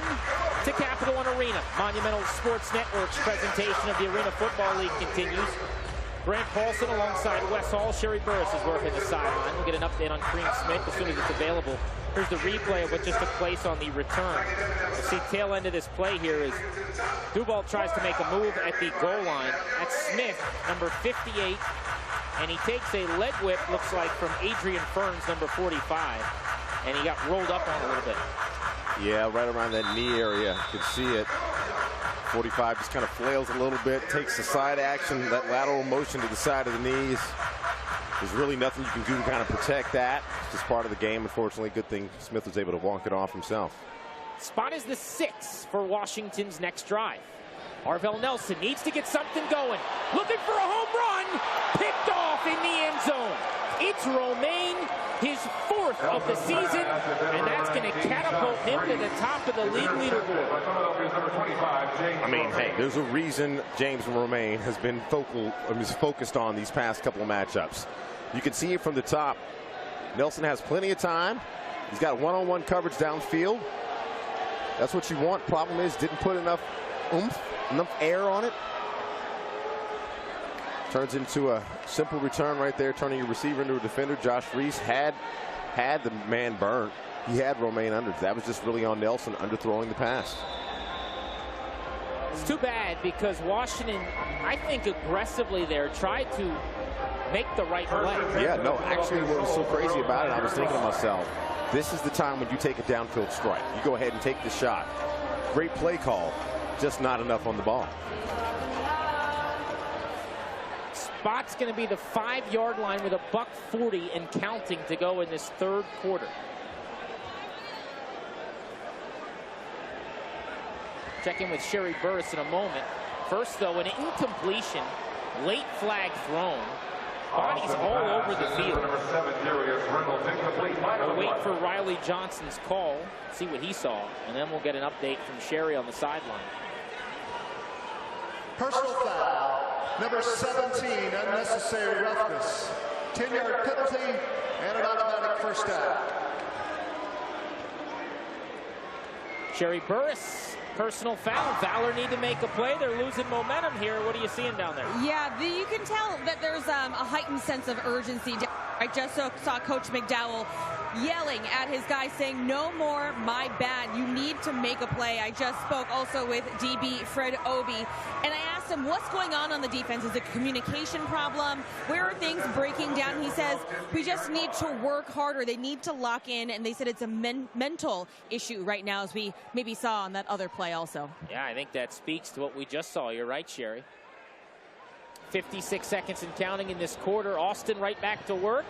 to Capital One Arena. Monumental Sports Network's presentation of the Arena Football League continues. Grant Paulson alongside Wes Hall. Sherry Burris is working the sideline. We'll get an update on Kareem Smith as soon as it's available. Here's the replay of what just took place on the return. You see tail end of this play here is Duval tries to make a move at the goal line. That's Smith, number 58. And he takes a leg whip, looks like, from Adrian Ferns, number 45. And he got rolled up on a little bit. Yeah, right around that knee area. You can see it. 45 just kind of flails a little bit, takes the side action, that lateral motion to the side of the knees. There's really nothing you can do to kind of protect that. It's just part of the game, unfortunately. Good thing Smith was able to walk it off himself. Spot is the 6 for Washington's next drive. Arvell Nelson needs to get something going. Looking for a home run. Picked off in the end zone. It's Romaine, his 4th of the season, and that's going to catapult him to the top of the league leaderboard. I mean, hey, there's a reason James Romaine has been focused on these past couple of matchups. You can see it from the top. Nelson has plenty of time. He's got one-on-one coverage downfield. That's what you want. Problem is, didn't put enough oomph, enough air on it. Turns into a simple return right there, turning your receiver into a defender. Josh Reese had the man burnt. He had Romaine under. That was just really on Nelson underthrowing the pass. It's too bad because Washington, I think aggressively there, tried to make the right play. Yeah, no, actually what was so crazy about it, I was thinking to myself, this is the time when you take a downfield strike. You go ahead and take the shot. Great play call, just not enough on the ball. Spot's going to be the 5-yard line with a $1:40 and counting to go in this third quarter. Check in with Sherry Burris in a moment. First, though, an incompletion. Late flag thrown. Bodies all over the field. We'll wait for Riley Johnson's call, see what he saw, and then we'll get an update from Sherry on the sideline. Personal foul, number 17, unnecessary roughness. 10-yard penalty and an automatic first down. Sherry Burris, personal foul. Valor need to make a play. They're losing momentum here. What are you seeing down there? Yeah, you can tell that there's a heightened sense of urgency. I just saw Coach McDowell yelling at his guys saying, no more, my bad. You need to make a play. I just spoke also with DB Fred Obi, and I asked him, what's going on the defense? Is it a communication problem? Where are things breaking down? He says, we just need to work harder. They need to lock in, and they said it's a mental issue right now, as we maybe saw on that other play also. Yeah, I think that speaks to what we just saw. You're right, Sherry. 56 seconds and counting in this quarter. Austin right back to work.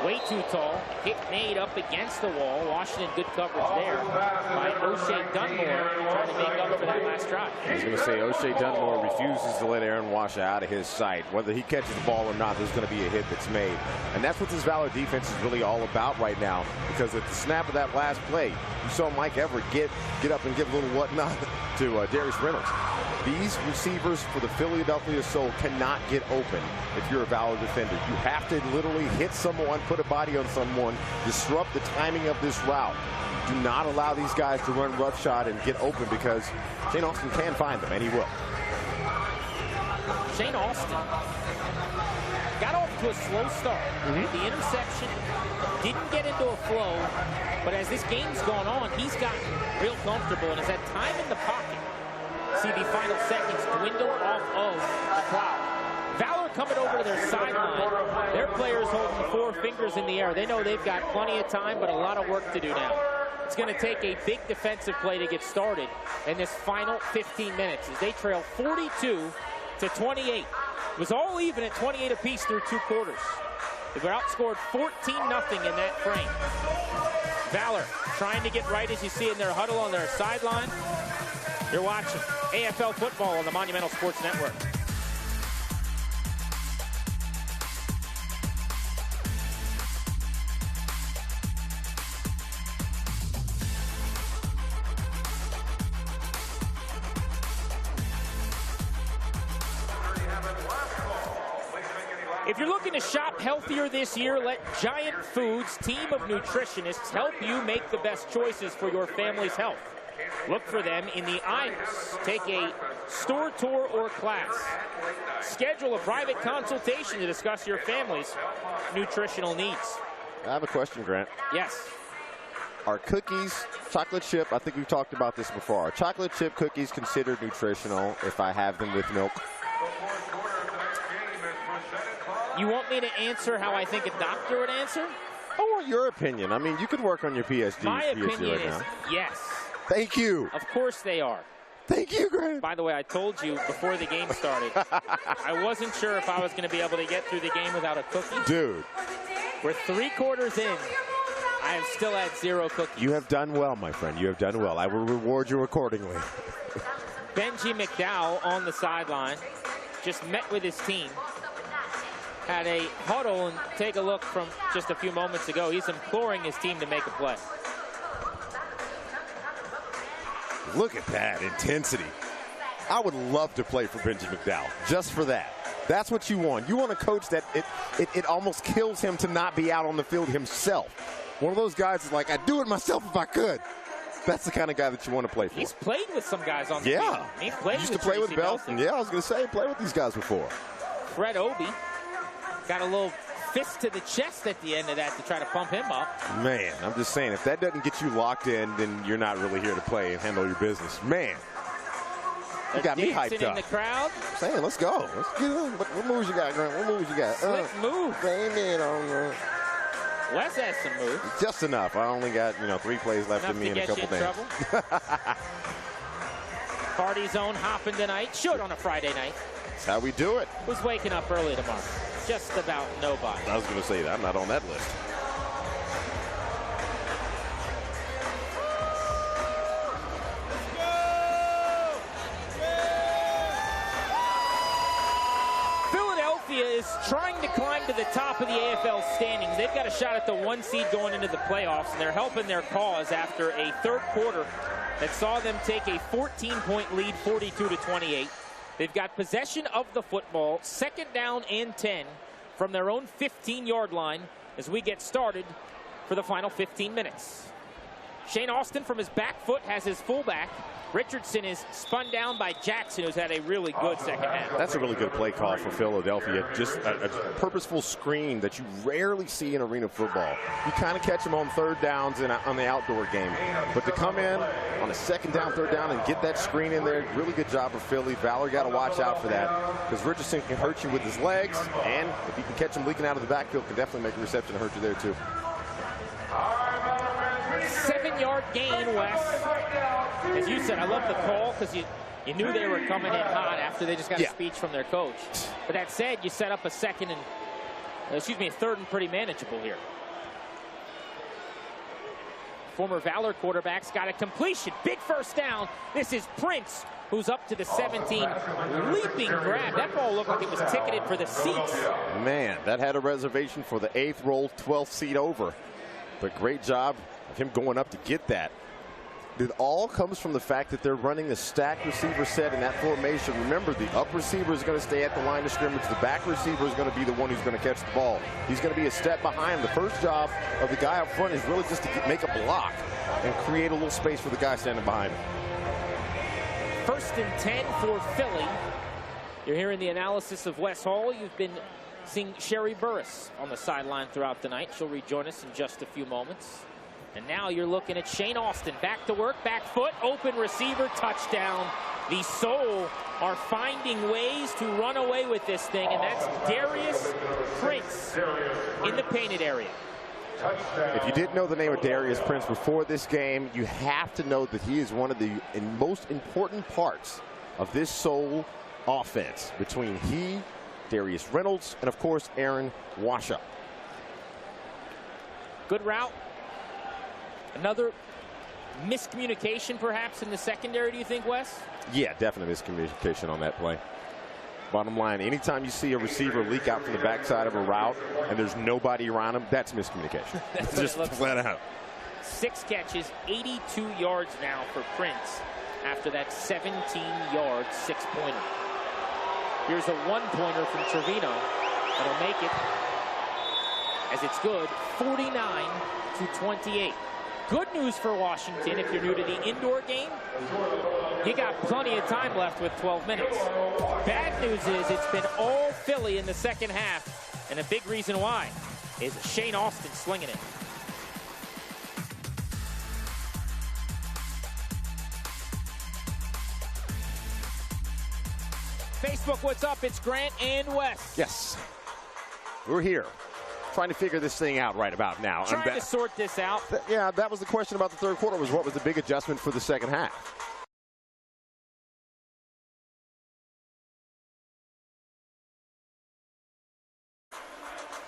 Way too tall. Hit made up against the wall. Washington, good coverage there by O'Shea Dunmore, trying to make up for that last drive. I was going to say, O'Shea Dunmore refuses to let Aaron Washer out of his sight. Whether he catches the ball or not, there's going to be a hit that's made. And that's what this Valor defense is really all about right now, because at the snap of that last play, you saw Mike Everett get up and give a little whatnot to Darius Reynolds. These receivers for the Philadelphia Soul cannot get open if you're a Valor defender. You have to literally hit someone, put a body on someone, disrupt the timing of this route. Do not allow these guys to run roughshod and get open, because Shane Austin can find them, and he will. Shane Austin got off to a slow start. The interception didn't get into a flow, but as this game's gone on, he's gotten real comfortable and has had time in the pocket. See the final seconds dwindle off of the clock. Valor coming over to their sideline. Their players holding the 4 fingers in the air. They know they've got plenty of time, but a lot of work to do now. It's going to take a big defensive play to get started in this final 15 minutes as they trail 42-28. It was all even at 28 apiece through 2 quarters. They were outscored 14-0 in that frame. Valor trying to get right, as you see in their huddle on their sideline. You're watching AFL football on the Monumental Sports Network. If you're looking to shop healthier this year, let Giant Foods' team of nutritionists help you make the best choices for your family's health. Look for them in the aisles. Take a store tour or class. Schedule a private consultation to discuss your family's nutritional needs. I have a question, Grant. Yes. Are cookies, chocolate chip, I think we've talked about this before, are chocolate chip cookies considered nutritional if I have them with milk? You want me to answer how I think a doctor would answer? I want your opinion. I mean, you could work on your PhD. My opinion right is now. yes. Thank you. Of course they are. Thank you, Grant. By the way, I told you before the game started, I wasn't sure if I was going to be able to get through the game without a cookie. Dude. We're 3 quarters in. I have still had 0 cookies. You have done well, my friend. You have done well. I will reward you accordingly. Benji Mcdowell on the sideline just met with his team. Had a huddle, and take a look from just a few moments ago. He's imploring his team to make a play. Look at that intensity. I would love to play for Benji McDowell just for that. That's what you want. You want a coach that it almost kills him to not be out on the field himself. One of those guys is like, I'd do it myself if I could. That's the kind of guy that you want to play for. He's played with some guys on the field. Yeah. He played used to play with Belton. Yeah, I was going to say, play with these guys before. Fred Obi got a little fist to the chest at the end of that to try to pump him up. Man, I'm just saying, if that doesn't get you locked in, then you're not really here to play and handle your business. Man. You got me hyped dancing up. in the crowd. I'm saying, let's go. Let's get on. What moves you got, Grant? What moves you got? Slick move. Amen on Wes has some moves. just enough. I only got 3 plays left Enough in me to in a get couple you in days. trouble. Party zone hopping tonight. Should on a Friday night. That's how we do it. Who's waking up early tomorrow? Just about nobody. I was going to say that. I'm not on that list. Philadelphia is trying to climb to the top of the AFL standings. They've got a shot at the 1 seed going into the playoffs, and they're helping their cause after a third quarter that saw them take a 14-point lead, 42-28. They've got possession of the football, 2nd down and 10 from their own 15-yard line as we get started for the final 15 minutes. Shane Austin from his back foot has his fullback. Richardson is spun down by Jackson, who's had a really good second half. That's a really good play call for Philadelphia. Just a purposeful screen that you rarely see in arena football. You kind of catch them on 3rd downs on the outdoor game. But to come in on a 2nd down, 3rd down, and get that screen in there, really good job for Philly. Valor got to watch out for that because Richardson can hurt you with his legs, and if you can catch him leaking out of the backfield, can definitely make a reception and hurt you there too. 7-yard gain, Wes. As you said, I love the call because you knew they were coming in hot after they just got a speech from their coach. But that said, you set up a 3rd and pretty manageable here. Former Valor quarterback's got a completion. Big first down. This is Prince, who's up to the 17. Leaping grab. That ball looked like it was ticketed for the seats. Man, that had a reservation for the 8th roll, 12th seat over. But great job of him going up to get that. It all comes from the fact that they're running a stacked receiver set in that formation. Remember, the up receiver is going to stay at the line of scrimmage. The back receiver is going to be the one who's going to catch the ball. He's going to be a step behind. The first job of the guy up front is really just to make a block and create a little space for the guy standing behind him. 1st and 10 for Philly. You're hearing the analysis of Wes Hall. You've been seeing Sherry Burris on the sideline throughout the night. She'll rejoin us in just a few moments. And now you're looking at Shane Austin. Back to work, back foot, open receiver, touchdown. The Soul are finding ways to run away with this thing, and that's Darius Prince in the painted area. If you didn't know the name of Darius Prince before this game, you have to know that he is one of the most important parts of this Soul offense between he, Darius Reynolds, and of course Aaron Washup. Good route. Another miscommunication perhaps in the secondary, do you think, Wes? Yeah, definitely miscommunication on that play. Bottom line, anytime you see a receiver leak out from the backside of a route and there's nobody around him, that's miscommunication. That's just flat out. 6 catches, 82 yards now for Prince after that 17-yard 6-pointer. Here's a 1-pointer from Trevino. That'll make it, as it's good, 49-28. Good news for Washington if you're new to the indoor game. You got plenty of time left with 12 minutes. Bad news is it's been all Philly in the second half, and a big reason why is Shane Austin slinging it. Facebook, what's up? It's Grant and Wes. Yes, we're here. Trying to figure this thing out right about now. Trying to sort this out. Yeah, that was the question about the third quarter, was what was the big adjustment for the second half?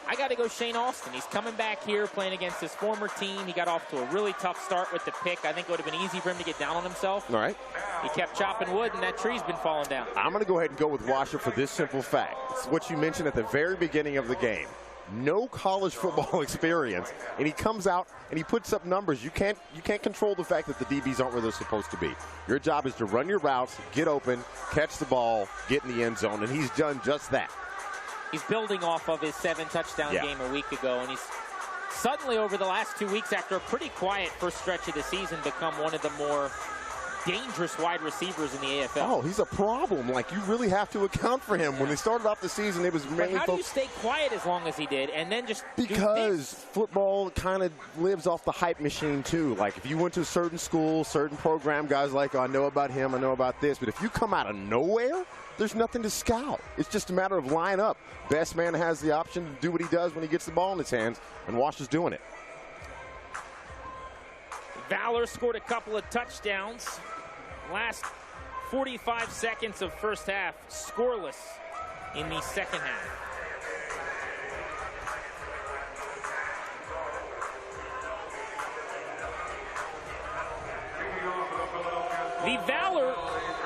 I got to go Shane Austin. He's coming back here playing against his former team. He got off to a really tough start with the pick. I think it would have been easy for him to get down on himself. All right. He kept chopping wood, and that tree's been falling down. I'm going to go ahead and go with Washer for this simple fact. It's what you mentioned at the very beginning of the game. No college football experience, and he comes out and he puts up numbers. You can't control the fact that the DBs aren't where they're supposed to be. Your job is to run your routes, get open, catch the ball, get in the end zone, and he's done just that. He's building off of his 7-touchdown game a week ago, and he's suddenly over the last 2 weeks, after a pretty quiet first stretch of the season, become one of the more dangerous wide receivers in the AFL. Oh, he's a problem. Like, you really have to account for him. When they started off the season, it was mainly how do you stay quiet as long as he did and then just because football kind of lives off the hype machine, too. Like, if you went to a certain school, certain program, guys like, oh, I know about him, I know about this. But if you come out of nowhere, there's nothing to scout. It's just a matter of line up. Best man has the option to do what he does when he gets the ball in his hands, and Wash is doing it. Valor scored a couple of touchdowns. Last 45 seconds of first half, scoreless in the second half. The Valor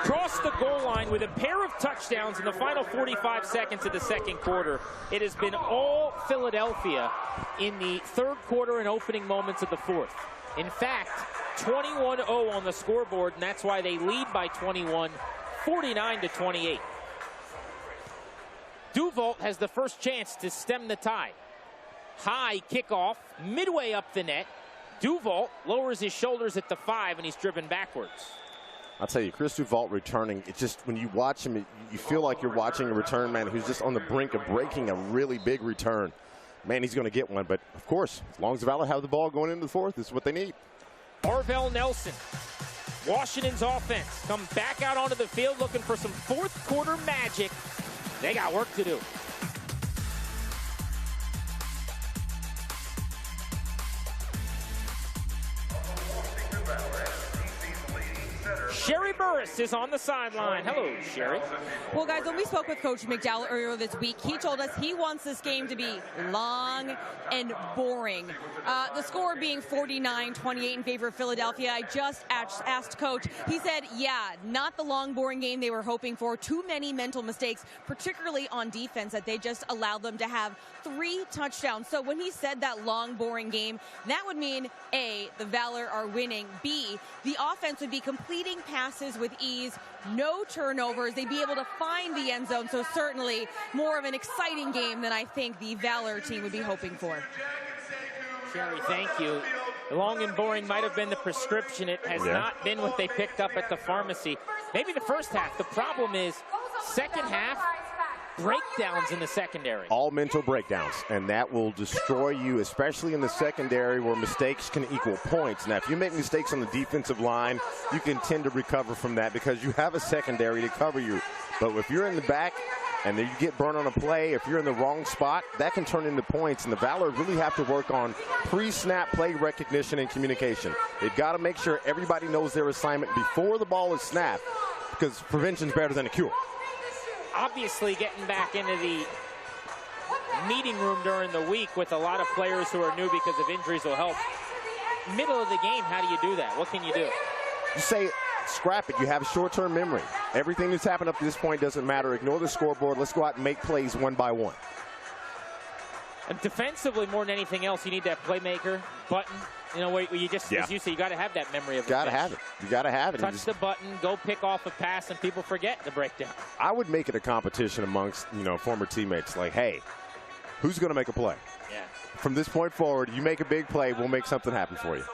crossed the goal line with a pair of touchdowns in the final 45 seconds of the second quarter. It has been all Philadelphia in the third quarter and opening moments of the fourth. In fact, 21-0 on the scoreboard, and that's why they lead by 21, 49-28. Duvault has the first chance to stem the tide. High kickoff, midway up the net. Duvault lowers his shoulders at the 5, and he's driven backwards. I'll tell you, Chris Duvault returning, it's just when you watch him, you feel like you're watching a return man who's just on the brink of breaking a really big return. Man, he's going to get one, but of course, as long as the Valor have the ball going into the fourth, this is what they need. Arvell Nelson, Washington's offense, come back out onto the field looking for some fourth quarter magic. They got work to do. Sherry Burris is on the sideline. Hello, Sherry. Well, guys, when we spoke with Coach McDowell earlier this week, he told us he wants this game to be long and boring. The score being 49-28 in favor of Philadelphia. I just asked Coach. He said, yeah, not the long, boring game they were hoping for. Too many mental mistakes, particularly on defense, that they just allowed them to have 3 touchdowns. So when he said that long, boring game, that would mean, A, the Valor are winning. B, the offense would be completing passes with ease, no turnovers. They'd be able to find the end zone. So certainly more of an exciting game than I think the Valor team would be hoping for. Sherry, thank you. The long and boring might have been the prescription. It has not been what they picked up at the pharmacy. Maybe the first half. The problem is second half, breakdowns in the secondary. All mental breakdowns, and that will destroy you, especially in the secondary where mistakes can equal points. Now, if you make mistakes on the defensive line, you can tend to recover from that because you have a secondary to cover you. But if you're in the back and then you get burned on a play, if you're in the wrong spot, that can turn into points. And the Valor really have to work on pre-snap play recognition and communication. They've got to make sure everybody knows their assignment before the ball is snapped, because prevention's better than a cure. Obviously getting back into the meeting room during the week with a lot of players who are new because of injuries will help. Middle of the game, how do you do that? What can you do? You say, scrap it. You have short-term memory. Everything that's happened up to this point doesn't matter. Ignore the scoreboard. Let's go out and make plays one by one. And defensively, more than anything else, you need that playmaker button. You know, where you just, as you say, you got to have that memory of the Got to have it. You got to have it. Touch the button, go pick off a pass, and people forget the breakdown. I would make it a competition amongst, former teammates. Like, hey, who's going to make a play? Yeah. From this point forward, you make a big play, we'll make something happen for you.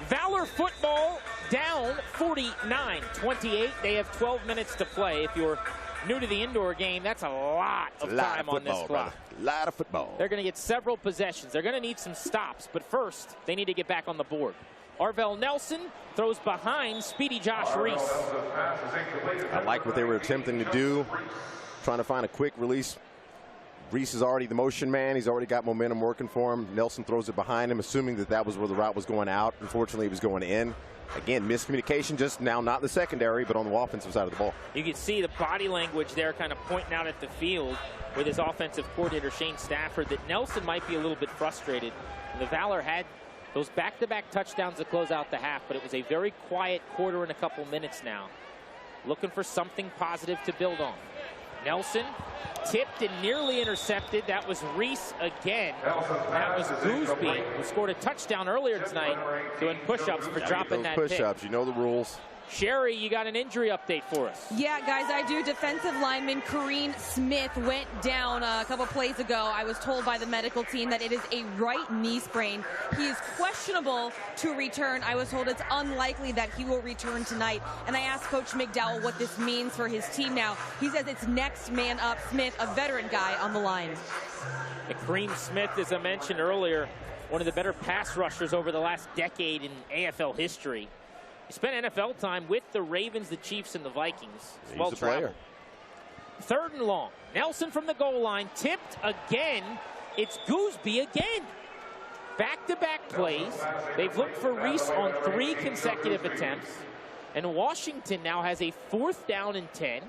Valor football down 49-28. They have 12 minutes to play. If you're new to the indoor game, that's a lot of time on this clock. A lot of football. They're going to get several possessions. They're going to need some stops, but first, they need to get back on the board. Arvell Nelson throws behind speedy Josh Reese. I like what they were attempting to do, trying to find a quick release. Reese is already the motion man. He's already got momentum working for him. Nelson throws it behind him, assuming that was where the route was going out. Unfortunately, it was going in. Again, miscommunication just now, not in the secondary, but on the offensive side of the ball. You can see the body language there kind of pointing out at the field with his offensive coordinator, Shane Stafford, that Nelson might be a little bit frustrated. And the Valor had those back-to-back touchdowns to close out the half, but it was a very quiet quarter and a couple minutes now. Looking for something positive to build on. Nelson tipped and nearly intercepted. That was Reese again. That was Gooseby, who scored a touchdown earlier tonight doing push-ups for dropping that pick. Push-ups, you know the rules. Sherry, you got an injury update for us. Yeah, guys, I do. Defensive lineman Kareem Smith went down a couple plays ago. I was told by the medical team that it is a right knee sprain. He is questionable to return. I was told it's unlikely that he will return tonight. And I asked Coach McDowell what this means for his team now. He says it's next man up. Smith, a veteran guy on the line. And Kareem Smith, as I mentioned earlier, one of the better pass rushers over the last decade in AFL history. He spent NFL time with the Ravens, the Chiefs, and the Vikings. He's well a player. Third and long. Nelson from the goal line, tipped again. It's Gooseby again. Back-to-back plays. They've looked for Reese on 3 consecutive attempts. And Washington now has a 4th down and 10.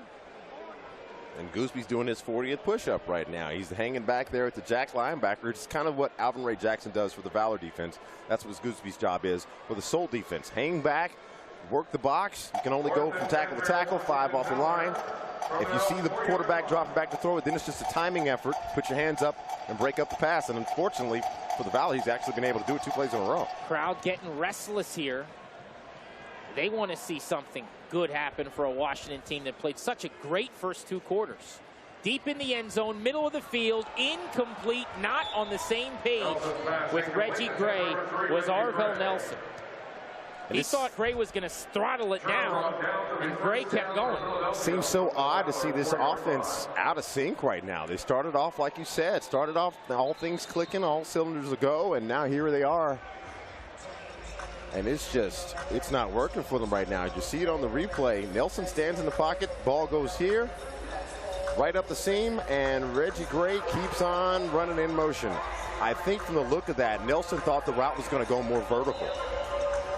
And Gooseby's doing his 40th push-up right now. He's hanging back there at the jack linebacker. It's kind of what Alvin Ray Jackson does for the Valor defense. That's what Gooseby's job is for the Soul defense. Hang back, work the box. You can only go from tackle to tackle, 5 off the line. If you see the quarterback dropping back to throw it, then it's just a timing effort. Put your hands up and break up the pass. And unfortunately for the Valor, he's actually been able to do it 2 plays in a row. Crowd getting restless here. They want to see something good happen for a Washington team that played such a great first 2 quarters. Deep in the end zone, middle of the field, incomplete, not on the same page with Reggie Gray was Arvell Nelson. He thought Gray was going to throttle it down, and Gray kept going. Seems so odd to see this offense out of sync right now. They started off, like you said, started off all things clicking, all cylinders a go, and now here they are. And it's not working for them right now. You see it on the replay. Nelson stands in the pocket, ball goes here, right up the seam, and Reggie Gray keeps on running in motion. I think from the look of that, Nelson thought the route was going to go more vertical.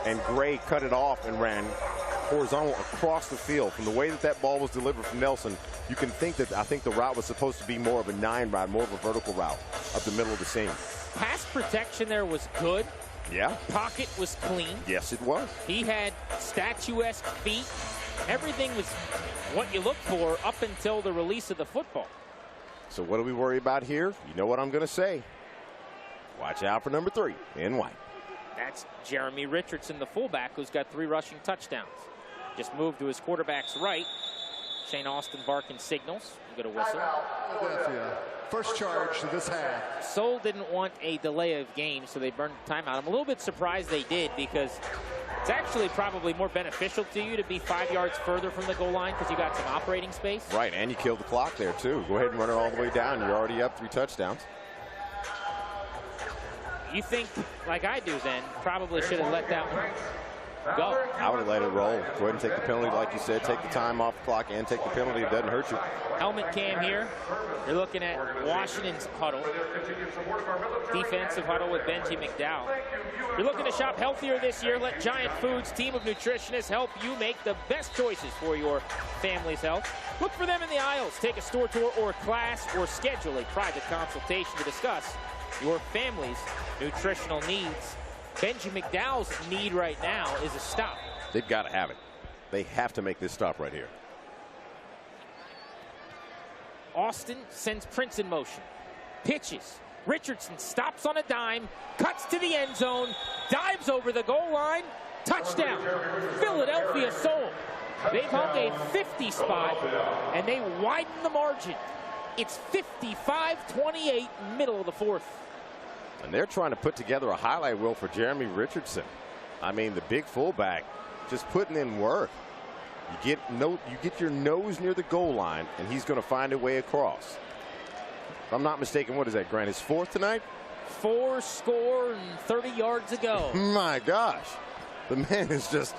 And Gray cut it off and ran horizontal across the field. From the way that ball was delivered from Nelson, you can think that I think the route was supposed to be more of a 9 route, more of a vertical route up the middle of the seam. Pass protection there was good. Yeah. Pocket was clean. Yes, it was. He had statuesque feet. Everything was what you look for up until the release of the football. So what do we worry about here? You know what I'm going to say. Watch out for number 3 in white. That's Jeremy Richardson, the fullback, who's got 3 rushing touchdowns. Just moved to his quarterback's right. Shane Austin barking signals. You get a whistle. First charge to this half. Soul didn't want a delay of game, so they burned the timeout. I'm a little bit surprised they did, because it's actually probably more beneficial to you to be 5 yards further from the goal line because you got some operating space. Right, and you killed the clock there, too. Go ahead and run it all the way down. You're already up 3 touchdowns. You think, like I do then, probably should have let that one go. I would have let it roll. Go ahead and take the penalty, like you said. Take the time off the clock and take the penalty. It doesn't hurt you. Helmet cam here. You're looking at Washington's huddle. Defensive huddle with Benji McDowell. You're looking to shop healthier this year. Let Giant Foods team of nutritionists help you make the best choices for your family's health. Look for them in the aisles. Take a store tour or class, or schedule a private consultation to discuss your family's nutritional needs. Benji McDowell's need right now is a stop. They've got to have it. They have to make this stop right here. Austin sends Prince in motion. Pitches. Richardson stops on a dime, cuts to the end zone, dives over the goal line. Touchdown. Philadelphia Soul. They've hung a 50 spot, and they widen the margin. It's 55-28, middle of the 4th. And they're trying to put together a highlight reel for Jeremy Richardson. I mean, the big fullback just putting in work. You get your nose near the goal line, and he's going to find a way across. If I'm not mistaken, what is that, Grant? His 4th tonight? 4 score and 30 yards ago. My gosh. The man is just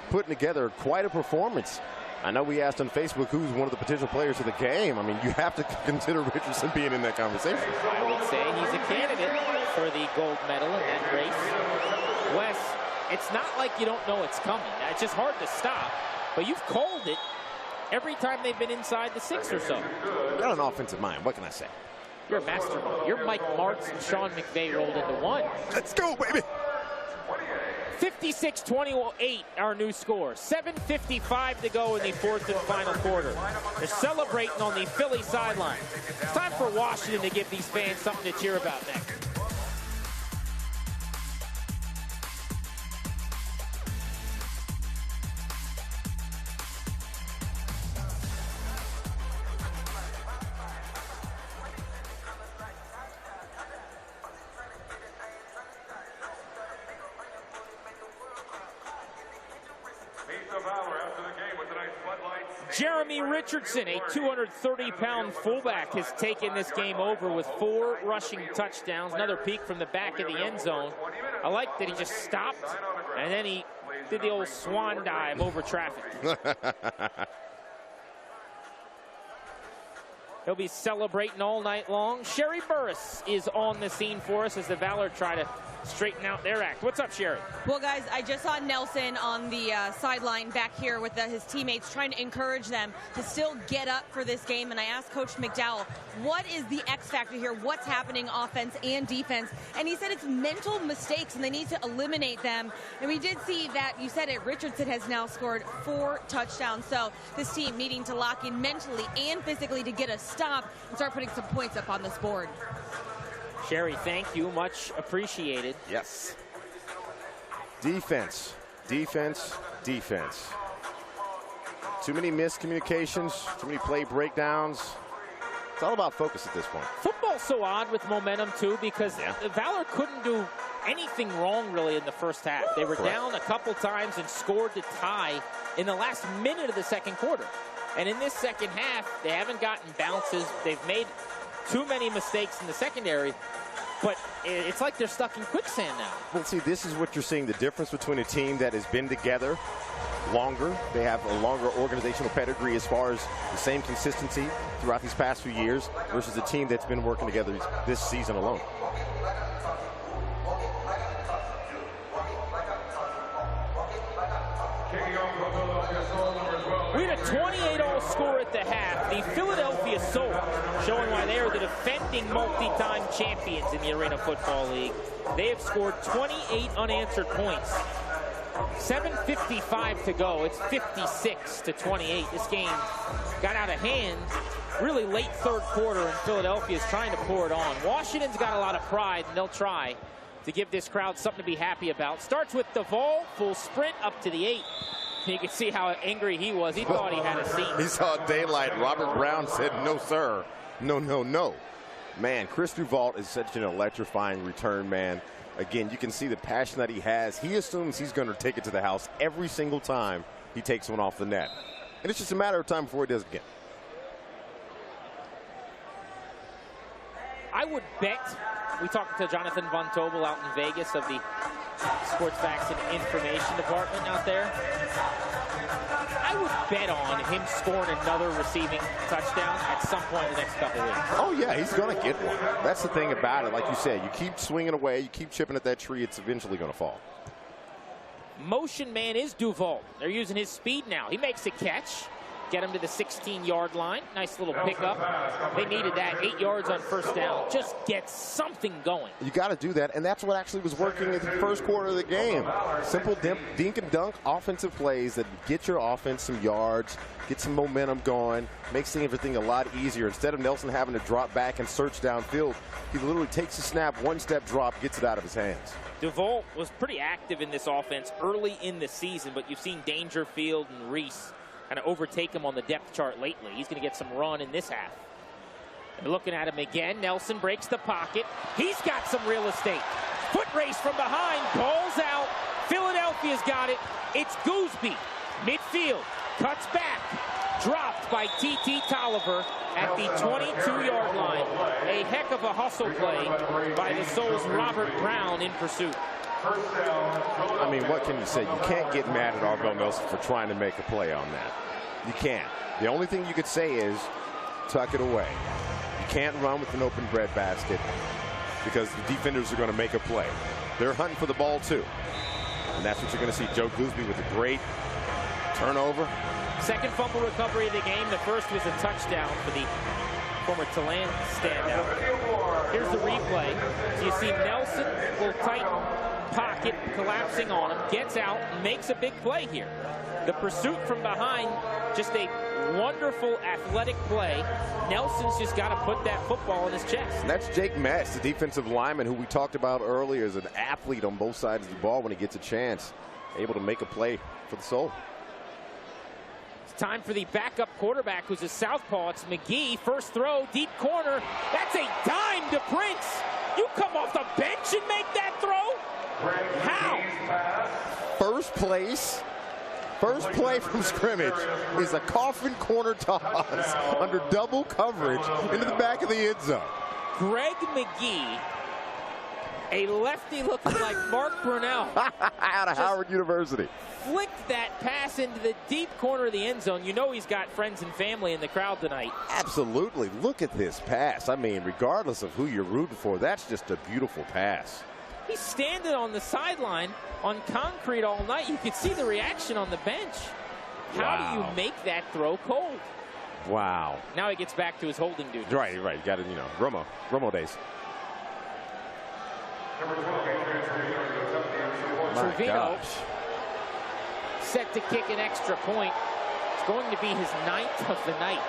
putting together quite a performance. I know we asked on Facebook who's one of the potential players of the game. I mean, you have to consider Richardson being in that conversation. I would say he's a candidate for the gold medal in that race. Wes, it's not like you don't know it's coming. It's just hard to stop. But you've called it every time they've been inside the 6 or so. Got an offensive mind. What can I say? You're a mastermind. You're Mike Martz and Sean McVay rolled into one. Let's go, baby. 56-28, our new score. 7:55 to go in the 4th and final quarter. They're celebrating on the Philly sideline. It's time for Washington to give these fans something to cheer about next. Jeremy Richardson, a 230-pound fullback, has taken this game over with 4 rushing touchdowns. Another peek from the back of the end zone. I like that he just stopped, and then he did the old swan dive over traffic. He'll be celebrating all night long. Sherry Burris is on the scene for us as the Valor try to straighten out their act. What's up, Sherry? Well, guys, I just saw Nelson on the sideline back here with his teammates trying to encourage them to still get up for this game. And I asked Coach McDowell, what is the X factor here? What's happening offense and defense? And he said it's mental mistakes and they need to eliminate them. And we did see that, you said it, Richardson has now scored 4 touchdowns. So this team needing to lock in mentally and physically to get a stop and start putting some points up on this board. Sherry, thank you. Much appreciated. Yes. Defense, defense, defense. Too many miscommunications, too many play breakdowns. It's all about focus at this point. Football's so odd with momentum, too, because Valor couldn't do anything wrong, really, in the first half. They were down a couple times and scored to tie in the last minute of the second quarter. And in this second half, they haven't gotten bounces. They've made too many mistakes in the secondary, but it's like they're stuck in quicksand now. Well, see, this is what you're seeing, the difference between a team that has been together longer. They have a longer organizational pedigree as far as the same consistency throughout these past few years versus a team that's been working together this season alone. We had a 28-all score at the half. The Philadelphia Soul showing why they are the defending multi-time champions in the Arena Football League. They have scored 28 unanswered points. 7:55 to go. It's 56-28. This game got out of hand really late third quarter, and Philadelphia is trying to pour it on. Washington's got a lot of pride, and they'll try to give this crowd something to be happy about. Starts with Duvall, full sprint up to the 8. You can see how angry he was. He thought he had a seat. He saw daylight. Robert Brown said, no, sir. No, no, no. Man, Chris Duvall is such an electrifying return man. Again, you can see the passion that he has. He assumes he's going to take it to the house every single time he takes one off the net. And it's just a matter of time before he does it again. I would bet, we talked to Jonathan Von Tobel out in Vegas of the Sports Facts and Information Department out there. I would bet on him scoring another receiving touchdown at some point in the next couple weeks. Oh, yeah, he's going to get one. That's the thing about it. Like you said, you keep swinging away, you keep chipping at that tree, it's eventually going to fall. Motion man is Duvall. They're using his speed now. He makes a catch. Get him to the 16-yard line. Nice little pickup. They needed that. 8 yards on first down. Just get something going. You got to do that, and that's what actually was working in the first quarter of the game. Simple dink and dunk offensive plays that get your offense some yards, get some momentum going, makes everything a lot easier. Instead of Nelson having to drop back and search downfield, he literally takes a snap, one-step drop, gets it out of his hands. Duvall was pretty active in this offense early in the season, but you've seen Dangerfield and Reese kind of overtake him on the depth chart lately. He's going to get some run in this half. And looking at him again, Nelson breaks the pocket. He's got some real estate. Foot race from behind, ball's out. Philadelphia's got it. It's Gooseby, midfield, cuts back, dropped by T.T. Tolliver at the 22-yard line. A heck of a hustle play by the Soul's Robert Brown in pursuit. I mean, what can you say? You can't get mad at Arvell Nelson for trying to make a play on that. You can't. The only thing you could say is tuck it away. You can't run with an open breadbasket because the defenders are going to make a play. They're hunting for the ball, too. And that's what you're going to see. Joe Gooseby with a great turnover. Second fumble recovery of the game. The first was a touchdown for the former Tulane standout. Here's the replay. So you see Nelson, will tighten pocket, collapsing on him, gets out, makes a big play here. The pursuit from behind, just a wonderful athletic play. Nelson's just got to put that football in his chest. And that's Jake Metz, the defensive lineman who we talked about earlier, as an athlete on both sides of the ball when he gets a chance, able to make a play for the Soul. It's time for the backup quarterback, who's a southpaw. It's McGee. First throw, deep corner. That's a dime to Prince. You come off the bench and make that throw? How? First place First play from scrimmage is a coffin corner toss under double coverage into the back of the end zone. Greg McGee, a lefty looking like Mark Brunell, out of Howard University, flicked that pass into the deep corner of the end zone. You know he's got friends and family in the crowd tonight. Absolutely. Look at this pass. I mean, regardless of who you're rooting for, that's just a beautiful pass. He's standing on the sideline on concrete all night. You could see the reaction on the bench. How do you make that throw cold? Wow. Now he gets back to his holding duty. Right. You got to, Romo days. Trevino set to kick an extra point. It's going to be his 9th of the night.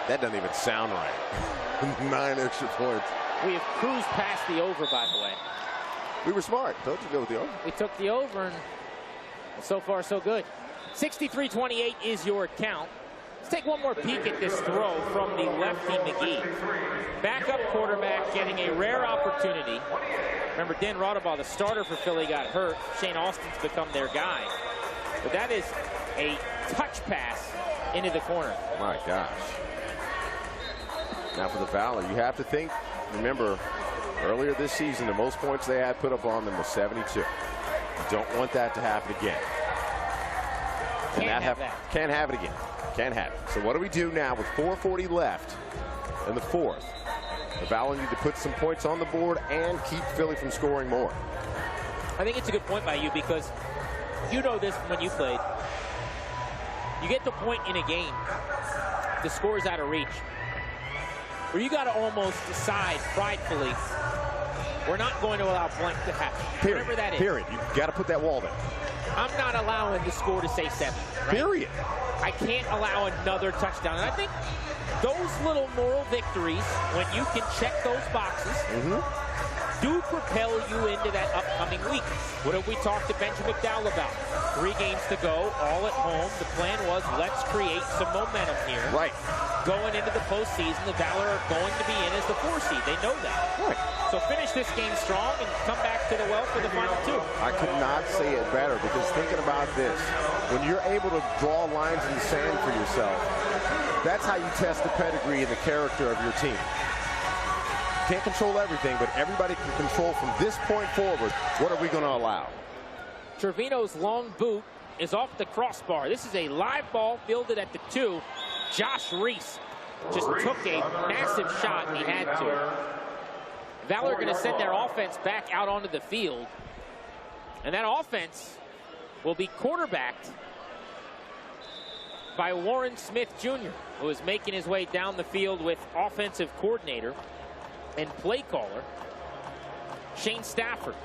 That doesn't even sound right. 9 extra points. We have cruised past the over, by the way. We were smart. Told you to go with the over. We took the over, and so far, so good. 63-28 is your count. Let's take one more peek at this throw from the lefty McGee. Backup quarterback getting a rare opportunity. Remember, Dan Rodabaugh, the starter for Philly, got hurt. Shane Austin's become their guy. But that is a touch pass into the corner. My gosh. Now for the Valor, you have to think, remember, earlier this season, the most points they had put up on them was 72. You don't want that to happen again. Can't have it again. Can't have it. So what do we do now with 4:40 left in the fourth? The Valor need to put some points on the board and keep Philly from scoring more. I think it's a good point by you, because you know this when you played. You get the point in a game, the score's out of reach, where you got to almost decide pridefully, we're not going to allow blank to happen. Period. Whatever that is. Period. You got to put that wall there. I'm not allowing the score to say 7. Right? Period. I can't allow another touchdown. And I think those little moral victories, when you can check those boxes, do propel you into that upcoming week. What have we talked to Benji Mcdowell about? 3 games to go, all at home. The plan was, let's create some momentum here. Right. Going into the postseason, the Valor are going to be in as the 4 seed. They know that. Right. So finish this game strong and come back to the well for the final 2. I could not say it better, because thinking about this, when you're able to draw lines in the sand for yourself, that's how you test the pedigree and the character of your team. Can't control everything, but everybody can control from this point forward. What are we going to allow? Trevino's long boot is off the crossbar. This is a live ball fielded at the 2. Josh Reese just took a massive shot, and he had to. Valor going to send their offense back out onto the field. And that offense will be quarterbacked by Warren Smith Jr., who is making his way down the field with offensive coordinator and play caller Shane Stafford.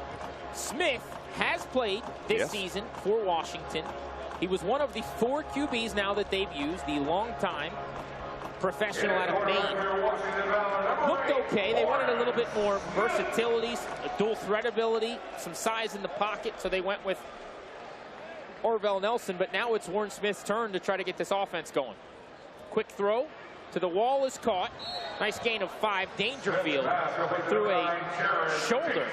Smith has played this season for Washington. He was one of the 4 QBs now that they've used, the long-time professional out of Maine. Looked okay. They wanted a little bit more versatility, dual threat ability, some size in the pocket, so they went with Orville Nelson, but now it's Warren Smith's turn to try to get this offense going. Quick throw to the wall is caught. Nice gain of 5. Dangerfield through a shoulder.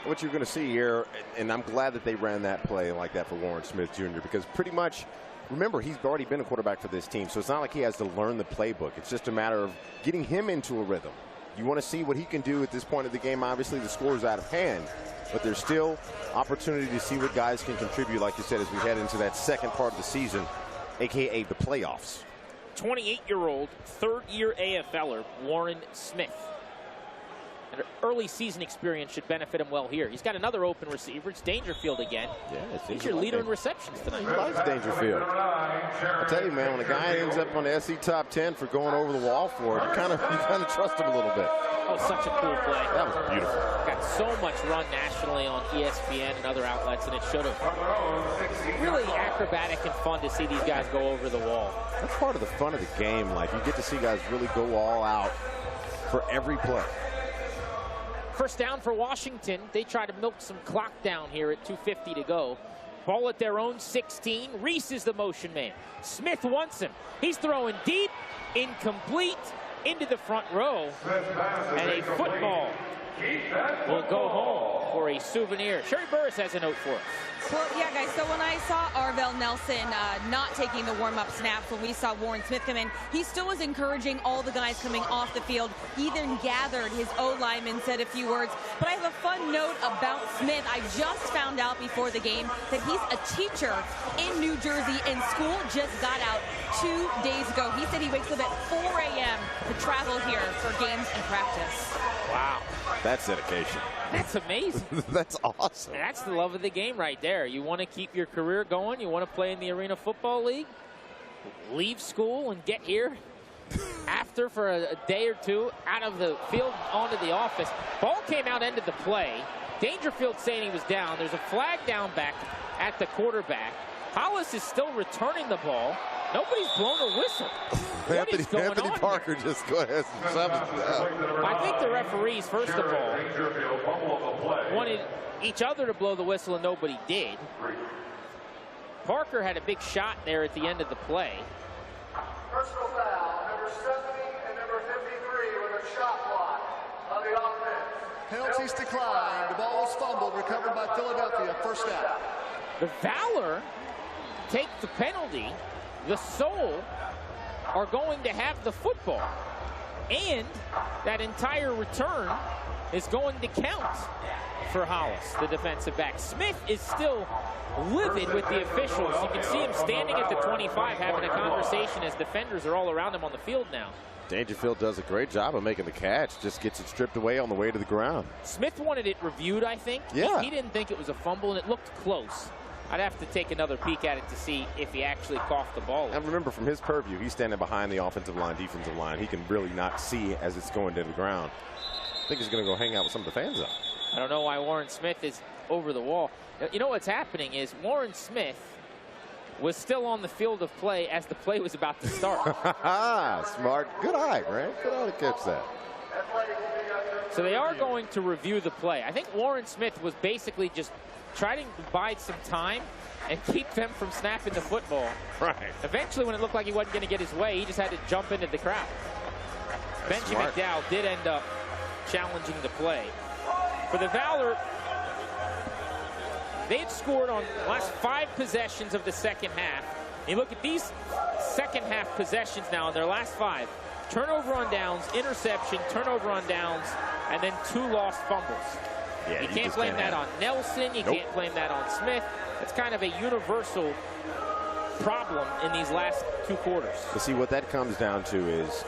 What you're going to see here, and I'm glad that they ran that play like that for Warren Smith Jr., because pretty much, remember, he's already been a quarterback for this team, so it's not like he has to learn the playbook. It's just a matter of getting him into a rhythm. You want to see what he can do at this point of the game. Obviously, the score is out of hand, but there's still opportunity to see what guys can contribute, like you said, as we head into that second part of the season, a.k.a. the playoffs. 28-year-old, third-year AFLer, Warren Smith. And early season experience should benefit him well here. He's got another open receiver. It's Dangerfield again. Yeah, he's your leader in receptions tonight. He likes Dangerfield. I tell you, man, when a guy ends up on the SC top 10 for going over the wall for it, you kind of trust him a little bit. Oh, such a cool play. That was beautiful. Got so much run nationally on ESPN and other outlets, and it should have. Really acrobatic and fun to see these guys go over the wall. That's part of the fun of the game. Like, you get to see guys really go all out for every play. First down for Washington. They try to milk some clock down here at 2:50 to go. Ball at their own 16. Reese is the motion man. Smith wants him. He's throwing deep, incomplete, into the front row. And a football will go home for a souvenir. Sherry Burris has a note for us. Well, yeah, guys, so when I saw Arvell Nelson not taking the warm-up snaps when we saw Warren Smith come in, he still was encouraging all the guys coming off the field. He then gathered his O-lineman, said a few words. But I have a fun note about Smith. I just found out before the game that he's a teacher in New Jersey, and school just got out 2 days ago. He said he wakes up at 4 a.m. to travel here for games and practice. Wow. That's dedication. That's amazing. That's awesome. That's the love of the game right there. You want to keep your career going. You want to play in the Arena Football League. Leave school and get here after for a day or two out of the field onto the office. Ball came out, ended the play. Dangerfield saying he was down. There's a flag down back at the quarterback. Hollis is still returning the ball. Nobody's blown a whistle. Anthony Parker just go ahead and sub it down. I think the referees, first of all, wanted each other to blow the whistle, and nobody did. Parker had a big shot there at the end of the play. Personal foul, number 70 and number 53 with a shot block on the offense. Penalties declined. The ball was fumbled, recovered by Philadelphia. First down. The Valor take the penalty. The Soul are going to have the football. And that entire return is going to count for Hollis, the defensive back. Smith is still livid with the officials. You can see him standing at the 25 having a conversation as defenders are all around him on the field now. Dangerfield does a great job of making the catch. Just gets it stripped away on the way to the ground. Smith wanted it reviewed, I think. Yeah. He didn't think it was a fumble, and it looked close. I'd have to take another peek at it to see if he actually coughed the ball. And remember, from his purview, he's standing behind the offensive line, defensive line. He can really not see as it's going to the ground. I think he's going to go hang out with some of the fans, though. I don't know why Warren Smith is over the wall. You know what's happening is Warren Smith was still on the field of play as the play was about to start. Smart. Good eye, right? Good eye to catch that. So they are going to review the play. I think Warren Smith was basically just trying to bide some time and keep them from snapping the football. Right. Eventually, when it looked like he wasn't going to get his way, he just had to jump into the crowd. Benji McDowell did end up challenging the play. For the Valor, they had scored on the last 5 possessions of the second half. You look at these second half possessions now in their last 5. Turnover on downs, interception, turnover on downs, and then 2 lost fumbles. Yeah, you can't blame that on Nelson. You can't blame that on Smith. It's kind of a universal problem in these last 2 quarters. But see, what that comes down to is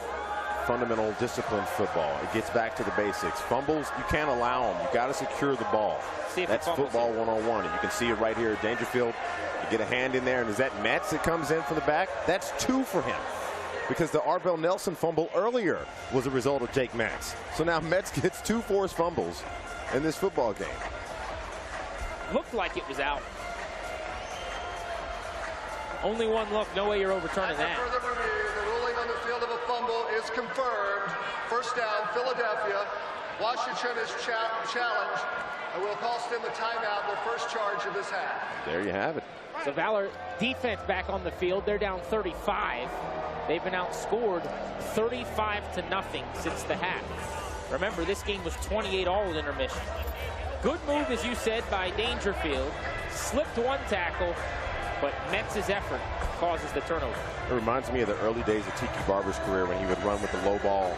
fundamental disciplined football. It gets back to the basics. Fumbles, you can't allow them. You got to secure the ball. That's football 101. And you can see it right here at Dangerfield. You get a hand in there, and is that Metz that comes in from the back? That's 2 for him. Because the Arvell Nelson fumble earlier was a result of Jake Metz. So now Metz gets 2 forced fumbles in this football game. Looked like it was out. Only one look, no way you're overturning that. Further review, the ruling on the field of a fumble is confirmed. First down, Philadelphia. Washington is challenged and will cost them a timeout, their first charge of this half. There you have it. So Valor defense back on the field. They're down 35. They've been outscored 35-0 since the half. Remember, this game was 28 all at intermission. Good move, as you said, by Dangerfield. Slipped 1 tackle, but Metz's effort causes the turnover. It reminds me of the early days of Tiki Barber's career when he would run with the low ball,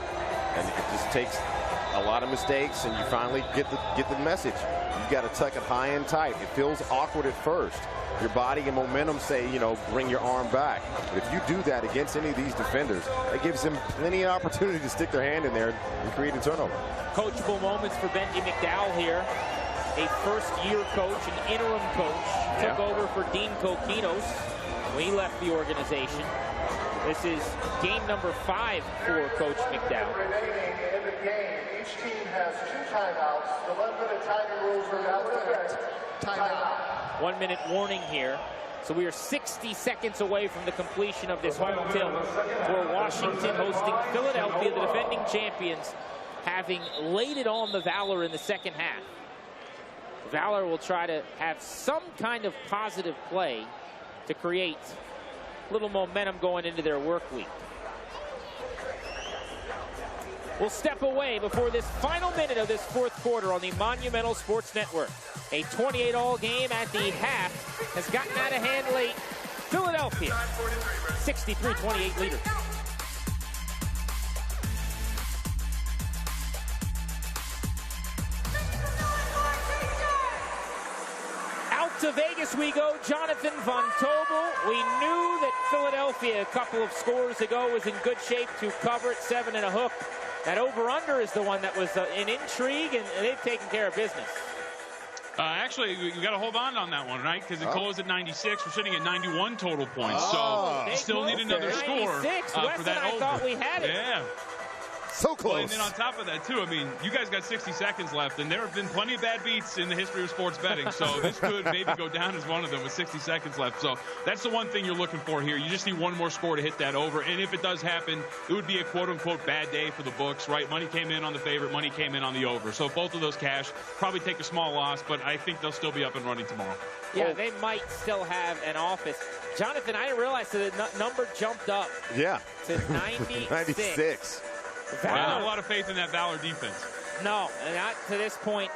and it just takes a lot of mistakes, and you finally get the message. You got to tuck it high and tight. It feels awkward at first. Your body and momentum say, you know, bring your arm back. But if you do that against any of these defenders, it gives them plenty of opportunity to stick their hand in there and create a turnover. Coachable moments for Benji McDowell here. A first-year coach, an interim coach, took over for Dean Kokinos when he left the organization. This is game number 5 for Coach McDowell. Remaining in the game, each team has 2 timeouts. The 1-minute timing rules are now in effect. Timeout. 1-minute warning here. So we are 60 seconds away from the completion of this home tilt for Washington hosting Philadelphia, the defending champions, having laid it on the Valor in the second half. Valor will try to have some kind of positive play to create a little momentum going into their work week. will step away before this final minute of this fourth quarter on the Monumental Sports Network. A 28-all game at the half has gotten out of hand late. Philadelphia, 63-28 leader. Out to Vegas we go. Jonathan Von Tobel. We knew that Philadelphia a couple of scores ago was in good shape to cover at 7 and a hook. That over-under is the one that was an intrigue, and they've taken care of business. Actually, you got to hold on that one, right? Because it closed at 96. We're sitting at 91 total points. So still need another score for that I over. Thought we had it. Yeah. So close. Well, and then on top of that, too, I mean, you guys got 60 seconds left, and there have been plenty of bad beats in the history of sports betting. So this could maybe go down as one of them with 60 seconds left. So that's the one thing you're looking for here. You just need one more score to hit that over. And if it does happen, it would be a quote-unquote bad day for the books, right? Money came in on the favorite. Money came in on the over. So both of those cash probably take a small loss, but I think they'll still be up and running tomorrow. Yeah, they might still have an office. Jonathan, I didn't realize that the number jumped up to 96. 96. Valor. Not a lot of faith in that Valor defense. No, and not to this point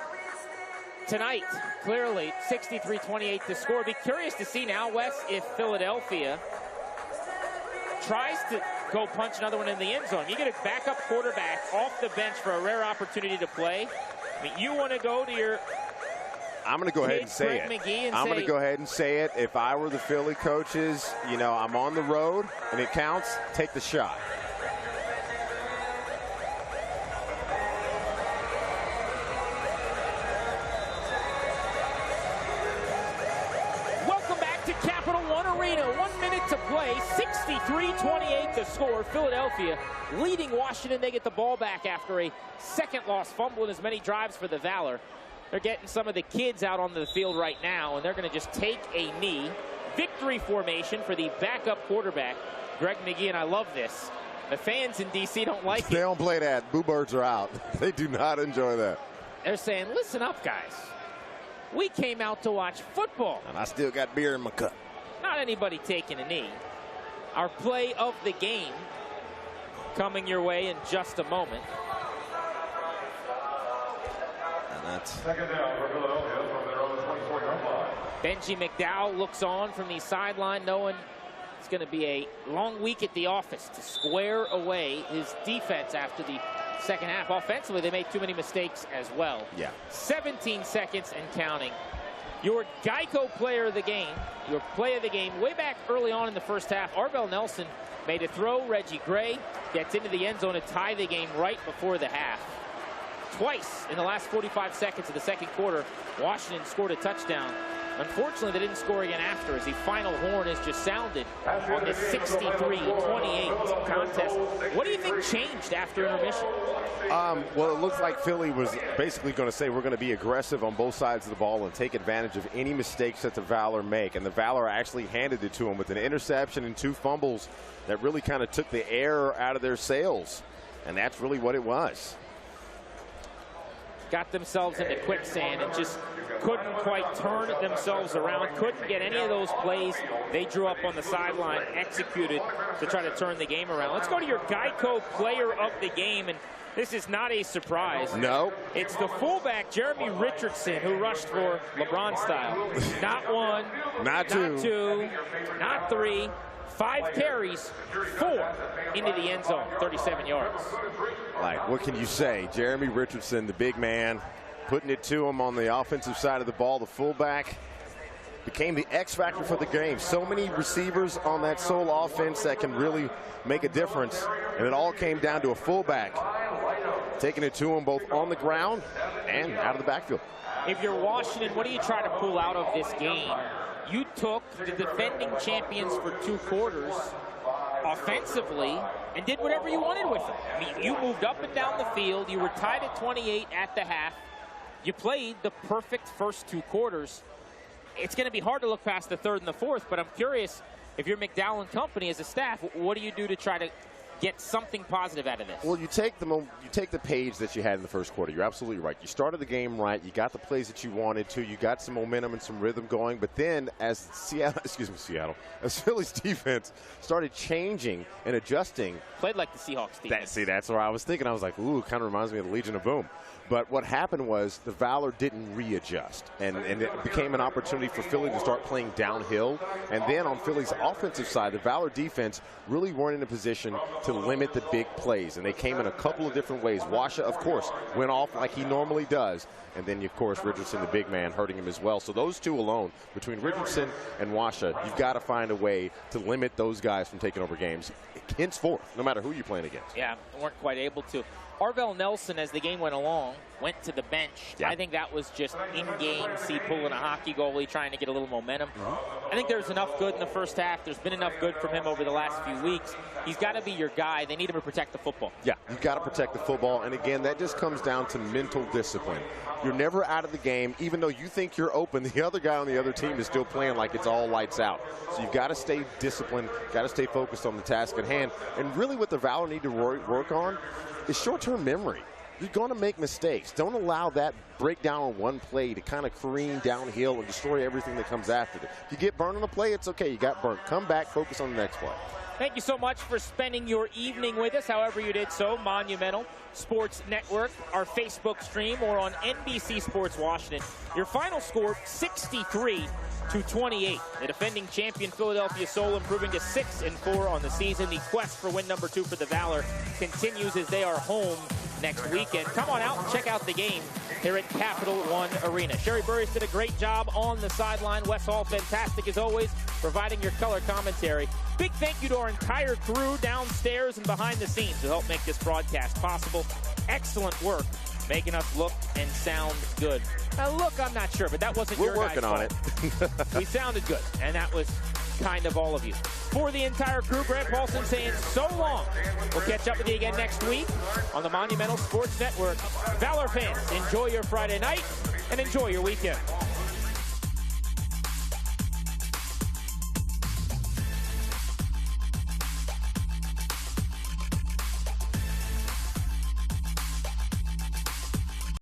tonight. Clearly, 63-28 to score. Be curious to see now, Wes, if Philadelphia tries to go punch another one in the end zone. You get a backup quarterback off the bench for a rare opportunity to play. I mean, you want to go to your I'm going to go ahead and say it. I'm going to go ahead and say it. If I were the Philly coaches, you know, I'm on the road and it counts, take the shot. Arena, 1 minute to play, 63-28 the score. Philadelphia leading Washington. They get the ball back after a second loss, fumbling as many drives for the Valor. They're getting some of the kids out on the field right now, and they're going to just take a knee. Victory formation for the backup quarterback, Greg McGee, and I love this. The fans in D.C. don't like it. They don't play that. Boo Birds are out. They do not enjoy that. They're saying, listen up, guys. We came out to watch football. And I still got beer in my cup. Not anybody taking a knee. Our play of the game coming your way in just a moment. And that's second down for Philadelphia from their own 24-yard line. Benji Mcdowell looks on from the sideline, knowing it's going to be a long week at the office to square away his defense after the second half. Offensively, they made too many mistakes as well. Yeah. 17 seconds and counting. Your Geico player of the game, your play of the game, way back early on in the first half, Arvell Nelson made a throw. Reggie Gray gets into the end zone to tie the game right before the half. Twice in the last 45 seconds of the second quarter, Washington scored a touchdown. Unfortunately, they didn't score again after, as the final horn has just sounded on this 63-28 contest. What do you think changed after intermission? Well, it looks like Philly was basically going to say we're going to be aggressive on both sides of the ball and take advantage of any mistakes that the Valor make. And the Valor actually handed it to them with an interception and 2 fumbles that really kind of took the air out of their sails. And that's really what it was. Got themselves into quicksand and just couldn't quite turn themselves around, couldn't get any of those plays they drew up on the sideline executed to try to turn the game around. Let's go to your Geico player of the game, and this is not a surprise. No. It's the fullback, Jeremy Richardson, who rushed for LeBron style. Not 1, not 2, not 3, 5 carries, 4 into the end zone, 37 yards. Like, what can you say? Jeremy Richardson, the big man, putting it to him on the offensive side of the ball. The fullback became the X factor for the game. So many receivers on that sole offense that can really make a difference. And it all came down to a fullback taking it to him both on the ground and out of the backfield. If you're Washington, what do you try to pull out of this game? You took the defending champions for 2 quarters offensively and did whatever you wanted with them. I mean, you moved up and down the field. You were tied at 28 at the half. You played the perfect first 2 quarters. It's going to be hard to look past the third and the fourth, but I'm curious if you're McDowell and company as a staff, what do you do to try to get something positive out of this. Well, you take the page that you had in the first quarter. You're absolutely right. You started the game right. You got the plays that you wanted to. You got some momentum and some rhythm going. But then as as Philly's defense started changing and adjusting. Played like the Seahawks defense. That's where I was thinking. I was like, ooh, kind of reminds me of the Legion of Boom. But what happened was the Valor didn't readjust, and it became an opportunity for Philly to start playing downhill. And then on Philly's offensive side, the Valor defense really weren't in a position to limit the big plays, and they came in a couple of different ways. Washa, of course, went off like he normally does, and then, of course, Richardson, the big man, hurting him as well. So those two alone, between Richardson and Washa, you've got to find a way to limit those guys from taking over games, henceforth, no matter who you're playing against. Yeah, weren't quite able to. Arvell Nelson, as the game went along, went to the bench. Yeah. I think that was just in-game, pulling a hockey goalie, trying to get a little momentum. I think there's enough good in the first half. There's been enough good from him over the last few weeks. He's got to be your guy. They need him to protect the football. Yeah, you've got to protect the football. And, again, that just comes down to mental discipline. You're never out of the game. Even though you think you're open, the other guy on the other team is still playing like it's all lights out. So you've got to stay disciplined, got to stay focused on the task at hand. And really what the Valor need to work on is short-term memory. You're going to make mistakes. Don't allow that breakdown on one play to kind of careen downhill and destroy everything that comes after it. If you get burned on a play, it's okay. You got burnt. Come back, focus on the next play. Thank you so much for spending your evening with us, however you did so. Monumental Sports Network, our Facebook stream, or on NBC Sports Washington. Your final score, 63-28. The defending champion Philadelphia Soul improving to 6-4 on the season. The quest for win number 2 for the Valor continues as they are home next weekend. Come on out and check out the game here at Capital One Arena. Sherry Burris did a great job on the sideline. Wes Hall, fantastic as always, providing your color commentary. Big thank you to our entire crew downstairs and behind the scenes who helped make this broadcast possible. Excellent work making us look and sound good. Now look, I'm not sure, but that wasn't your guys' fault. We're working on it. We sounded good, and that was kind of all of you. For the entire crew, Grant Paulson saying so long. We'll catch up with you again next week on the Monumental Sports Network. Valor fans, enjoy your Friday night and enjoy your weekend.